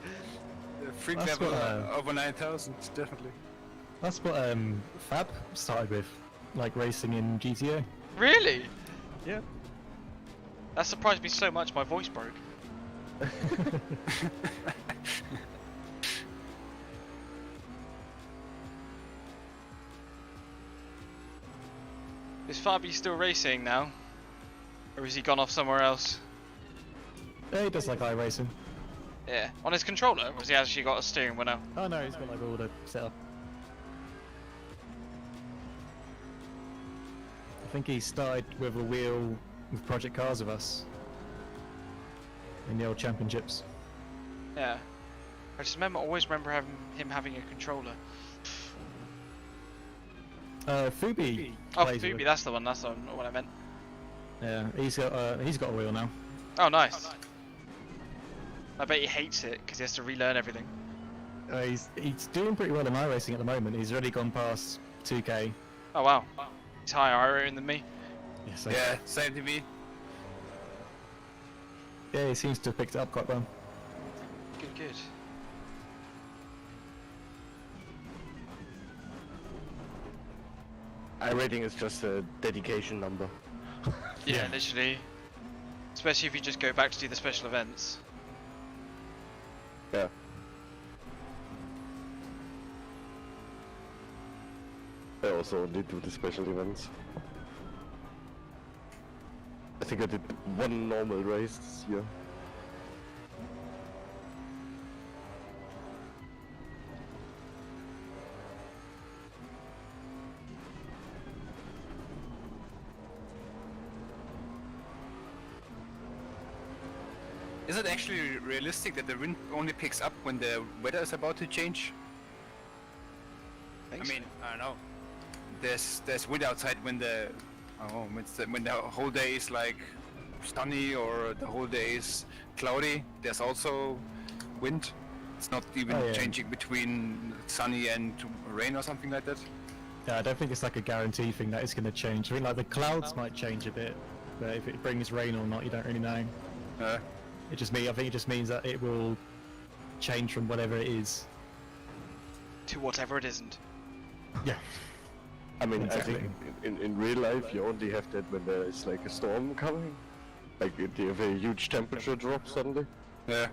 The freak That's level what, over 9,000, definitely. That's what Fab started with, like racing in GTA. Really? Yeah. That surprised me so much my voice broke. Is Fabi still racing now? Or has he gone off somewhere else? Yeah, he does like iRacing. Yeah. On his controller? Or has he actually got a steering wheel now? Oh no, he's got like all the setup. I think he started with a wheel with Project Cars with us in the old championships. Yeah. I just always remember him having a controller. Fubi. Oh, plays with Fubi, him. that's the one, not what I meant. Yeah, he's got a wheel now. Oh, nice. I bet he hates it because he has to relearn everything. He's doing pretty well in iRacing at the moment. He's already gone past 2K. Oh, wow. He's higher iron than me. Yeah, so Yeah, same to me. yeah, he seems to have picked it up quite well. Good, good. iRating is just a dedication number. Yeah, literally. Especially if you just go back to do the special events. Yeah. I also only do the special events. I think I did one normal race this year. Is it actually realistic that the wind only picks up when the weather is about to change? I mean, I don't know. There's wind outside when the when the whole day is like sunny or the whole day is cloudy. There's also wind. It's not even Oh, yeah. changing between sunny and rain or something like that. Yeah, I don't think it's like a guarantee thing that it's going to change. I mean, like the clouds might change a bit, but if it brings rain or not, you don't really know. Uh, I think it just means that it will change from whatever it is. To whatever it isn't. Yeah. I mean, Exactly. I think in real life you only have that when there is like a storm coming. Like you have a huge temperature drop suddenly. yeah.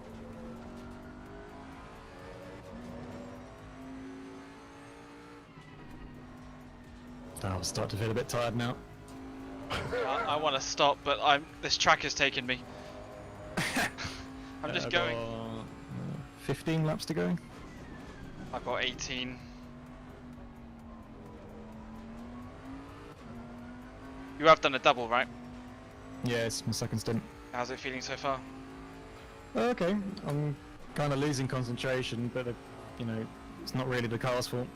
I'll start to feel a bit tired now. I want to stop, but this track has taken me. I'm just I've going. got, 15 laps to go. I've got 18. You have done a double, right? Yeah, it's my second stint. How's it feeling so far? Okay, I'm kind of losing concentration, but you know, it's not really the car's fault.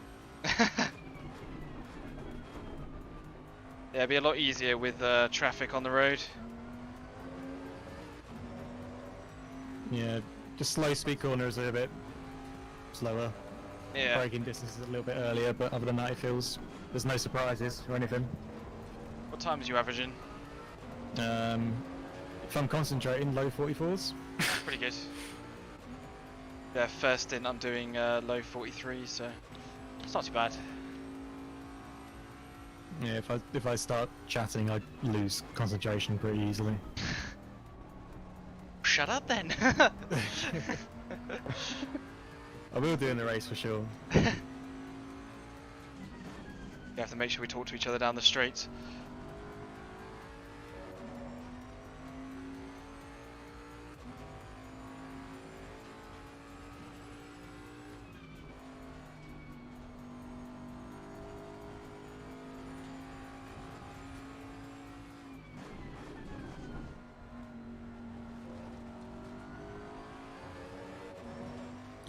Yeah, it'd be a lot easier with traffic on the road. Yeah, just slow speed corners are a bit slower. Yeah. Braking distance is a little bit earlier, but other than that, it feels there's no surprises or anything. What times are you averaging? If I'm concentrating, low 44s. Pretty good. Yeah, first stint I'm doing low 43, so it's not too bad. Yeah, if I start chatting, I lose concentration pretty easily. Shut up then. I will do in the race for sure. You have to make sure we talk to each other down the street.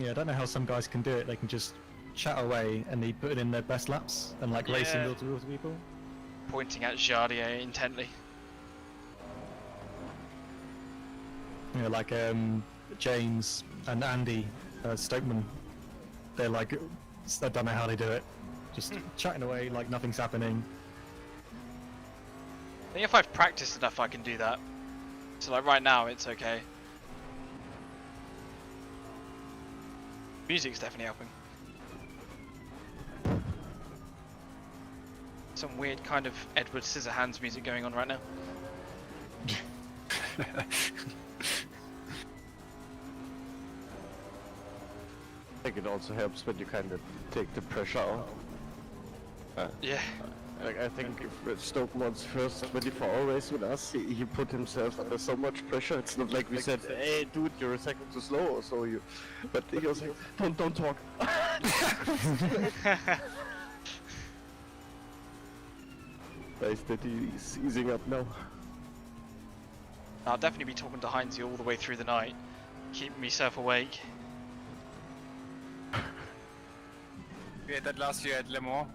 Yeah, I don't know how some guys can do it. They can just chat away and they put it in their best laps and like racing Yeah. towards people. Pointing at Jardier intently. You know, like James and Andy Stokeman. They're like, I don't know how they do it. Just chatting away like nothing's happening. I think if I've practiced enough I can do that. So like right now it's okay. Music's definitely helping. Some weird kind of Edward Scissorhands music going on right now. I think it also helps when you kind of take the pressure out. Yeah. Like, I think if Stokeman's first 24-hour race with us, he put himself under so much pressure. It's not like we said, "Hey, dude, you're a second too slow," or so you. But he was like, "Don't talk." Nice that he's easing up now. I'll definitely be talking to Heinze all the way through the night, keeping myself awake. We had that last year at Le Mans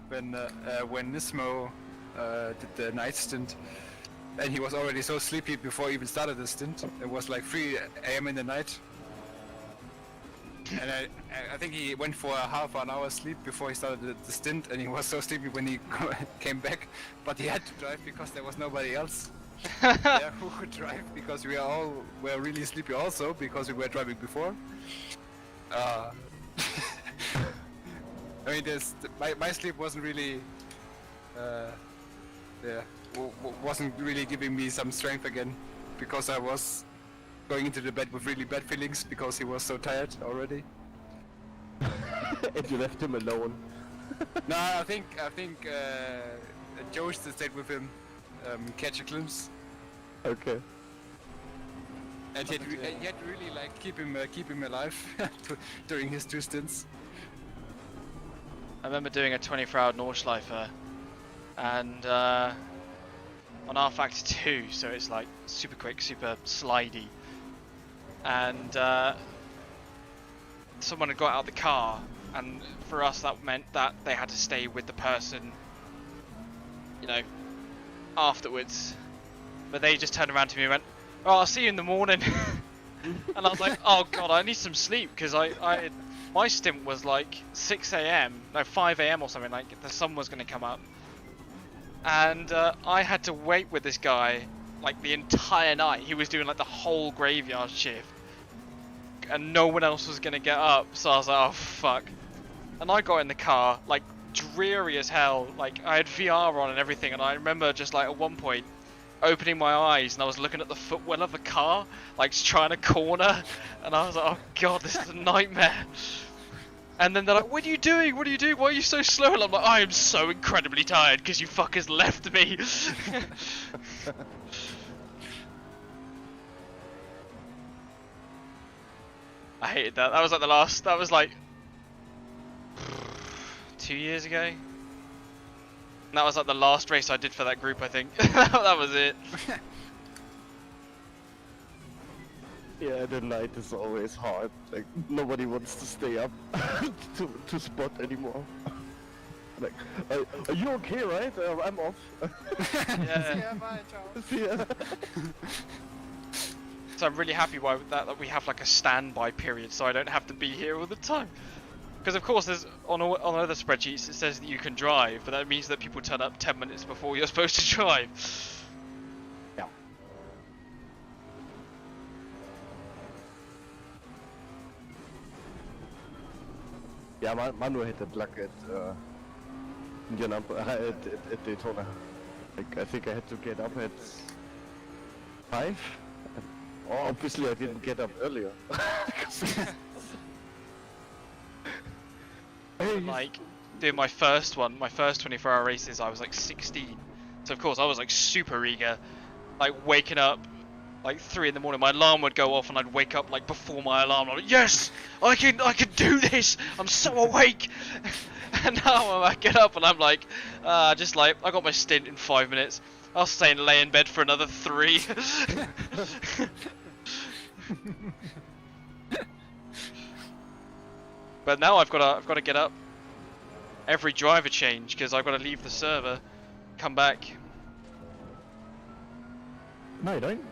when Nismo did the night stint, and he was already so sleepy before he even started the stint. It was like 3 a.m. in the night, and I think he went for a half an hour sleep before he started the stint, and he was so sleepy when he came back. But he had to drive because there was nobody else there who could drive, because we were really sleepy also because we were driving before. I mean, my sleep wasn't really, wasn't really giving me some strength again, because I was going into the bed with really bad feelings because he was so tired already. And you left him alone. No, I think Joe stayed with him, catch a glimpse, Okay. and he had to really like keep him alive during his 2 stints. I remember doing a 24-hour Nordschleife and on R Factor 2, so it's like super quick, super slidey, and someone had got out of the car, and for us that meant that they had to stay with the person, you know, afterwards. But they just turned around to me and went, "Oh, I'll see you in the morning." And I was like, "Oh god, I need some sleep," because my stint was like 6 a.m, no 5 a.m. or something, like the sun was going to come up. And I had to wait with this guy like the entire night. He was doing like the whole graveyard shift. And no one else was going to get up. So I was like, oh fuck. And I got in the car, like dreary as hell. Like I had VR on and everything. And I remember just like at one point opening my eyes and I was looking at the footwell of the car, like trying to corner. And I was like, oh god, this is a nightmare. And then they're like, what are you doing? What are you doing? Why are you so slow? And I'm like, I am so incredibly tired because you fuckers left me. I hated that. That was like the last, that was like 2 years ago. And that was like the last race I did for that group, I think. That was it. Yeah, the night is always hard. Like nobody wants to stay up to spot anymore. Like, are you okay, right? I'm off. Yeah. See ya. So I'm really happy that we have like a standby period, so I don't have to be here all the time. Because of course, there's on other spreadsheets it says that you can drive, but that means that people turn up 10 minutes before you're supposed to drive. Yeah. Yeah, Manu had that luck at at Daytona. Like, I think I had to get up at 5. Oh, obviously I didn't get up earlier. Like, doing my first 24-hour races, I was like 16. So of course I was like super eager, like waking up like 3 in the morning. My alarm would go off and I'd wake up like before my alarm. I'm like, yes, I can do this. I'm so awake. And now I get up and I'm like, just like I got my stint in 5 minutes. I'll stay and lay in bed for another 3. But now I've got to get up every driver change because I've got to leave the server, come back. No, you don't.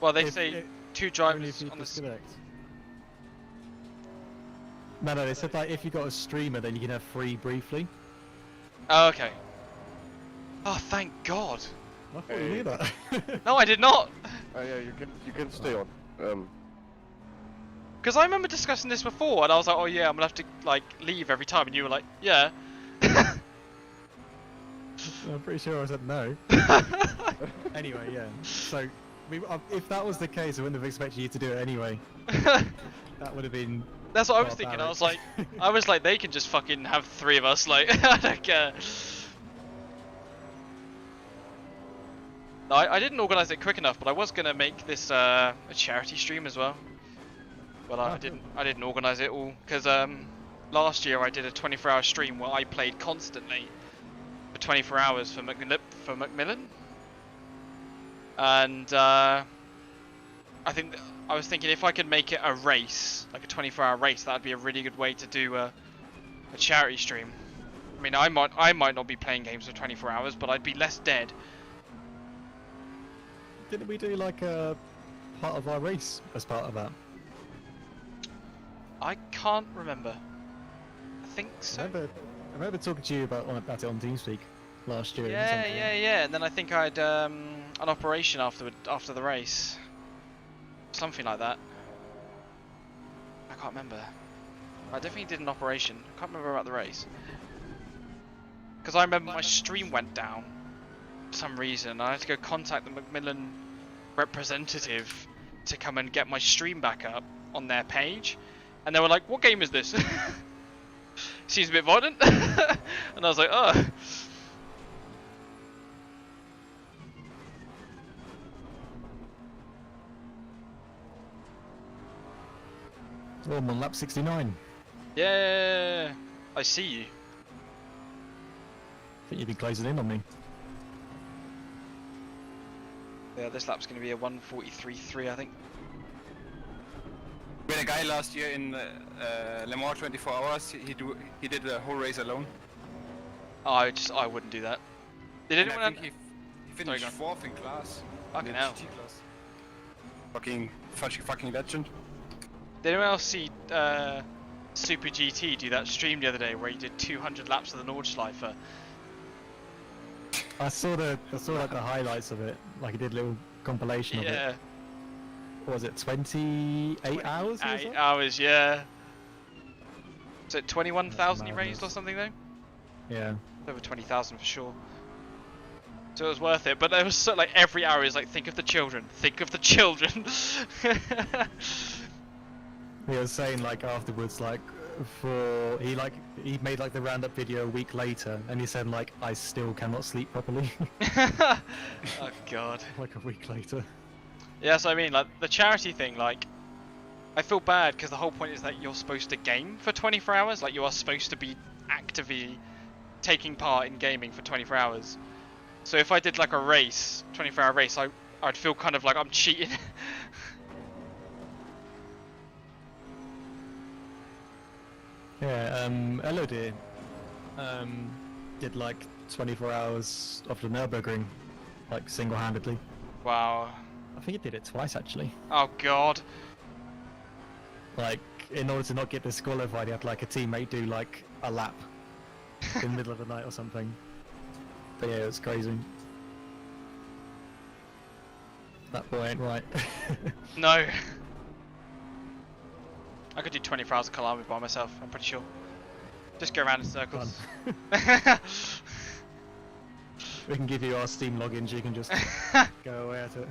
Well, they say 2 Only drivers if you on the. disconnect. No, they said like if you got a streamer, then you can have free briefly. Oh, okay. Oh, thank God. I thought you knew that. No, I did not. Oh yeah, you can stay on. Because I remember discussing this before, and I was like, oh yeah, I'm gonna have to like leave every time, and you were like, yeah. I'm pretty sure I said no. Anyway, yeah. So, if that was the case, I wouldn't have expected you to do it anyway. That would have been. That's what I was thinking. I was like, they can just fucking have 3 of us. Like, I don't care. No, I didn't organise it quick enough, but I was gonna make this a charity stream as well. But I didn't organise it all because last year I did a 24-hour stream where I played constantly for 24 hours for Macmillan, and I was thinking if I could make it a race, like a 24-hour race, that'd be a really good way to do a charity stream. I mean, I might not be playing games for 24 hours, but I'd be less dead. Didn't we do like a part of our race as part of that? I can't remember. I think so. I remember talking to you about it on TeamSpeak last year. Yeah. And then I think I had an operation after the race, something like that. I can't remember. I definitely did an operation. I can't remember about the race because I remember my stream went down for some reason. I had to go contact the Macmillan representative to come and get my stream back up on their page. And they were like, what game is this? Seems a bit violent. And I was like, oh. Oh, I'm on lap 69. Yeah, I see you. I think you've been closing in on me. Yeah, this lap's going to be a 1:43.3, I think. We had a guy last year in Le Mans 24 hours. He did the whole race alone. Oh, I wouldn't do that. Did And anyone? I think he finished Sorry, 4th in class. Fucking in the hell. GT class. Fucking legend. Did anyone else see Super GT do that stream the other day where he did 200 laps of the Nordschleife? I saw like the highlights of it. Like he did a little compilation of it. Yeah. What was it? 28 hours? 8 hours, yeah. So 21,000 he raised or something though? Yeah. Over 20,000 for sure. So it was worth it, but there was so like every hour is like think of the children, think of the children. He was saying like afterwards, like he made like the roundup video a week later, and he said like I still cannot sleep properly. Oh god. Like a week later. Yeah, so I mean like the charity thing, like I feel bad because the whole point is that you're supposed to game for 24 hours, like you are supposed to be actively taking part in gaming for 24 hours. So if I did like a race, 24-hour race, I'd feel kind of like I'm cheating. Yeah, Elodie did like 24 hours of the Nürburgring, like single-handedly. Wow. I think he did it twice actually. Oh god. Like, in order to not get disqualified, he had like a teammate do like a lap in the middle of the night or something. But yeah, it was crazy. That boy ain't right. No. I could do 24 hours of Kyalami by myself, I'm pretty sure. Just go around in circles. We can give you our Steam logins, you can just go away at it.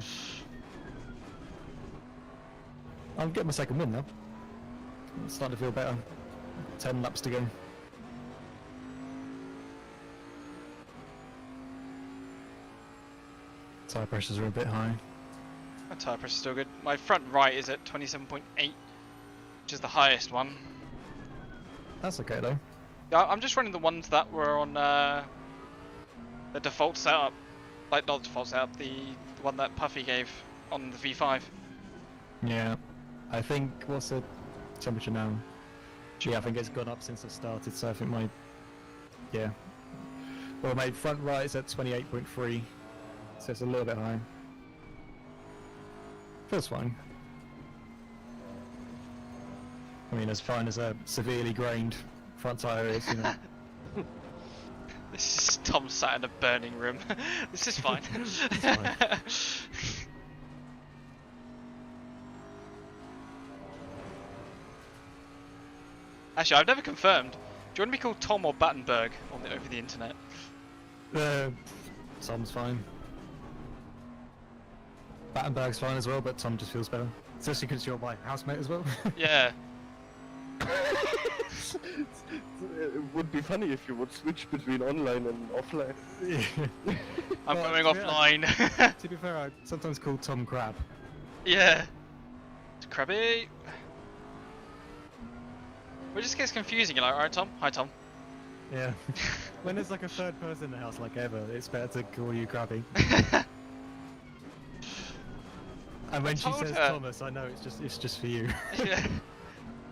I'm getting my second win now. It's starting to feel better. 10 laps to go. Tyre pressures are a bit high. My tyre pressure's still good. My front right is at 27.8, which is the highest one. That's okay though. Yeah, I'm just running the ones that were on the default setup. Like, not the default setup, the one that Puffy gave on the V5. Yeah. I think, what's the temperature now? Yeah, I think it's gone up since I started, so I think my... Yeah. Well, my front right is at 28.3, so it's a little bit high. Feels fine. I mean, as fine as a severely grained front tyre is, you know. This is Tom sat in a burning room. This is fine. fine. Actually, I've never confirmed. Do you want to be called Tom or Battenberg over the internet? Tom's fine. Battenberg's fine as well, but Tom just feels better. Especially because you're my housemate as well. Yeah. It would be funny if you would switch between online and offline. Yeah. I'm Well, going to be offline. To be fair, I sometimes call Tom Crab. Yeah. It's crabby. It just gets confusing. You're like, alright, Tom. Hi, Tom. Yeah. When there's like a third person in the house, like ever, it's better to call you Crabby. And when she told says her. Thomas, I know it's just for you. Yeah.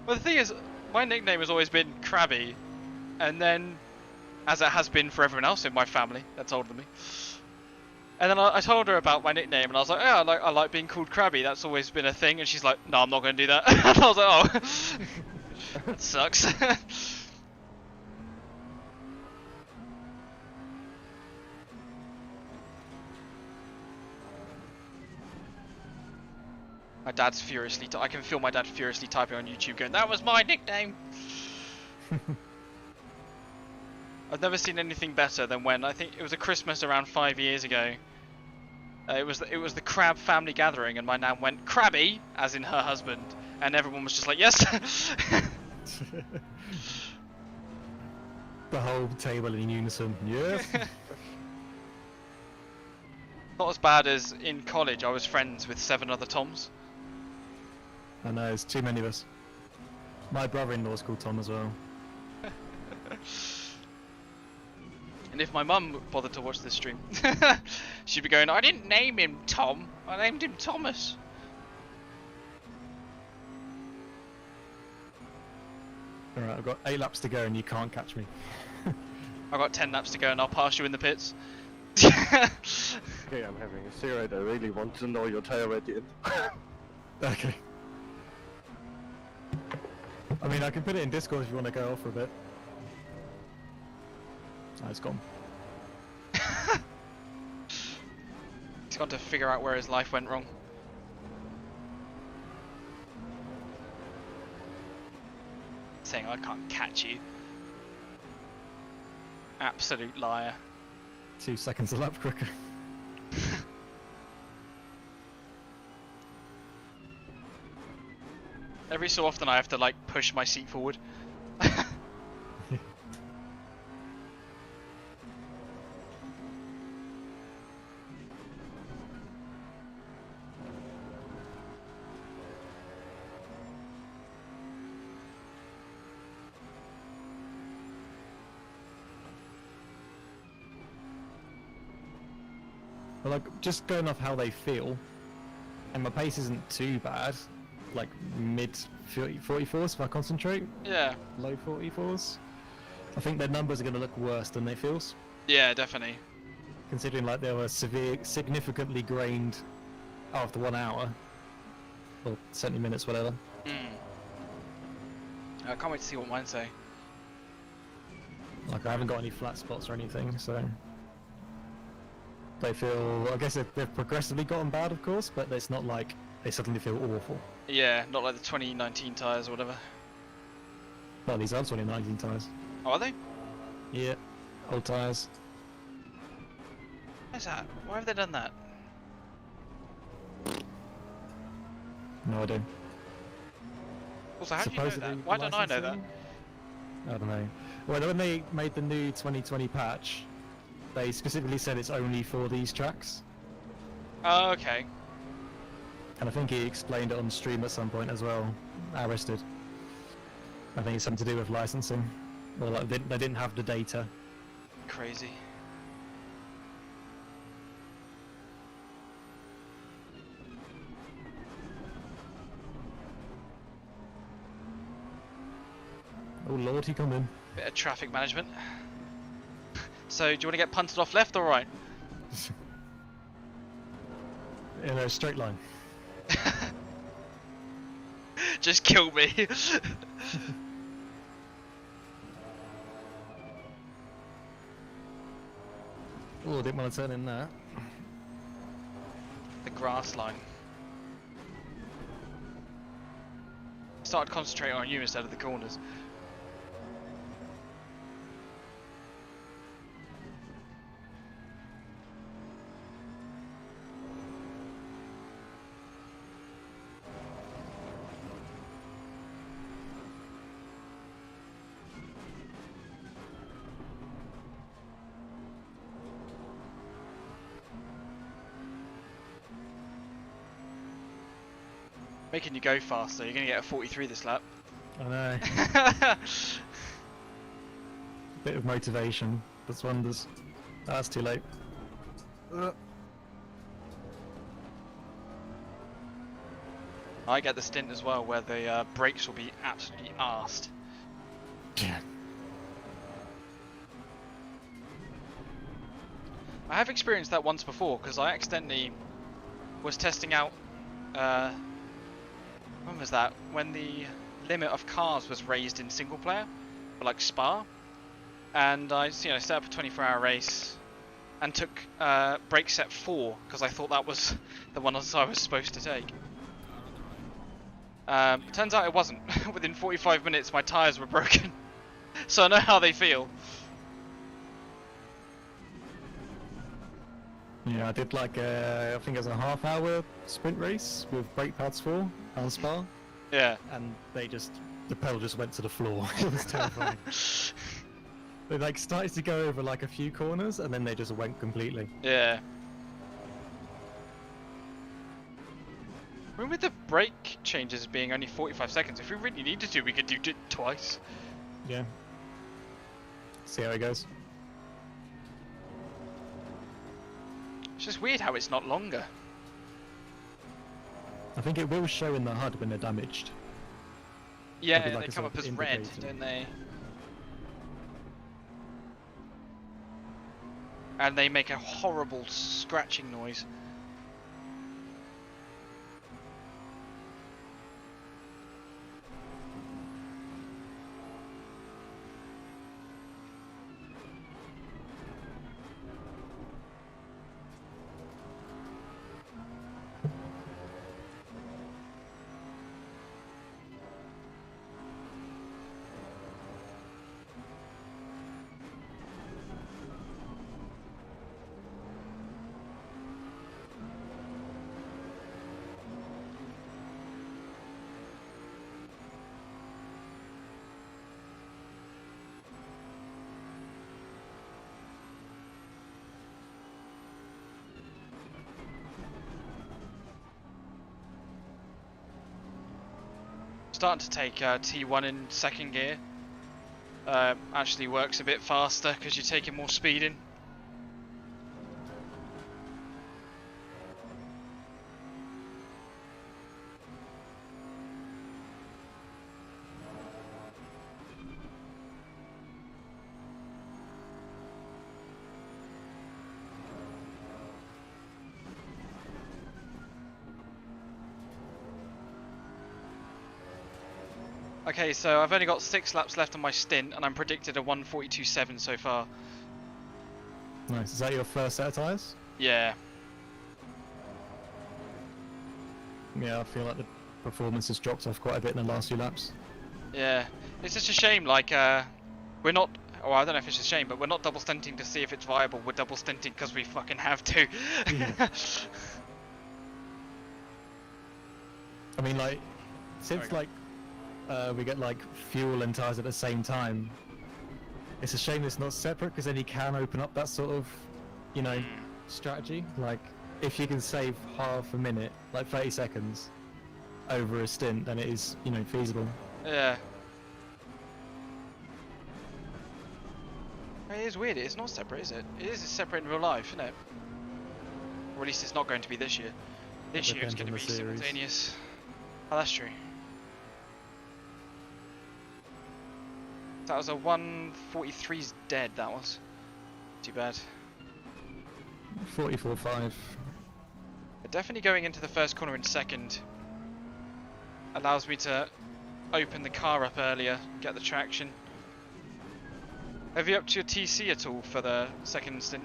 Well, the thing is, my nickname has always been Krabby, and then, as it has been for everyone else in my family that's older than me. And then I told her about my nickname, and I was like, yeah, I like being called Krabby. That's always been a thing. And she's like, no, I'm not going to do that. And I was like, oh, that sucks. My dad's furiously. I can feel my dad furiously typing on YouTube, going, "That was my nickname." I've never seen anything better than when I think it was a Christmas around 5 years ago. It was the Crab family gathering, and my nan went Krabby, as in her husband, and everyone was just like, "Yes." The whole table in unison. Yes. Not as bad as in college. I was friends with 7 other Toms. I know, there's too many of us. My brother-in-law's called Tom as well. And if my mum bothered to watch this stream, she'd be going, "I didn't name him Tom. I named him Thomas." Alright, I've got 8 laps to go and you can't catch me. I've got 10 laps to go and I'll pass you in the pits. Okay, I'm having a cigarette. I really want to know your tire rating. Okay. I mean, I can put it in Discord if you want to go off for a bit. Oh, it's gone. He's got to figure out where his life went wrong. Saying I can't catch you. Absolute liar. 2 seconds a lap quicker. Every so often I have to like push my seat forward. But like, just going off how they feel, and my pace isn't too bad, like mid 44s if I concentrate, Yeah. low 44s. I think their numbers are going to look worse than they feels, Yeah, definitely. considering like they were significantly grained after 1 hour, or 70 minutes, whatever. I can't wait to see what mine say. Like I haven't got any flat spots or anything, so they feel. I guess they've progressively gotten bad, of course, but it's not like they suddenly feel awful. Yeah, not like the 2019 tyres or whatever. Well, these are 2019 tyres. Oh, are they? Yeah, old tyres. Why's that? Why have they done that? No idea. Also, how do you know Supposedly that? Why don't I know that? licensing? I don't know. Well, when they made the new 2020 patch, they specifically said it's only for these tracks. Oh, okay. And I think he explained it on stream at some point as well. Aris did. I think it's something to do with licensing. Or like they didn't have the data. Crazy. Oh lord, he come in. Bit of traffic management. So, do you want to get punted off left or right? In a straight line. Just kill me. Oh, didn't want to turn in that. The grass line. Started concentrating on you instead of the corners. Making you go faster, you're going to get a 43 this lap. I know. Bit of motivation does wonders. That's too late. I get the stint as well where the brakes will be absolutely arsed. Yeah. I have experienced that once before because I accidentally was testing out when was that? When the limit of cars was raised in single player, for like Spa, and I set up a 24-hour race and took brake set 4 because I thought that was the one I was supposed to take. Turns out it wasn't. Within 45 minutes my tyres were broken, so I know how they feel. Yeah, I did like I think it was a half-hour sprint race with brake pads 4 on Spa. Yeah. And the pedal just went to the floor. It was terrifying. They like started to go over like a few corners and then they just went completely. Yeah. I mean, with the brake changes being only 45 seconds, if we really needed to, we could do it twice. Yeah. See how it goes. It's just weird how it's not longer. I think it will show in the HUD when they're damaged. Yeah, Maybe like they a come sort up of as red, indicator. don't they? And they make a horrible scratching noise. Starting to take T1 in second gear. Actually works a bit faster because you're taking more speed in. Okay, so I've only got 6 laps left on my stint, and I'm predicted a 142.7 so far. Nice. Is that your first set of tyres? Yeah. Yeah, I feel like the performance has dropped off quite a bit in the last few laps. Yeah, it's just a shame. Like, we're not. Well, I don't know if it's a shame, but we're not double stinting to see if it's viable. We're double stinting because we fucking have to. Yeah. I mean, like, since like we get like fuel and tires at the same time, it's a shame it's not separate because then you can open up that sort of, you know, strategy. Like, if you can save half a minute, like 30 seconds, over a stint, then it is, you know, feasible. Yeah. It is weird. It's not separate, is it? It is separate in real life, isn't it? Or at least it's not going to be this year. This year it's depends going to on be the series. simultaneous. Oh, that's true. That was a 143's dead. That was too bad. 44.5. Definitely going into the first corner in second allows me to open the car up earlier, get the traction. Have you upped your TC at all for the second stint?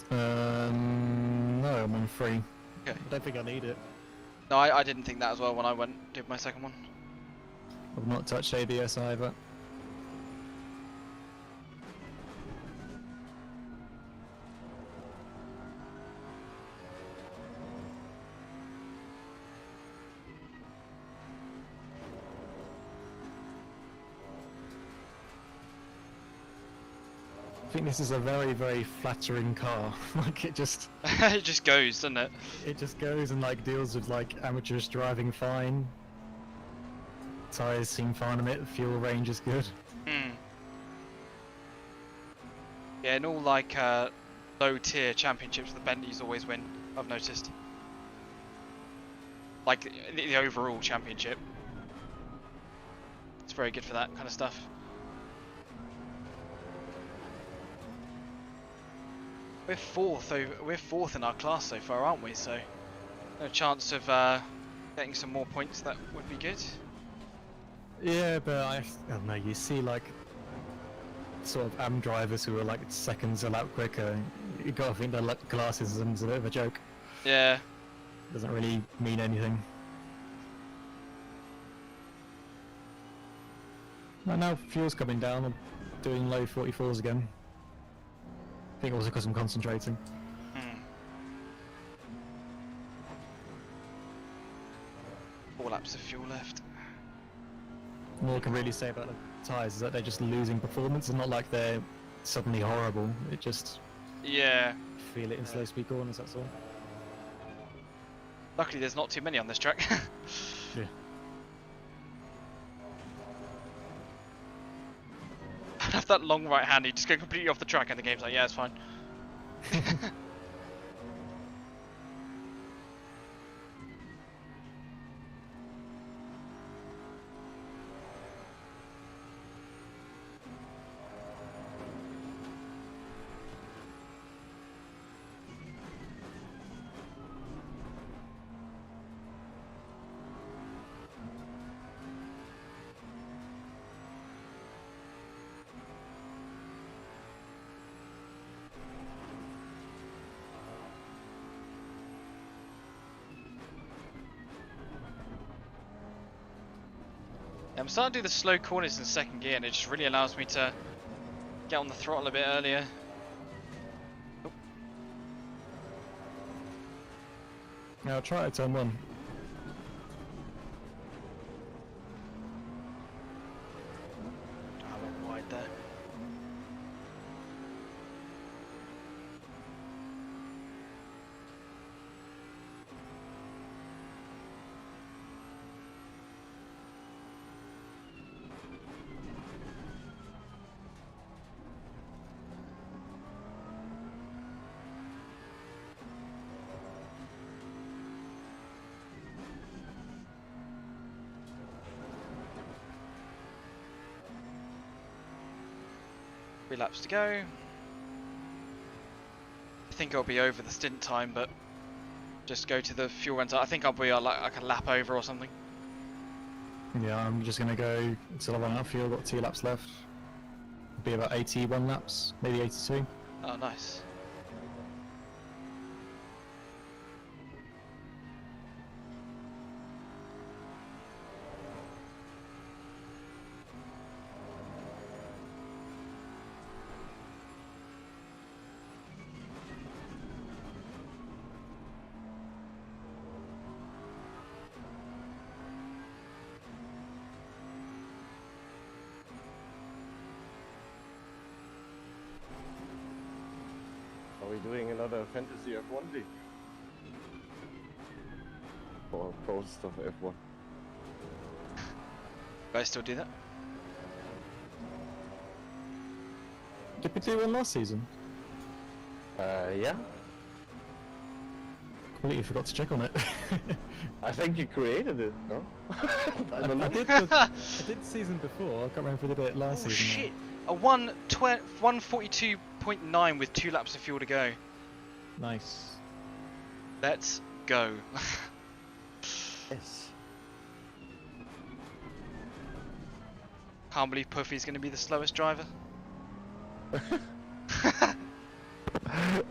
No, I'm on 3. Okay. I don't think I need it. No, I didn't think that as well when I did my second one. I've not touched ABS either. I think this is a very, very flattering car. Like, it just It just goes, doesn't it? it just goes and like deals with like amateurish driving fine. Tires seem fine on it, the fuel range is good. Hmm. Yeah, in all like low tier championships, the Bentleys always win, I've noticed. Like the overall championship. It's very good for that kind of stuff. We're fourth in our class so far, aren't we? So no chance of getting some more points. That would be good. Yeah, but I don't know, you see like sort of AM drivers who are like seconds a lap quicker. You gotta think their classism's a bit of a joke. Yeah. Doesn't really mean anything. Right now fuel's coming down, I'm doing low 44s again. I think also because I'm concentrating. Hmm. 4 laps of fuel left. All I can really say about the tyres is that they're just losing performance. It's not like they're suddenly horrible. It just Yeah. feel it in slow speed corners, that's all. Luckily, there's not too many on this track. Yeah. I have that long right hand. You just go completely off the track, and the game's like, yeah, it's fine. I'm starting to do the slow corners in second gear, and it just really allows me to get on the throttle a bit earlier. Oh. Now I'll try it turn 1. I went wide there. Three laps to go. I think I'll be over the stint time, but just go to the fuel rental. I think I'll be like a lap over or something. Yeah, I'm just gonna go until I run out of fuel. Got 2 laps left. Be about 81 laps, maybe 82. Oh, nice. doing another fantasy F1 league. Or post of F1. Guys still do that? Did we do one last season? Yeah. Completely forgot to check on it. I think you created it, no? I don't know. I did season before. I can't remember if we did it last Oh season. shit! A 142.9 with 2 laps of fuel to go. Nice. Let's go. Yes. Can't believe Puffy's going to be the slowest driver.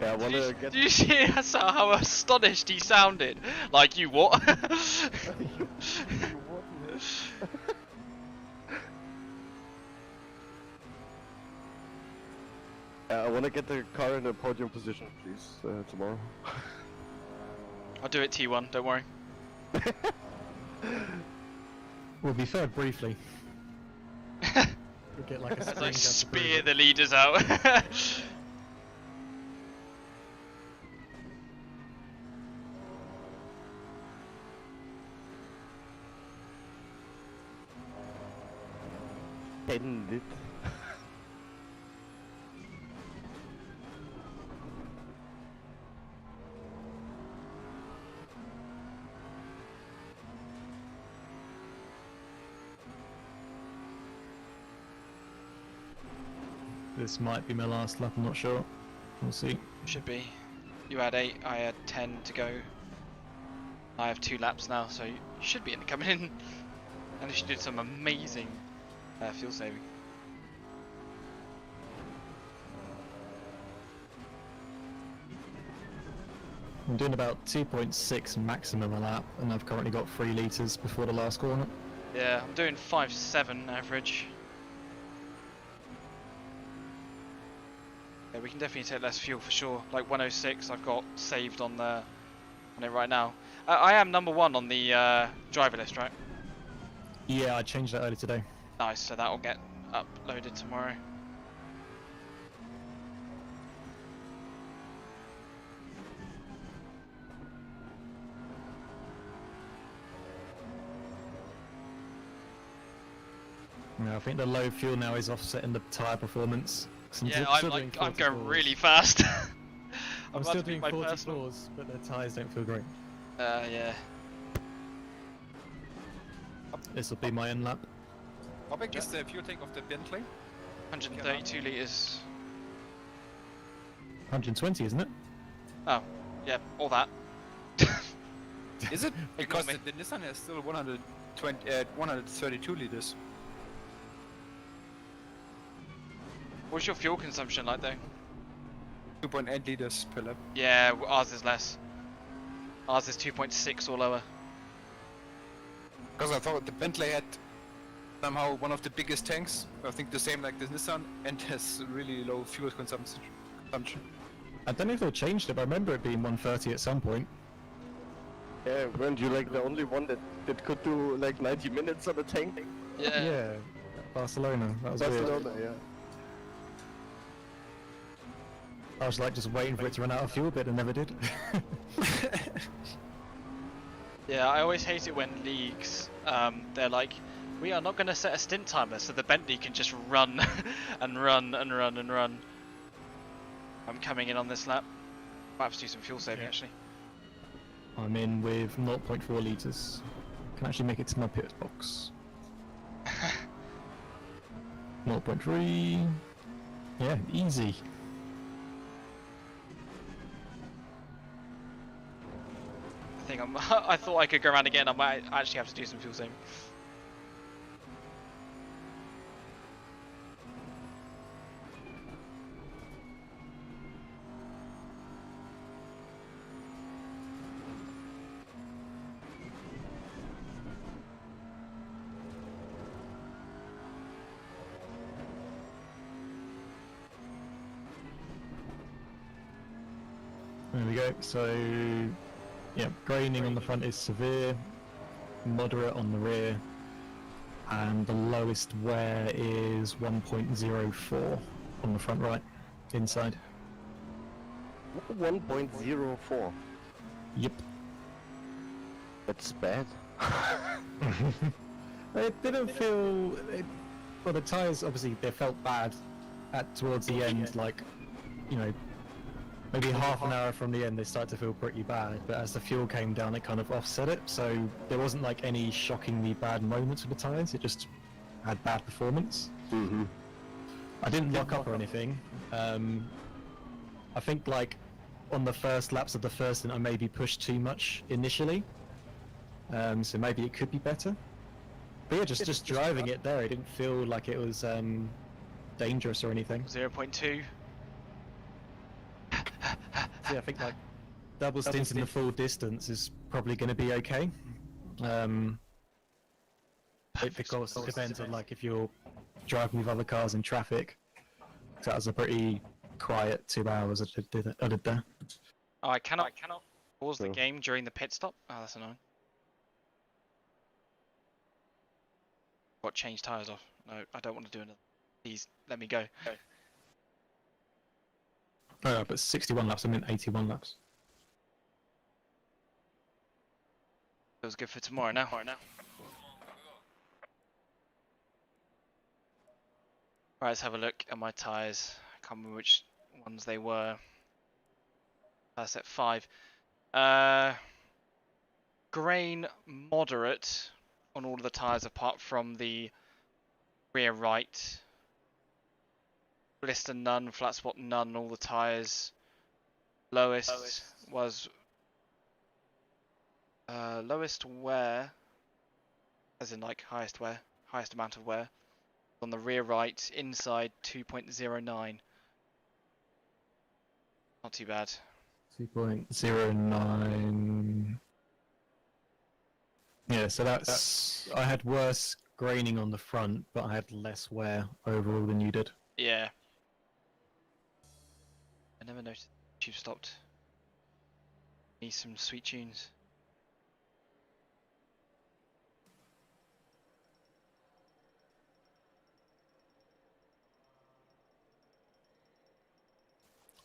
Yeah, I wanna get. Do you see how astonished he sounded? Like, you what? I wanna get the car in a podium position, please, tomorrow. I'll do it T1, don't worry. We'll be third briefly. We'll get like a As I sprint spear the leaders out. End it. This might be my last lap, I'm not sure. We'll see. Should be. You had 8, I had 10 to go. I have 2 laps now, so you should be coming in. Unless you did some amazing fuel saving. I'm doing about 2.6 maximum a lap, and I've currently got 3 litres before the last corner. Yeah, I'm doing 5.7 average. Yeah, we can definitely take less fuel for sure. Like 106 I've got saved on it right now. I am number 1 on the driver list, right? Yeah, I changed that earlier today. Nice, so that will get uploaded tomorrow. Yeah, I think the low fuel now is offsetting the tyre performance. Yeah, I'm going really fast. I'm about still to beat doing my personal. 44s, but the tyres don't feel great. Yeah. This will be my end lap. How big is the fuel tank of the Bentley? 132 litres. 120, isn't it? Oh, yeah, all that. Is it? Because me. the Nissan has still 132 liters. What's your fuel consumption like though? 2.8 liters per lap. Yeah, ours is less. Ours is 2.6 or lower. Because I thought the Bentley had somehow one of the biggest tanks. I think the same like the Nissan, and has really low fuel consumption. I don't know if they changed it, but I remember it being 130 at some point. Yeah, weren't you like the only one that could do like 90 minutes on a tank? Yeah. Yeah, Barcelona. That was weird. Barcelona, yeah. I was like just waiting for it to run out of fuel, but it never did. Yeah, I always hate it when leagues, they're like, we are not going to set a stint timer so the Bentley can just run and run and run and run. I'm coming in on this lap. Might have to do some fuel saving actually. I'm in with 0.4 litres. Can actually make it to my pit box. 0.3. Yeah, easy. I thought I could go around again. I might actually have to do some fuel saving. There we go. So, yeah, graining on the front is severe, moderate on the rear, and the lowest wear is 1.04 on the front right, inside. 1.04. Yep. That's bad. It didn't feel. Well, the tyres obviously they felt bad towards the end, like maybe half an hour from the end they started to feel pretty bad. But as the fuel came down, it kind of offset it. So there wasn't like any shockingly bad moments with the tyres. It just had bad performance. Mm-hmm. I didn't lock up or anything. I think like on the first laps of the first stint I maybe pushed too much initially. So maybe it could be better. But yeah, just driving it there, it didn't feel like it was dangerous or anything. 0.2. So yeah, I think like double stints in the full distance is probably going to be okay. It of course depends on like if you're driving with other cars in traffic. So that was a pretty quiet 2 hours I did there. Oh, I cannot pause the game during the pit stop. Oh, that's annoying. Got change tyres off. No, I don't want to do another. Please, let me go. Oh, yeah, but 61 laps, I meant 81 laps. Feels good for tomorrow now. Right, let's have a look at my tyres. I can't remember which ones they were. That's at 5. Grain moderate on all of the tyres apart from the rear right. Blister none, flat spot none, all the tyres. Lowest was lowest wear, as in like highest wear, highest amount of wear. On the rear right, inside 2.09. Not too bad. 2.09. Yeah, so that's I had worse graining on the front, but I had less wear overall than you did. Yeah. I never noticed you've stopped. Need some sweet tunes.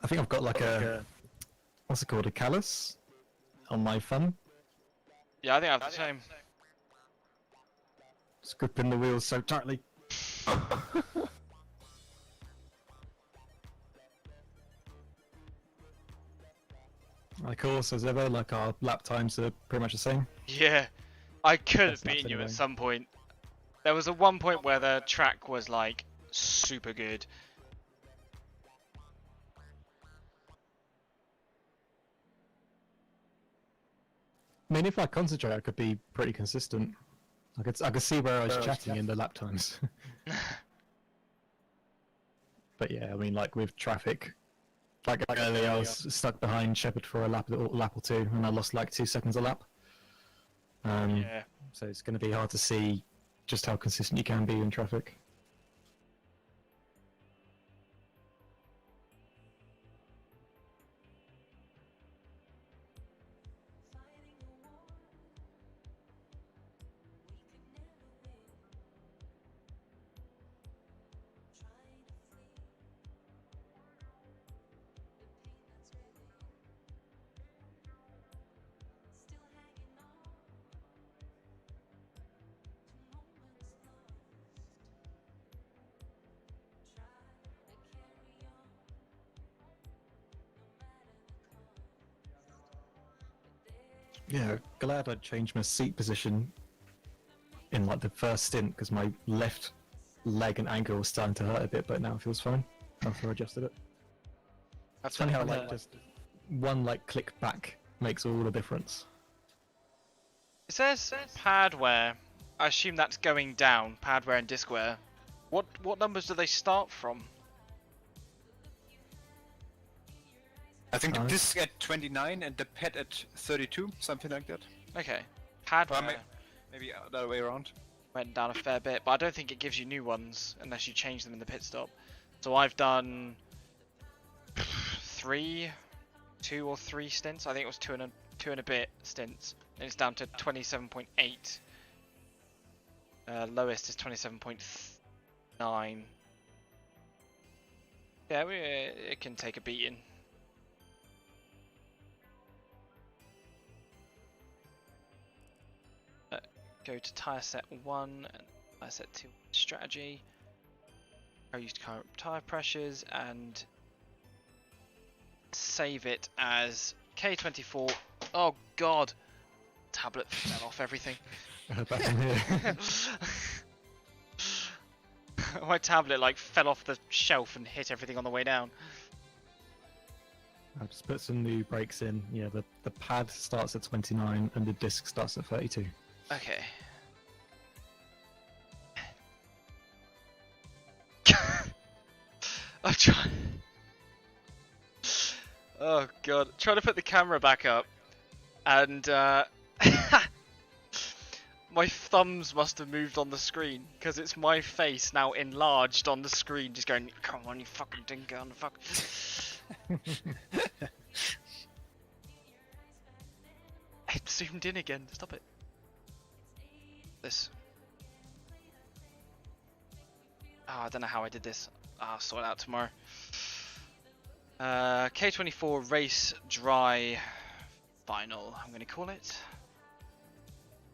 I think I've got like a what's it called, a callus on my thumb. Yeah, I think I have the same. It's gripping the wheels so tightly. Like course as ever, like our lap times are pretty much the same. Yeah, I could have That's nuts beaten you anyway. at some point. There was one point where the track was like super good. I mean, if I concentrate, I could be pretty consistent. I could see where I was chatting in the lap times. But yeah, I mean, like with traffic, like earlier I was stuck behind Shepard for a lap or two, and I lost like 2 seconds a lap. Yeah. So it's going to be hard to see just how consistent you can be in traffic. Yeah, glad I changed my seat position in like the first stint because my left leg and ankle was starting to hurt a bit, but now it feels fine after I adjusted it. It's funny how like just one like click back makes all the difference. It says pad wear. I assume that's going down. Pad wear and disc wear. What numbers do they start from? I think the disc at 29 and the pad at 32, something like that. Okay. Pad Or wear maybe the other way around. went down a fair bit, but I don't think it gives you new ones unless you change them in the pit stop. So I've done 2 or 3 stints. I think it was 2 and a bit stints. And it's down to 27.8. Lowest is 27.9. Yeah, it can take a beating. go to tire set 1 and tire set 2 strategy. I used current tire pressures and save it as K24. Oh god, tablet fell off everything. Back in here. My tablet like fell off the shelf and hit everything on the way down. I've just put some new brakes in. Yeah, the pad starts at 29 and the disc starts at 32. Okay. I'm trying. Oh god, trying to put the camera back up, and my thumbs must have moved on the screen because it's my face now enlarged on the screen, just going, "Come on, you fucking dinker on the fuck." It zoomed in again. Stop it. This. Oh, I don't know how I did this. I'll sort it out tomorrow. K24 race dry final. I'm gonna call it.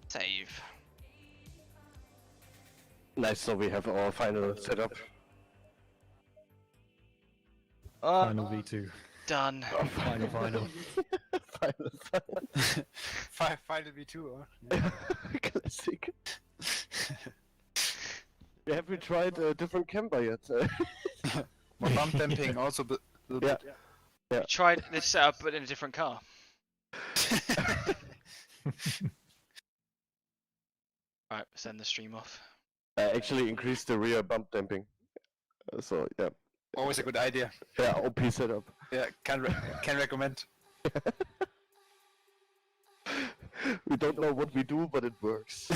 Save. Nice, so we have our final setup. Final V2. Done. Final. Final. Final V2, huh? Classic. Have we tried a different camber yet? More bump damping also. Yeah. We tried this setup but in a different car. Right, send the stream off. I actually increased the rear bump damping. So yeah. Always a good idea. Yeah, OP setup. Yeah, can recommend. We don't know what we do, but it works.